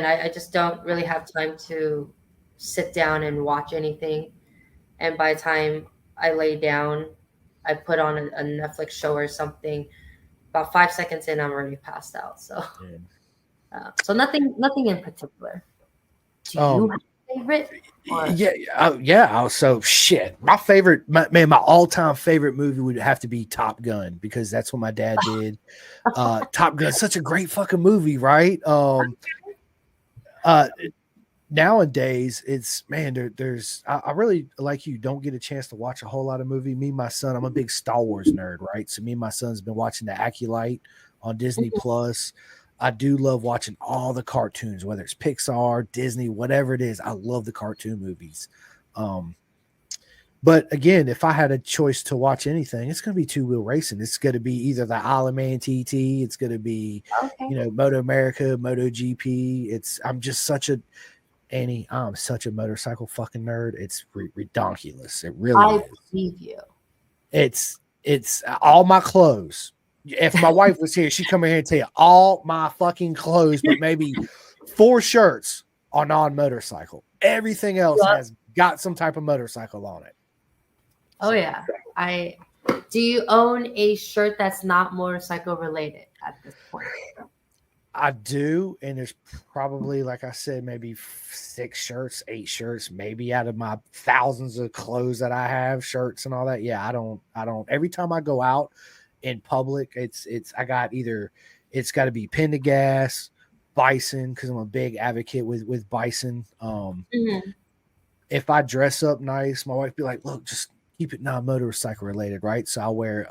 I just don't really have time to sit down and watch anything. And by the time I lay down, I put on a Netflix show or something. About 5 seconds in, I'm already passed out. So, yeah. so nothing in particular. Do you Um, have a favorite? Or yeah. So shit. My all-time favorite movie would have to be Top Gun because that's what my dad did. Top Gun, such a great fucking movie, right? Uh, Nowadays it's man, there's I really like you don't get a chance to watch a whole lot of movie. Me and my son, I'm a big Star Wars nerd, right? So me and my son's been watching the Acolyte on Disney Plus. I do love watching all the cartoons, whether it's Pixar, Disney, whatever it is. I love the cartoon movies. But again, if I had a choice to watch anything, it's going to be Two Wheel Racing. It's going to be either the Isle of Man TT. It's going to be, okay. Moto America, Moto GP. I'm such a motorcycle fucking nerd. It's ridiculous. It really I is. believe you. It's all my clothes. If my wife was here, she'd come in here and tell you all my fucking clothes, but maybe 4 shirts are non-motorcycle. Everything else has got some type of motorcycle on it. Oh yeah. Do you own a shirt that's not motorcycle related at this point? I do, and there's probably, like I said, maybe 6 shirts, 8 shirts, maybe out of my thousands of clothes that I have, shirts and all that. Yeah, I don't. Every time I go out in public, it's got to be Pendergast, Bison, because I'm a big advocate with Bison. If I dress up nice, my wife be like, "Look, just keep it non-motorcycle related, right?" So I'll wear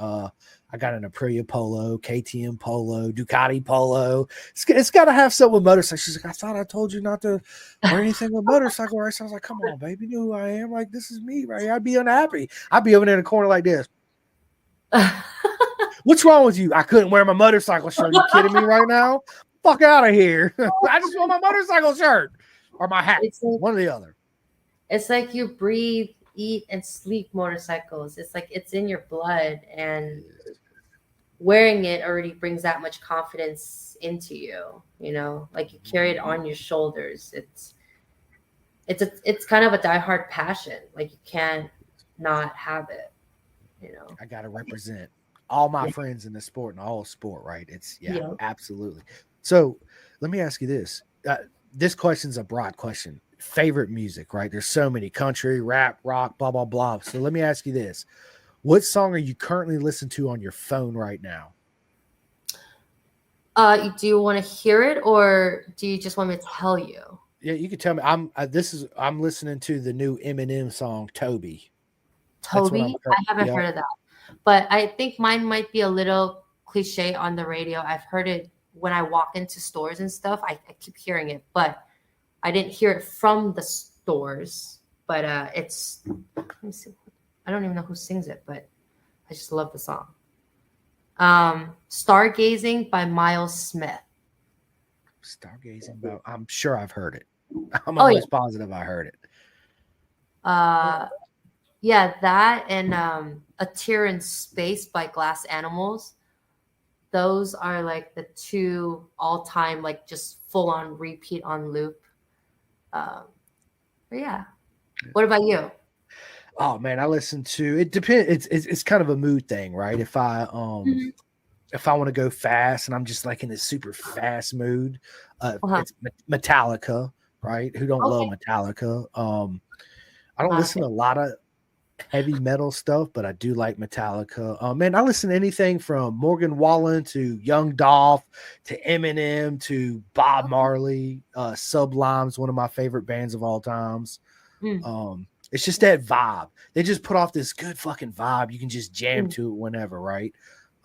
I got an Aprilia polo, KTM polo, Ducati polo. It's got to have something with motorcycle. She's like, "I thought I told you not to wear anything with motorcycle." Right? So I was like, "Come on, baby, you know who I am. Like, this is me, right? I'd be unhappy. I'd be over there in the corner like this. What's wrong with you? I couldn't wear my motorcycle shirt. You kidding me right now? Fuck out of here. I just want my motorcycle shirt or my hat. One or the other." It's like you breathe, eat, and sleep motorcycles. It's like it's in your blood, and wearing it already brings that much confidence into you. Like you carry it on your shoulders. It's kind of a diehard passion. Like you can't not have it. I gotta represent all my friends in the sport and all sport, right? Absolutely. So let me ask you this. This question's a broad question. Favorite music, right? There's so many: country, rap, rock, blah, blah, blah. So let me ask you this. What song are you currently listening to on your phone right now? Do you want to hear it, or do you just want me to tell you? Yeah, you can tell me. I'm listening to the new Eminem song, Toby. Toby? I haven't heard of that. But I think mine might be a little cliche on the radio. I've heard it when I walk into stores and stuff. I keep hearing it, but I didn't hear it from the stores. But let me see. I don't even know who sings it, but I just love the song. Stargazing by Miles Smith. Stargazing I'm sure I've heard it. I'm almost positive I heard it. Yeah, that and A Tear in Space by Glass Animals. Those are like the 2 all-time, like just full on repeat on loop. But yeah. What about you? Oh man, I listen to it. Depends. It's kind of a mood thing, right? If I want to go fast and I'm just like in this super fast mood, it's Metallica, right? Who don't love Metallica? I don't listen to a lot of heavy metal stuff, but I do like Metallica. Man, I listen to anything from Morgan Wallen to Young Dolph to Eminem to Bob Marley. Sublime's one of my favorite bands of all times. It's just that vibe. They just put off this good fucking vibe. You can just jam to it whenever, right?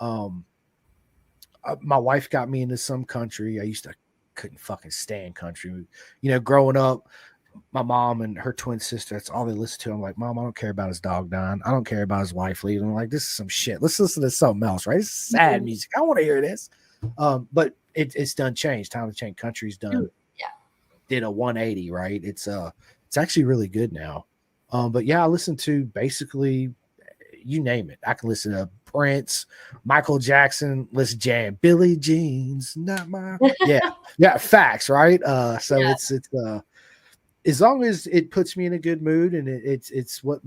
My wife got me into some country. Couldn't fucking stand country. Growing up, my mom and her twin sister, that's all they listen to. I'm like, Mom, I don't care about his dog dying. I don't care about his wife leaving. I'm like, this is some shit. Let's listen to something else, right? This is sad music. I want to hear this. But it's done changed. Time to Change Country's done. Yeah. Did a 180, right? It's actually really good now. But yeah, I listen to basically you name it. I can listen to Prince, Michael Jackson, let's jam. Billie Jean's not my yeah, facts, right? So it's as long as it puts me in a good mood and it's what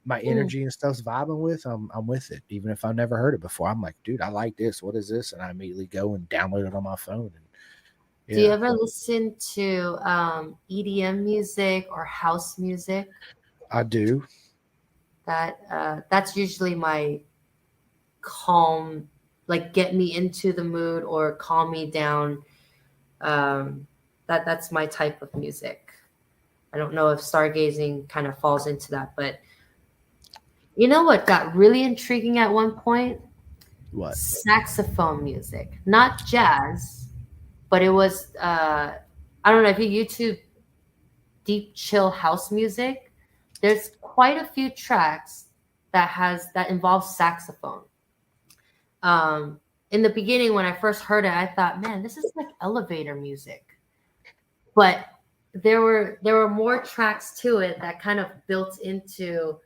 my energy and stuff's vibing with, I'm with it. Even if I've never heard it before, I'm like, dude, I like this. What is this? And I immediately go and download it on my phone. And Do you ever listen to EDM music or house music? I do. That's usually my calm, like get me into the mood or calm me down. That's my type of music. I don't know if stargazing kind of falls into that, but you know what got really intriguing at one point? What? Saxophone music, not jazz, but it was I don't know if you YouTube deep chill house music. There's quite a few tracks that involve saxophone. In the beginning, when I first heard it, I thought, man, this is like elevator music. But there were more tracks to it that kind of built into,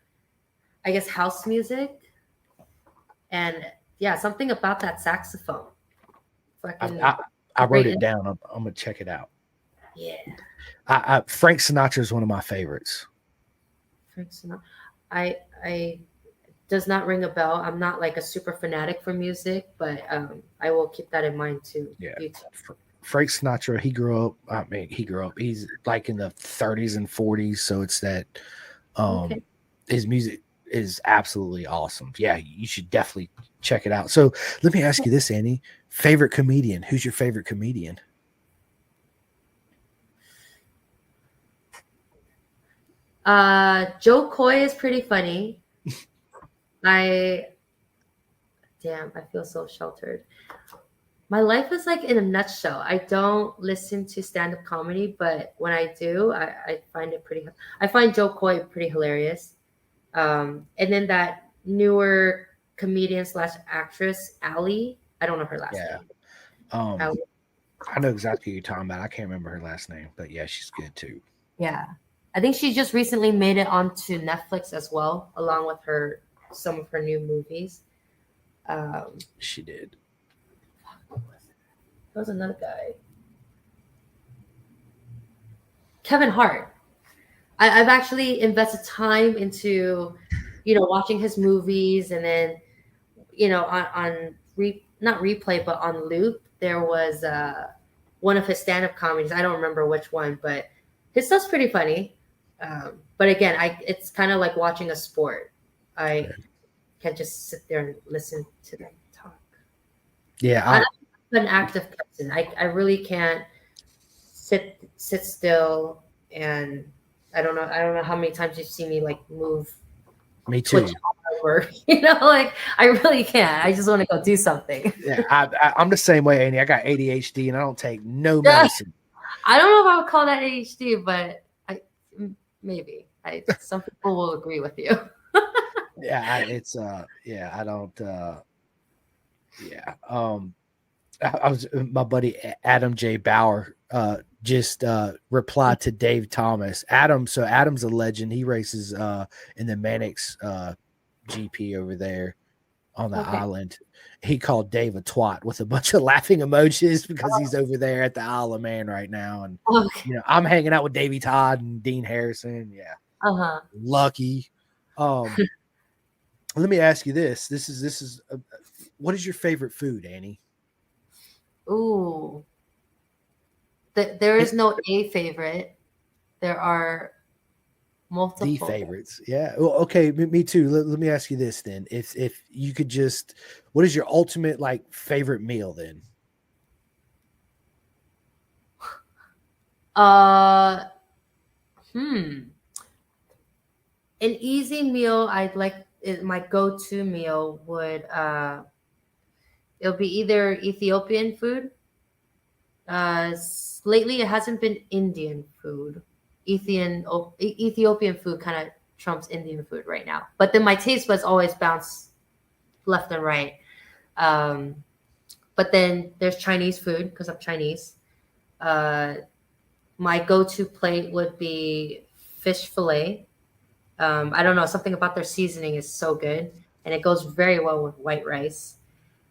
I guess, house music. And yeah, something about that saxophone. I wrote it down. I'm gonna check it out. Yeah. Frank Sinatra is one of my favorites. Frank Sinatra. I does not ring a bell. I'm not like a super fanatic for music, but I will keep that in mind too. Yeah. Frank Sinatra, he grew up. He's like in the 30s and 40s, so it's that. His music is absolutely awesome. Yeah, you should definitely check it out. So let me ask you this, Annie. Favorite comedian? Who's your favorite comedian? Joe Coy is pretty funny. I feel so sheltered. My life is like in a nutshell. I don't listen to stand-up comedy, but when I do, I find it I find Joe Coy pretty hilarious. And then that newer comedian / actress, Allie. I don't know her last name. I know exactly who you're talking about. I can't remember her last name, but yeah, she's good too. Yeah. I think she just recently made it onto Netflix as well, along with some of her new movies. She did. There was another guy. Kevin Hart. I've actually invested time into, watching his movies, and then, not replay, but on loop, there was one of his stand-up comedies. I don't remember which one, but his stuff's pretty funny. But again, it's kind of like watching a sport. I can't just sit there and listen to them talk. Yeah, I'm an active person. I really can't sit still, and I don't know how many times you've seen me like move. Me too. Over. Like I really can't. I just want to go do something. Yeah, I'm the same way, Annie. I got ADHD and I don't take no medicine. I don't know if I would call that ADHD, but maybe. Some people will agree with you. Yeah, I don't. I was my buddy Adam J. Bauer just replied to Dave Thomas. Adam's a legend. He races in the Mannix GP over there on the island. He called Dave a twat with a bunch of laughing emojis because he's over there at the Isle of Man right now. And I'm hanging out with Davey Todd and Dean Harrison. Yeah. Lucky. Let me ask you this. This is what is your favorite food, Annie? Ooh. There is no a favorite. There are multiple. The favorites. Yeah. Well, okay. Me too. Let me ask you this then. If you could just, what is your ultimate like favorite meal then? An easy meal I'd like, my go-to meal would it'll be either Ethiopian food. Lately it hasn't been Indian food. Ethiopian food kind of trumps Indian food right now. But then my taste buds always bounce left and right. But then there's Chinese food because I'm Chinese. My go-to plate would be fish fillet. I don't know, something about their seasoning is so good, and it goes very well with white rice.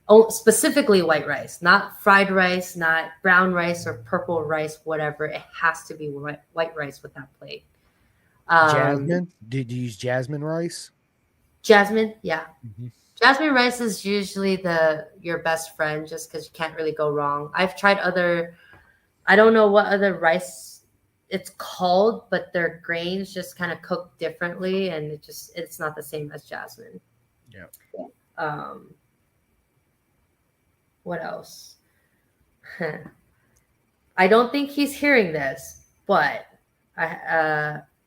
Oh, specifically white rice, not fried rice, not brown rice or purple rice, whatever. It has to be white rice with that plate. Jasmine? Did you use jasmine rice? Jasmine, yeah. Mm-hmm. Jasmine rice is usually your best friend just because you can't really go wrong. I've tried I don't know what other rice it's called, but their grains just kind of cook differently, and it's not the same as jasmine. Yeah. What else? I don't think he's hearing this, but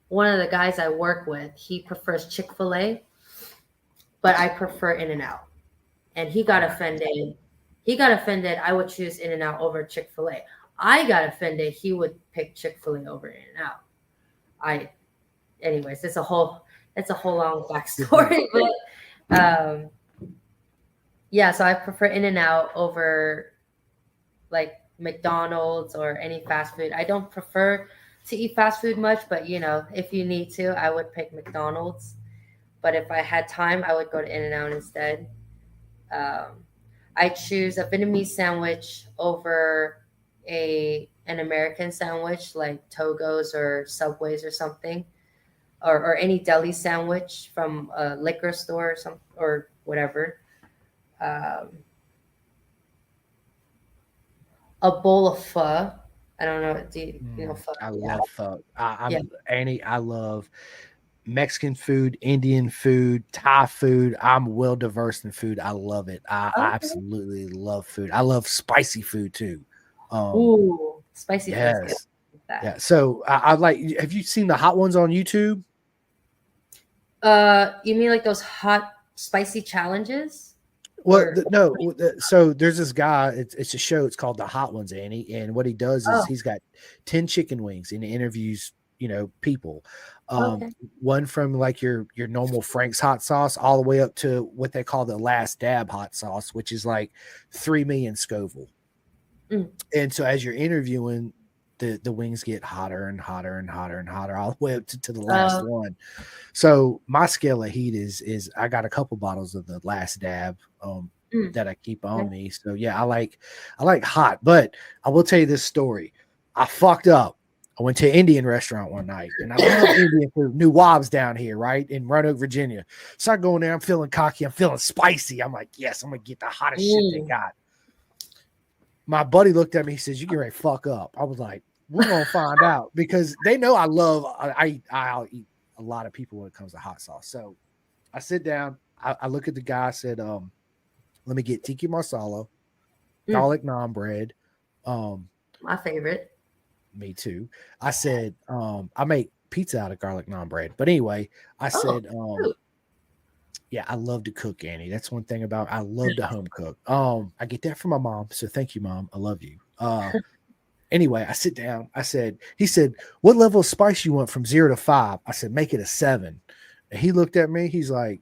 one of the guys I work with, he prefers Chick-fil-A, but I prefer In-N-Out. And he got offended. I would choose In-N-Out over Chick-fil-A. I got offended. He would pick Chick-fil-A over In-N-Out. Anyways, it's a whole long backstory, but yeah, so I prefer In-N-Out over like McDonald's or any fast food. I don't prefer to eat fast food much, but if you need to, I would pick McDonald's. But if I had time, I would go to In-N-Out instead. I choose a Vietnamese sandwich over an American sandwich like Togo's or Subway's or something, or any deli sandwich from a liquor store or whatever. A bowl of pho. I don't know. Do you know pho? I love pho. Annie, I love Mexican food, Indian food, Thai food. I'm well diverse in food. I love it. I absolutely love food. I love spicy food too. Ooh, spicy food. Yes. Yeah. So I like. Have you seen the hot ones on YouTube? You mean like those hot spicy challenges? Well, no. So there's this guy. It's a show. It's called The Hot Ones, Annie. And what he does is he's got 10 chicken wings and he interviews, people. One from like your normal Frank's hot sauce all the way up to what they call the last dab hot sauce, which is like 3 million Scoville. And so as you're interviewing, the wings get hotter and hotter and hotter and hotter all the way up to the last one. So my scale of heat is I got a couple bottles of the last dab that I keep on me. So yeah, I like hot, but I will tell you this story. I fucked up. I went to an Indian restaurant one night, and I love Indian food. New Wobs down here, right in Roanoke, Virginia. So I go in there. I'm feeling cocky. I'm feeling spicy. I'm like, yes, I'm gonna get the hottest shit they got. My buddy looked at me. He says, "You get ready to fuck up." I was like, "We're gonna find out," because they know I'll eat a lot of people when it comes to hot sauce. So I sit down. I look at the guy. I said, "Let me get tiki masala, garlic naan bread." My favorite. Me too. I said, I make pizza out of garlic naan bread. But anyway, I said, yeah, I love to cook, Annie. That's one thing I love to home cook. I get that from my mom. So thank you, Mom. I love you. Anyway, I sit down. He said, "What level of spice you want from 0 to 5?" I said, "Make it a 7." And he looked at me. He's like,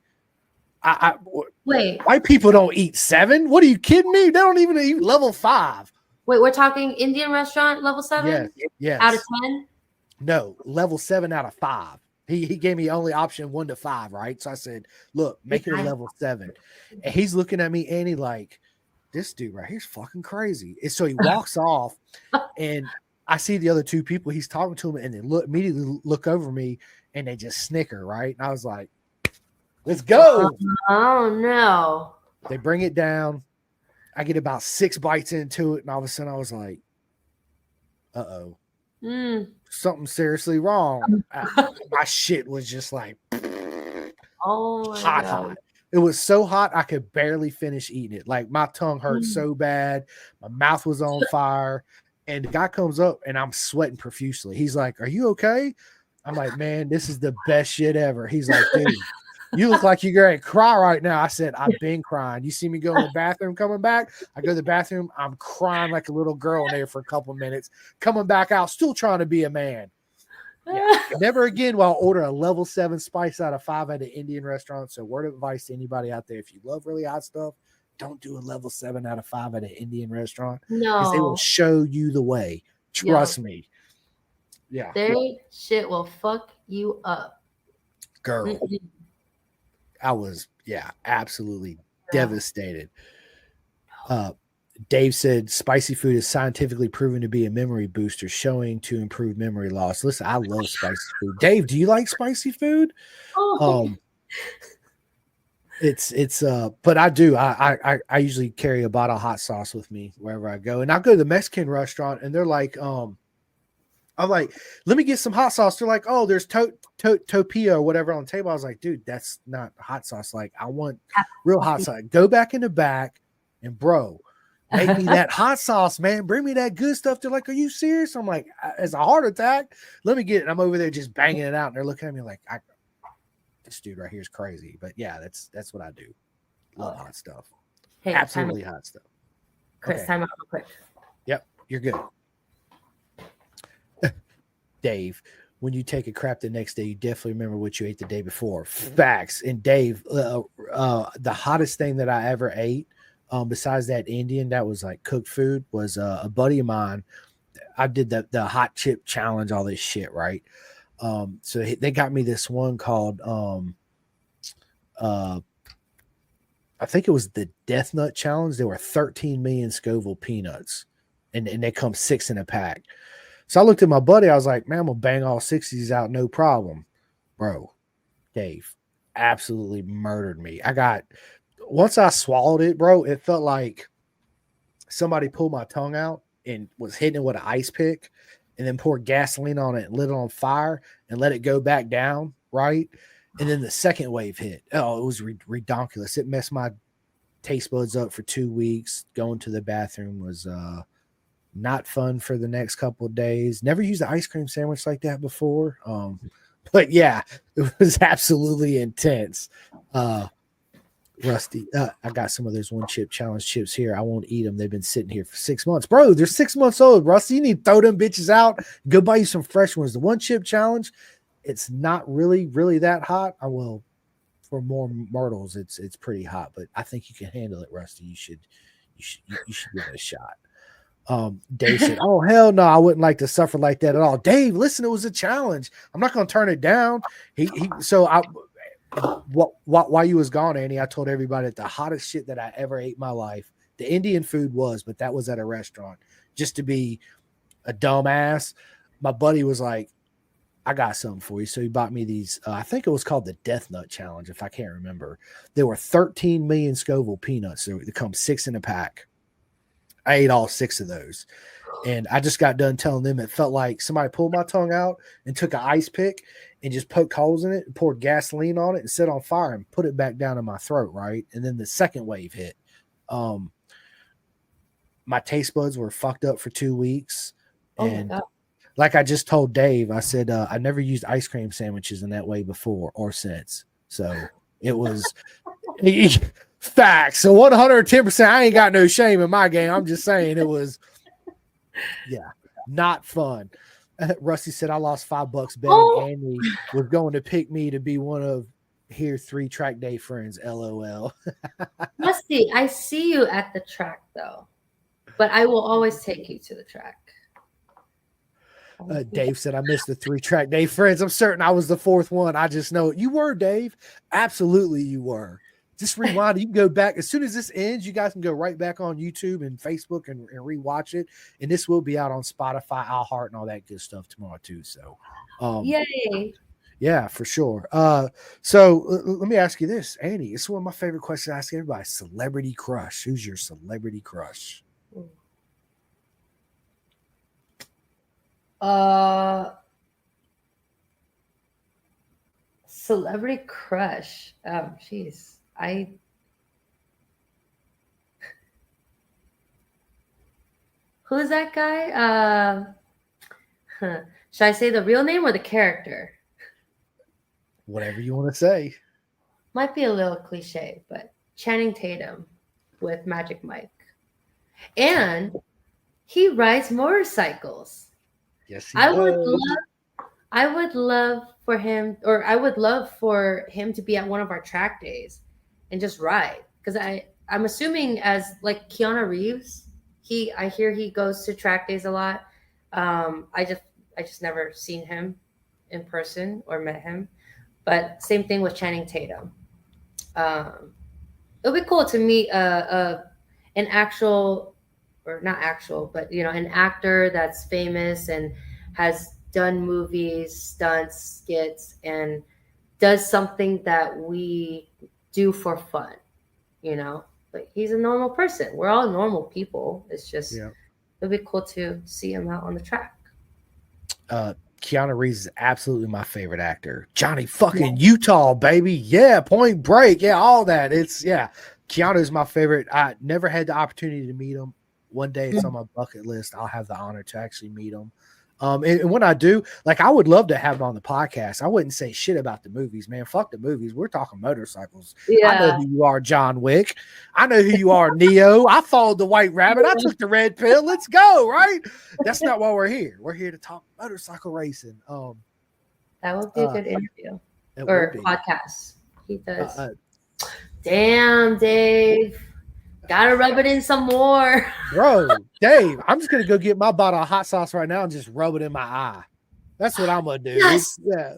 wait, white people don't eat 7? What are you kidding me? They don't even eat level 5. Wait, we're talking Indian restaurant level 7? Yes. Out of 10? No, level 7 out of 5. He gave me only option 1 to 5, right? So I said, "Look, make it a level 7." And he's looking at me, Annie, like, this dude right here's fucking crazy. And so he walks off, and I see the other two people he's talking to them, and they immediately look over me, and they just snicker, right? And I was like, "Let's go." Oh no. They bring it down. I get about 6 bites into it, and all of a sudden I was like, uh-oh. Something seriously wrong. My shit was just like hot. It was so hot I could barely finish eating it. Like my tongue hurt so bad. My mouth was on fire. And the guy comes up and I'm sweating profusely. He's like, "Are you okay?" I'm like, "Man, this is the best shit ever." He's like, "Dude, you look like you're going to cry right now." I said, "I've been crying. You see me go in the bathroom coming back? I go to the bathroom. I'm crying like a little girl in there for a couple of minutes. Coming back out, still trying to be a man." Yeah. Never again will I order a level 7 spice out of 5 at an Indian restaurant. So word of advice to anybody out there, if you love really hot stuff, don't do a level 7 out of 5 at an Indian restaurant. Because they will No. show you the way. Trust me. Yeah. Their shit will fuck you up. Girl. Mm-mm. I was, absolutely Yeah. devastated. Dave said spicy food is scientifically proven to be a memory booster, showing to improve memory loss. Listen, I love spicy food. Dave, do you like spicy food? Oh. But I do. I usually carry a bottle of hot sauce with me wherever I go. And I'll go to the Mexican restaurant and they're like, I'm like, let me get some hot sauce. They're like, oh, there's topia or whatever on the table. I was like, dude, that's not hot sauce. Like, I want real hot sauce. Go back in the back and bro, make me that hot sauce, man. Bring me that good stuff. They're like, are you serious? I'm like, it's a heart attack. Let me get it. I'm over there just banging it out. And they're looking at me like, this dude right here is crazy. But yeah, that's what I do. Love hot stuff. Hey, absolutely hot stuff. Chris, time out real quick. Yep, you're good. Dave, when you take a crap the next day, you definitely remember what you ate the day before. Facts. And Dave, the hottest thing that I ever ate, besides that Indian that was like cooked food, was a buddy of mine. I did the hot chip challenge, all this shit, right? So they got me this one called I think it was the Death Nut Challenge. There were 13 million Scoville peanuts, and they come 6 in a pack. So I looked at my buddy. I was like, man, I'm going to bang all 6 of these out, no problem. Bro, Dave absolutely murdered me. Once I swallowed it, bro, it felt like somebody pulled my tongue out and was hitting it with an ice pick and then poured gasoline on it and lit it on fire and let it go back down, right? And then the second wave hit. Oh, it was redonkulous. It messed my taste buds up for 2 weeks. Going to the bathroom was not fun for the next couple of days. Never used an ice cream sandwich like that before. But yeah, it was absolutely intense. Rusty, I got some of those one chip challenge chips here. I won't eat them. They've been sitting here for 6 months. Bro, they're 6 months old. Rusty, you need to throw them bitches out. Go buy you some fresh ones. The one chip challenge, it's not really that hot. I will, for more myrtles, it's pretty hot, but I think you can handle it, Rusty. You should give it a shot. Dave said, oh, hell no, I wouldn't like to suffer like that at all. Dave, listen, it was a challenge. I'm not going to turn it down. While you was gone, Annie, I told everybody that the hottest shit that I ever ate in my life, the Indian food was, but that was at a restaurant. Just to be a dumbass, my buddy was like, I got something for you. So he bought me these, I think it was called the Death Nut Challenge, if I can't remember. There were 13 million Scoville peanuts. So they come 6 in a pack. I ate all 6 of those. And I just got done telling them it felt like somebody pulled my tongue out and took an ice pick and just poked holes in it and poured gasoline on it and set on fire and put it back down in my throat, right? And then the second wave hit. My taste buds were fucked up for 2 weeks. And like I just told Dave, I said, I never used ice cream sandwiches in that way before or since. So it was facts. So 110%, I ain't got no shame in my game. I'm just saying it was, not fun. Rusty said, I lost $5 betting Andy was going to pick me to be one of here 3 track day friends. LOL. Rusty, I see you at the track though, but I will always take you to the track. Dave said, I missed the 3 track day friends. I'm certain I was the 4th one. I just know it. You were, Dave. Absolutely, you were. Just rewind. You can go back. As soon as this ends, you guys can go right back on YouTube and Facebook and rewatch it. And this will be out on Spotify, iHeart, and all that good stuff tomorrow, too. So, yay. Yeah, for sure. So let me ask you this, Annie. It's one of my favorite questions I ask everybody. Celebrity crush. Who's your celebrity crush? Celebrity crush. Jeez. Who's that guy? Should I say the real name or the character? Whatever you want to say. Might be a little cliche, but Channing Tatum with Magic Mike. And he rides motorcycles. Yes, he I would does. I would love for him, or I would love for him to be at one of our track days and just ride. Because I'm assuming as like Keanu Reeves, I hear he goes to track days a lot. I just never seen him in person or met him. But same thing with Channing Tatum. Um, it would be cool to meet an actual, or not actual, but an actor that's famous and has done movies, stunts, skits, and does something that we do for fun. But he's a normal person. We're all normal people. It's just Yeah. it'd be cool to see him out on the track. Keanu Reeves is absolutely my favorite actor. Johnny fucking Utah, baby. Yeah, Point Break. Yeah, all that. Keanu is my favorite. I never had the opportunity to meet him. One day it's on my bucket list. I'll have the honor to actually meet him. And when I do, like, I would love to have him on the podcast. I wouldn't say shit about the movies, man. Fuck the movies. We're talking motorcycles. I know who you are, John Wick. I know who you are, Neo. I followed the White Rabbit. I took the red pill. Let's go, right? That's not why we're here. We're here to talk motorcycle racing. That would be a good interview It or would be. podcast. He does. Damn, Dave. Gotta rub it in some more. Bro, Dave, I'm just gonna go get my bottle of hot sauce right now and just rub it in my eye. That's what I'm gonna do. Yes. Yeah.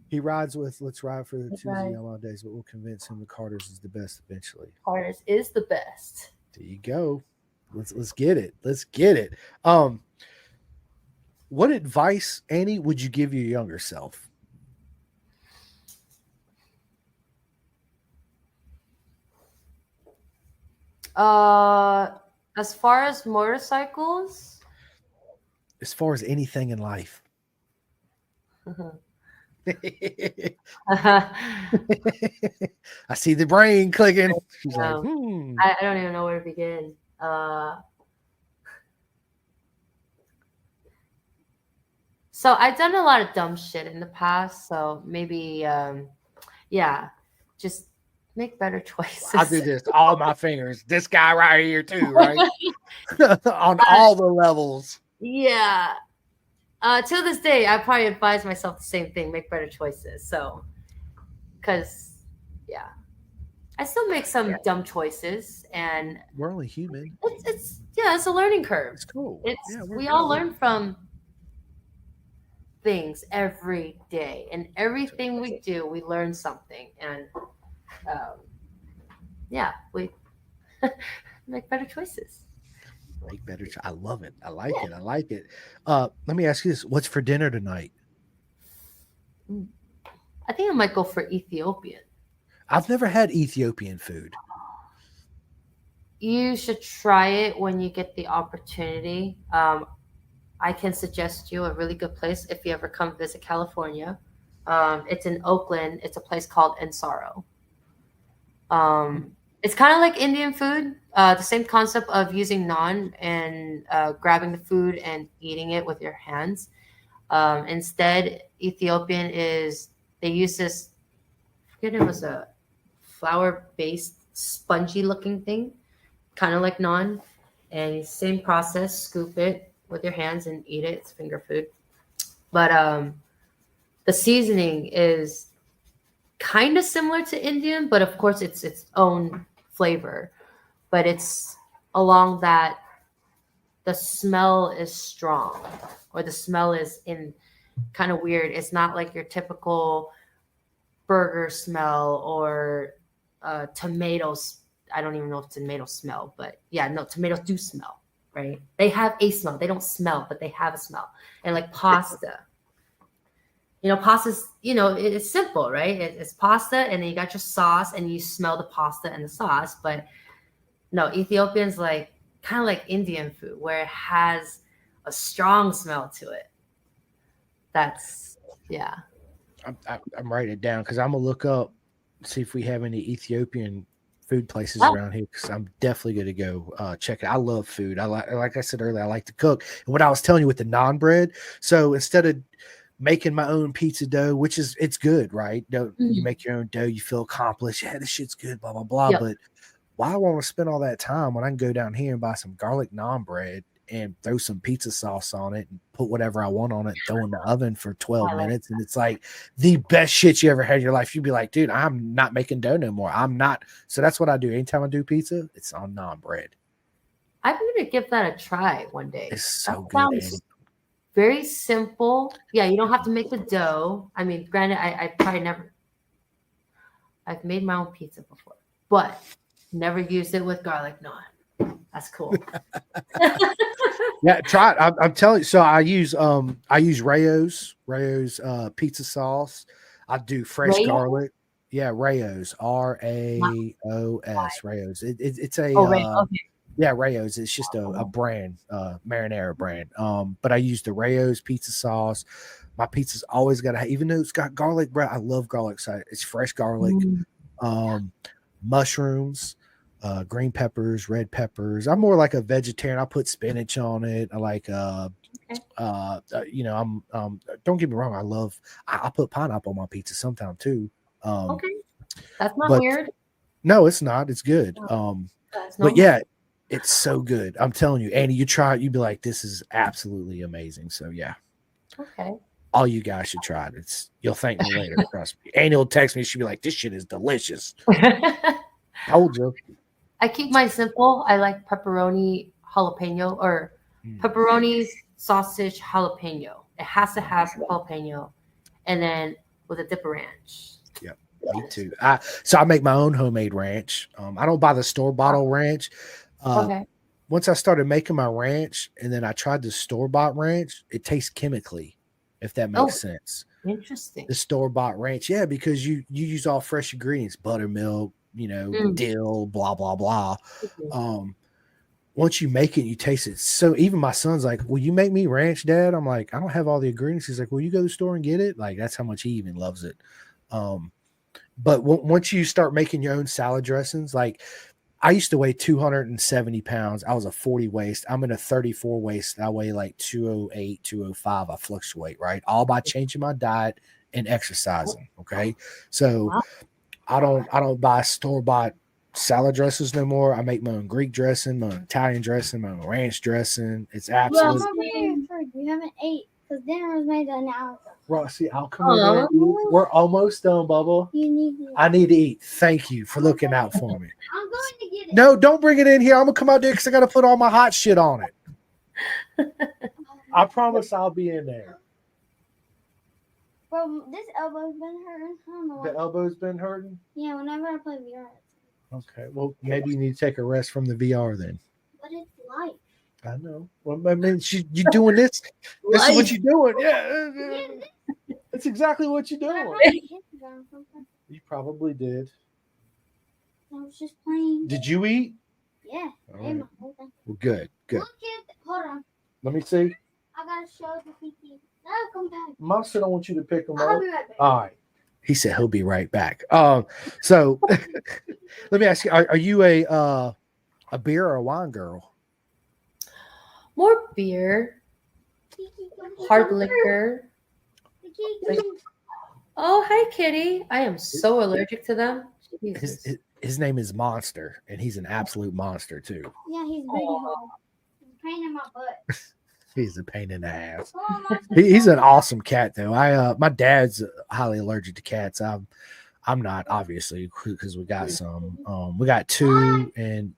He rides with Let's Ride for the Let's Tuesday ride. Yamaha days, but we'll convince him the Carter's is the best eventually. Carter's is the best. There you go. Let's get it. Let's get it. What advice, Annie, would you give your younger self? As far as motorcycles, As far as anything in life. I see the brain clicking. She's like, I don't even know where to begin. So I've done a lot of dumb shit in the past. So maybe, just make better choices. I do this all my fingers. This guy right here too, right? On all the levels. Yeah. Till this day, I probably advise myself the same thing: make better choices. So, because I still make some dumb choices, and We're only human. it's a learning curve. It's cool. We all learn from things every day, and everything we do, we learn something, and we make better choices. Make better. I love it. I like it. I like it. Let me ask you this: what's for dinner tonight? I think I might go for Ethiopian. I've never had Ethiopian food. You should try it when you get the opportunity. I can suggest you a really good place if you ever come visit California. It's in Oakland. It's a place called Ensaro. It's kind of like Indian food, the same concept of using naan and grabbing the food and eating it with your hands. Instead, Ethiopian they use this, I forget, it was a flour-based, spongy-looking thing, kind of like naan. And same process, scoop it with your hands and eat it. It's finger food. But the seasoning is kind of similar to Indian, but of course it's its own flavor. But it's along that the smell is strong, or the smell is in kind of weird. It's not like your typical burger smell or tomatoes. I don't even know if tomatoes smell, but tomatoes do smell, right? They have a smell. They don't smell, but they have a smell. And like pasta. Pasta's, it's simple, right? It's pasta, and then you got your sauce, and you smell the pasta and the sauce. But no, Ethiopian's like kind of like Indian food, where it has a strong smell to it. That's, I'm writing it down because I'm gonna look up, see if we have any Ethiopian food places around here, because I'm definitely going to go check it. I love food. Like I said earlier, I like to cook. And what I was telling you with the naan bread, so instead of making my own pizza dough, which it's good, right? You make your own dough, you feel accomplished. Yeah, this shit's good, blah, blah, blah. Yep. But why do I want to spend all that time when I can go down here and buy some garlic naan bread and throw some pizza sauce on it and put whatever I want on it, throw in the oven for 12 minutes. And it's like the best shit you ever had in your life. You'd be like, dude, I'm not making dough no more. I'm not. So that's what I do. Anytime I do pizza, it's on naan bread. I'm going to give that a try one day. It's so That good. sounds very simple. Yeah, you don't have to make the dough. I mean, granted, I've made my own pizza before, but never used it with garlic naan. That's cool. Yeah, try it. I'm telling you. So I use Rayo's pizza sauce. I do fresh Rayo? garlic. Yeah, Rayo's Raos. Rayo's. It's a Oh, right. Okay. yeah, Rayo's. It's just a brand, marinara brand. But I use the Rayo's pizza sauce. My pizza's always got to, even though it's got garlic bread. I love garlic. So it's fresh garlic, mushrooms, green peppers, red peppers. I'm more like a vegetarian. I put spinach on it. I like, you know, don't get me wrong. I put pineapple on my pizza sometime too. Okay. That's not but- weird. No, it's not. It's good. That's But yeah, it's so good. I'm telling you, Annie, you try it, you'd be like, this is absolutely amazing. So yeah, Okay. all you guys should try it. You'll thank me later. Trust me. Annie will text me. She'll be like, this shit is delicious. Told you. I keep mine simple. I like pepperoni jalapeno or pepperoni sausage jalapeno. It has to have jalapeno, and then with a dip of ranch. Yep, me too. So I make my own homemade ranch. I don't buy the store bottle ranch. Okay. Once I started making my ranch, and then I tried the store bought ranch, it tastes chemically, if that makes sense. Interesting. The store bought ranch, yeah, because you use all fresh ingredients, buttermilk, you know, dill, blah blah blah. Once you make it, you taste it. So even my son's like, "Will you make me ranch, Dad?" I'm like, "I don't have all the ingredients." He's like, "Will you go to the store and get it?" Like that's how much he even loves it. But once you start making your own salad dressings, like I used to weigh 270 pounds. I was a 40 waist. I'm in a 34 waist. I weigh like 208, 205. I fluctuate, right? All by changing my diet and exercising. Okay. So I don't buy store-bought salad dressings no more. I make my own Greek dressing, my own Italian dressing, my own ranch dressing. It's Well, absolutely over here first. You haven't ate because dinner was made an hour ago. Roxy. I'll come over and eat. We're almost done, Bubba. You need to. I need to eat. Thank you for looking out for me. I'm going to get it. No, don't bring it in here. I'm gonna come out there because I gotta put all my hot shit on it. I promise I'll be in there. Bro, this elbow's been hurting. I don't know why. The elbow's been hurting. Yeah, whenever I play VR. Okay, well maybe you need to take a rest from the VR then. But it's light. I know. Well, I mean, you're doing this. This is what you're doing. Yeah, that's exactly what you're I doing. probably hit the ground something. You probably did. I was just playing. Did you eat? Yeah. All I ate right. my whole thing. Well, good. Look at. Hold on. Let me see. I gotta show the PT. No, come back. Monster don't want you to pick them I'll up. be right back. All right. He said he'll be right back. So let me ask you: Are you a beer or a wine girl? More beer, hard liquor. Oh, hi, kitty. I am so allergic to them. Jesus. His name is Monster, and he's an absolute monster too. Yeah, he's big. Aw. He's a pain in my butt. He's a pain in the ass. Come on, Monster. He's an awesome cat, though. My dad's highly allergic to cats. I'm not, obviously, because we got some. We got two, and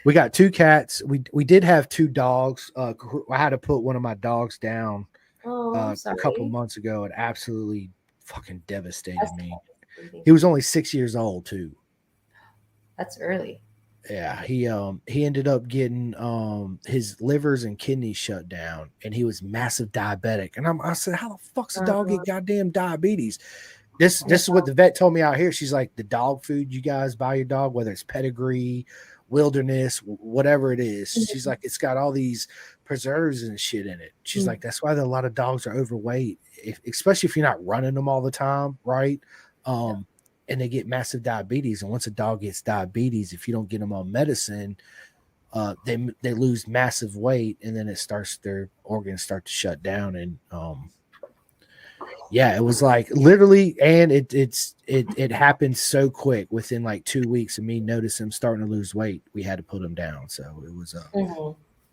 we got two cats. We did have two dogs. I had to put one of my dogs down a couple months ago. It absolutely fucking devastated me. He was only 6 years old too. That's early. Yeah, he ended up getting his livers and kidneys shut down, and he was massive diabetic. And I said, how the fuck's a dog get goddamn diabetes? This is what the vet told me out here. She's like, the dog food you guys buy your dog, whether it's Pedigree, Wilderness, whatever it is, she's like, it's got all these preservatives and shit in it. She's like, that's why a lot of dogs are overweight, especially if you're not running them all the time, right? And they get massive diabetes. And once a dog gets diabetes, if you don't get them on medicine, they lose massive weight, and then their organs start to shut down. And Yeah, it was like literally, and it happened so quick within like 2 weeks of me noticing him starting to lose weight. We had to put him down. So it was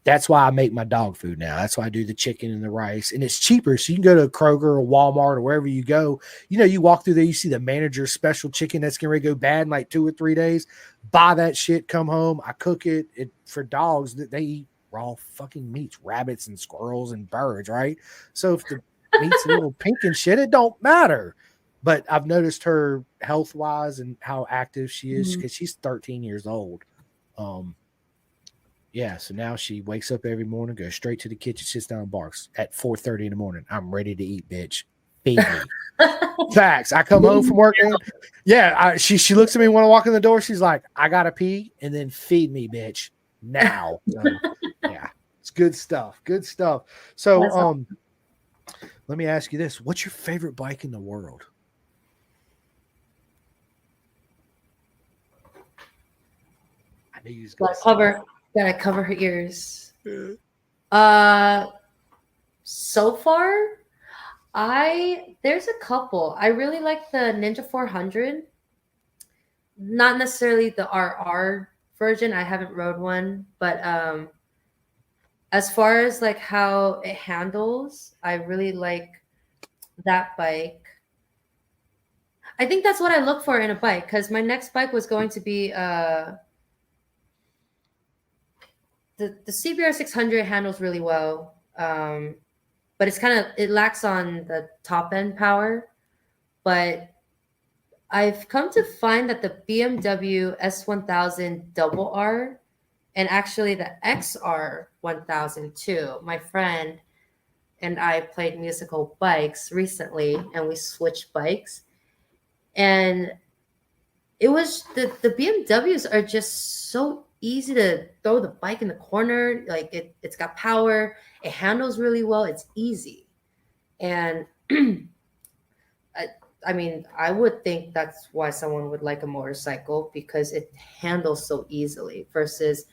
that's why I make my dog food now. That's why I do the chicken and the rice, and it's cheaper. So you can go to Kroger or Walmart or wherever you go. You know, you walk through there, you see the manager's special chicken that's getting ready to go bad in like 2 or 3 days. Buy that shit, come home, I cook it. It for dogs that they eat raw fucking meats, rabbits and squirrels and birds, right? So if the meat's a little pink and shit, it don't matter. But I've noticed her health wise and how active she is because she's 13 years old. Yeah, so now she wakes up every morning, goes straight to the kitchen, sits down and barks at 4:30 in the morning. I'm ready to eat, bitch. Feed me. Facts. I come home from work and she looks at me when I walk in the door. She's like, I gotta pee and then feed me, bitch. Now. So, yeah, it's good stuff. Good stuff. So let me ask you this. What's your favorite bike in the world? I knew you was gonna Gotta cover her ears. So far, there's a couple. I really like the Ninja 400. Not necessarily the RR version. I haven't rode one, but as far as like how it handles, I really like that bike. I think that's what I look for in a bike because my next bike was going to be the CBR 600 handles really well, but it lacks on the top end power. But I've come to find that the BMW S1000 Double R and actually the XR 1000 too. My friend and I played musical bikes recently, and we switched bikes, and it was the BMWs are just so easy to throw the bike in the corner. Like it's got power, it handles really well, it's easy. And I mean, I would think that's why someone would like a motorcycle, because it handles so easily versus,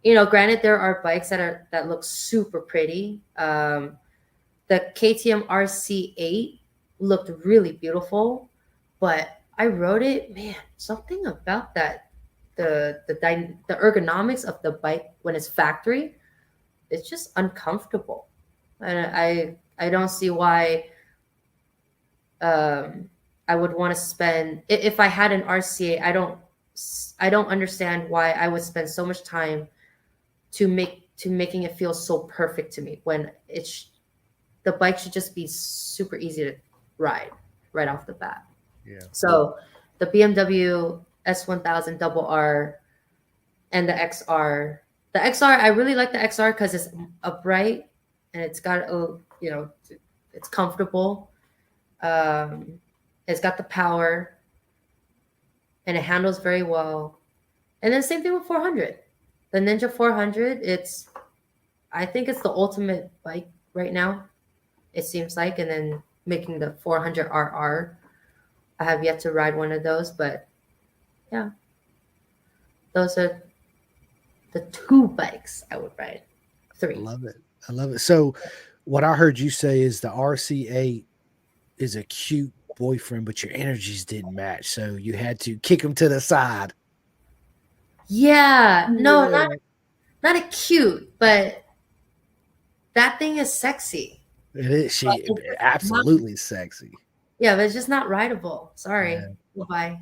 granted there are bikes that look super pretty. The KTM RC8 looked really beautiful, but I rode it, man, something about that. The ergonomics of the bike when it's factory, it's just uncomfortable, and I don't see why I would want to spend, if I had an RCA. I don't understand why I would spend so much time to making it feel so perfect to me when the bike should just be super easy to ride right off the bat. Yeah. So the BMW S1000 Double R and the XR. The XR, I really like the XR because it's upright and it's got it's comfortable. It's got the power and it handles very well. And then same thing with 400. The Ninja 400, I think it's the ultimate bike right now, it seems like. And then making the 400 RR. I have yet to ride one of those, but yeah, those are the two bikes I would ride. 3. I love it. So what I heard you say is the RC8 is a cute boyfriend, but your energies didn't match, so you had to kick him to the side. Yeah, no, not a cute, but that thing is sexy. It is. She absolutely sexy. Yeah, but it's just not rideable. Sorry. Yeah. Goodbye.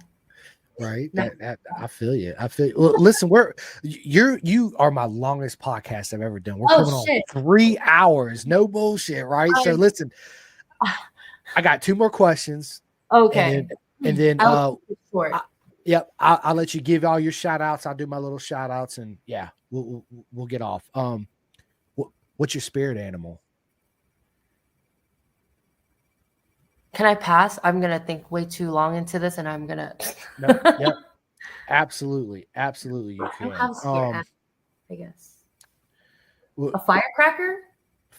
Right. No. I feel you. Well, listen, you are my longest podcast I've ever done. We're coming on 3 hours. No bullshit, right? So listen, I got 2 more questions. Okay. And then I'll let you give all your shout outs. I'll do my little shout outs, and yeah, we'll get off. What's your spirit animal? Can I pass? I'm gonna think way too long into this, and I'm gonna. Yep. Absolutely, you can. I guess. A firecracker.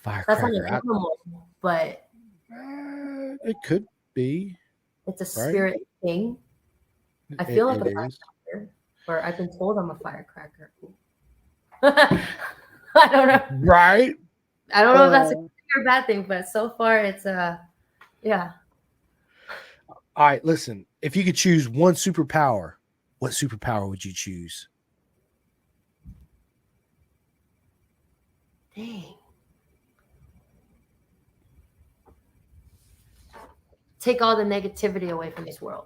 That's not an animal, but it could be. It's a spirit thing. I feel like a firecracker, or I've been told I'm a firecracker. I don't know. Right. I don't know if that's a good or bad thing, but so far it's a. Yeah. All right, listen. If you could choose one superpower, what superpower would you choose? Dang. Take all the negativity away from this world.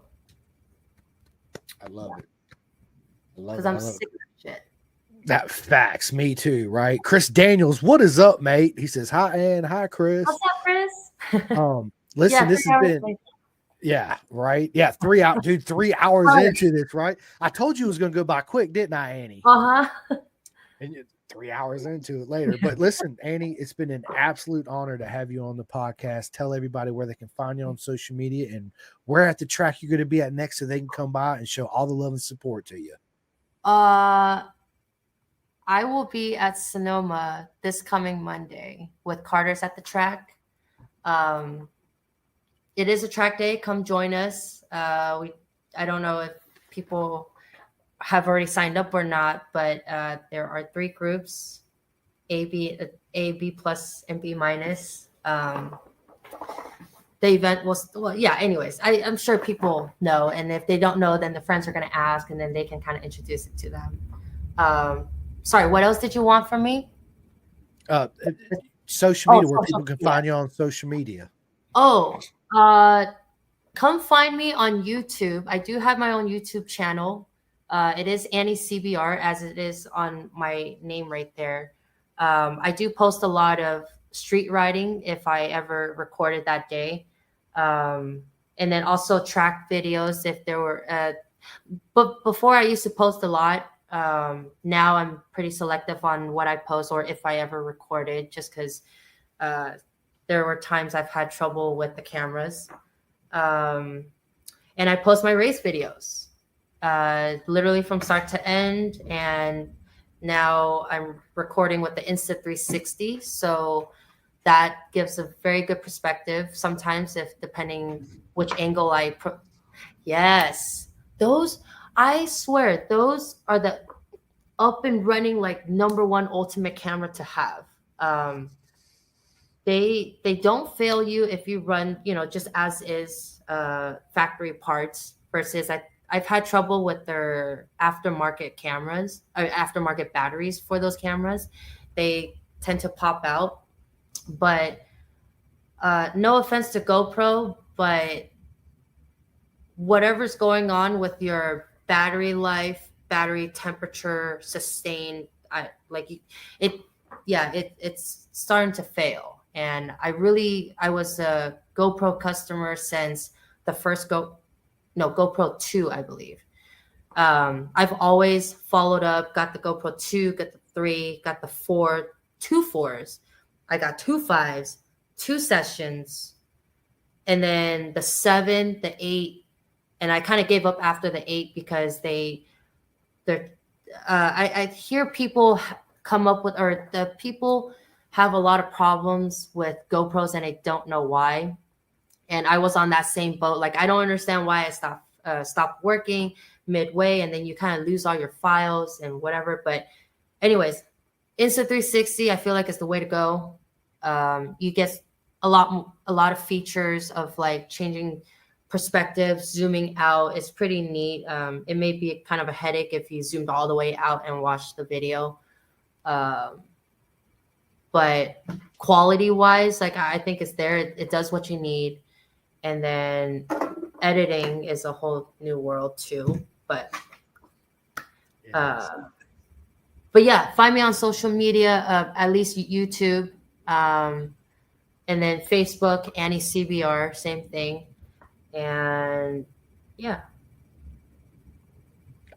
I love it. I love Because it. I'm I love sick it. of that shit. That facts. Me too, right? Chris Daniels, what is up, mate? He says, hi, Ann. Hi, Chris. What's up, Chris? Listen, Yeah, this 3 has hours been, later. yeah, right. Yeah, 3 hours, dude, 3 hours Right. into this, right? I told you it was going to go by quick, didn't I, Annie? Uh-huh. And 3 hours into it later. But listen, Annie, it's been an absolute honor to have you on the podcast. Tell everybody where they can find you on social media and where at the track you're going to be at next so they can come by and show all the love and support to you. I will be at Sonoma this coming Monday with Carter's at the track. It is a track day. Come join us. I don't know if people have already signed up or not, but there are 3 groups: A, B plus, and B minus. The event was, well, yeah. Anyways, I'm sure people know, and if they don't know, then the friends are going to ask, and then they can kind of introduce it to them. Sorry, what else did you want from me? Social media, where social people can media. find you on social media. Oh, come find me on YouTube. I do have my own YouTube channel. It is Annie CBR, as it is on my name right there. I do post a lot of street riding if I ever recorded that day. And then also track videos if there were. But before I used to post a lot. Now I'm pretty selective on what I post or if I ever recorded, just because there were times I've had trouble with the cameras. And I post my race videos literally from start to end. And now I'm recording with the Insta360. So that gives a very good perspective sometimes, if depending which angle yes, those, I swear, those are the up and running, like, #1 ultimate camera to have. They don't fail you if you run, just as is factory parts, versus I've had trouble with their aftermarket cameras or aftermarket batteries for those cameras. They tend to pop out. But no offense to GoPro, but whatever's going on with your battery life, battery temperature, sustain, it's starting to fail. And I was a GoPro customer since the first GoPro 2, I believe. I've always followed up, got the GoPro 2, got the 3, got the 4, 2 4s. I got 2 5s, 2 sessions, and then the 7, the 8, and I kind of gave up after the 8 because I hear people come up with, or the people have a lot of problems with GoPros and I don't know why. And I was on that same boat. Like, I don't understand why I stopped working midway, and then you kind of lose all your files and whatever. But anyways, Insta360, I feel like is the way to go. You get a lot of features of like changing perspective, zooming out. It's pretty neat. It may be kind of a headache if you zoomed all the way out and watched the video. But quality wise, like, I think it's there. It does what you need. And then editing is a whole new world too. But yeah, find me on social media, at least YouTube, and then Facebook, Annie CBR, same thing. And yeah.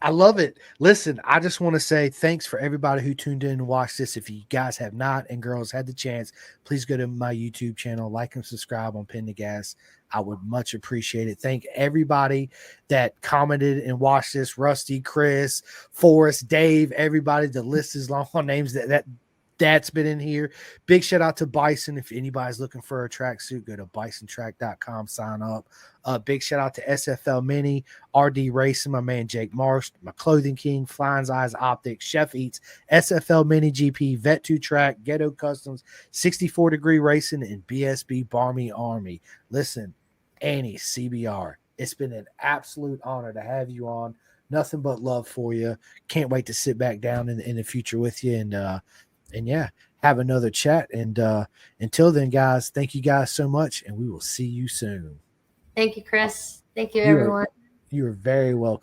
I love it. Listen, I just want to say thanks for everybody who tuned in and watched this. If you guys have not and girls had the chance, please go to my YouTube channel, like and subscribe on Pin to Gas. I would much appreciate it. Thank everybody that commented and watched this. Rusty, Chris, Forrest, Dave, everybody. The list is long on names that That's been in here. Big shout out to Bison. If anybody's looking for a tracksuit, go to bisontrack.com, sign up. Big shout out to SFL Mini, RD Racing, my man Jake Marsh, my Clothing King, Flying Eyes Optics, Chef Eats, SFL Mini GP, Vet 2 Track, Ghetto Customs, 64 Degree Racing, and BSB Barmy Army. Listen, Annie, CBR, it's been an absolute honor to have you on. Nothing but love for you. Can't wait to sit back down in the future with you and yeah, have another chat. And until then, guys, thank you guys so much, and we will see you soon. Thank you, Chris. Thank you, You are- everyone. You are very welcome.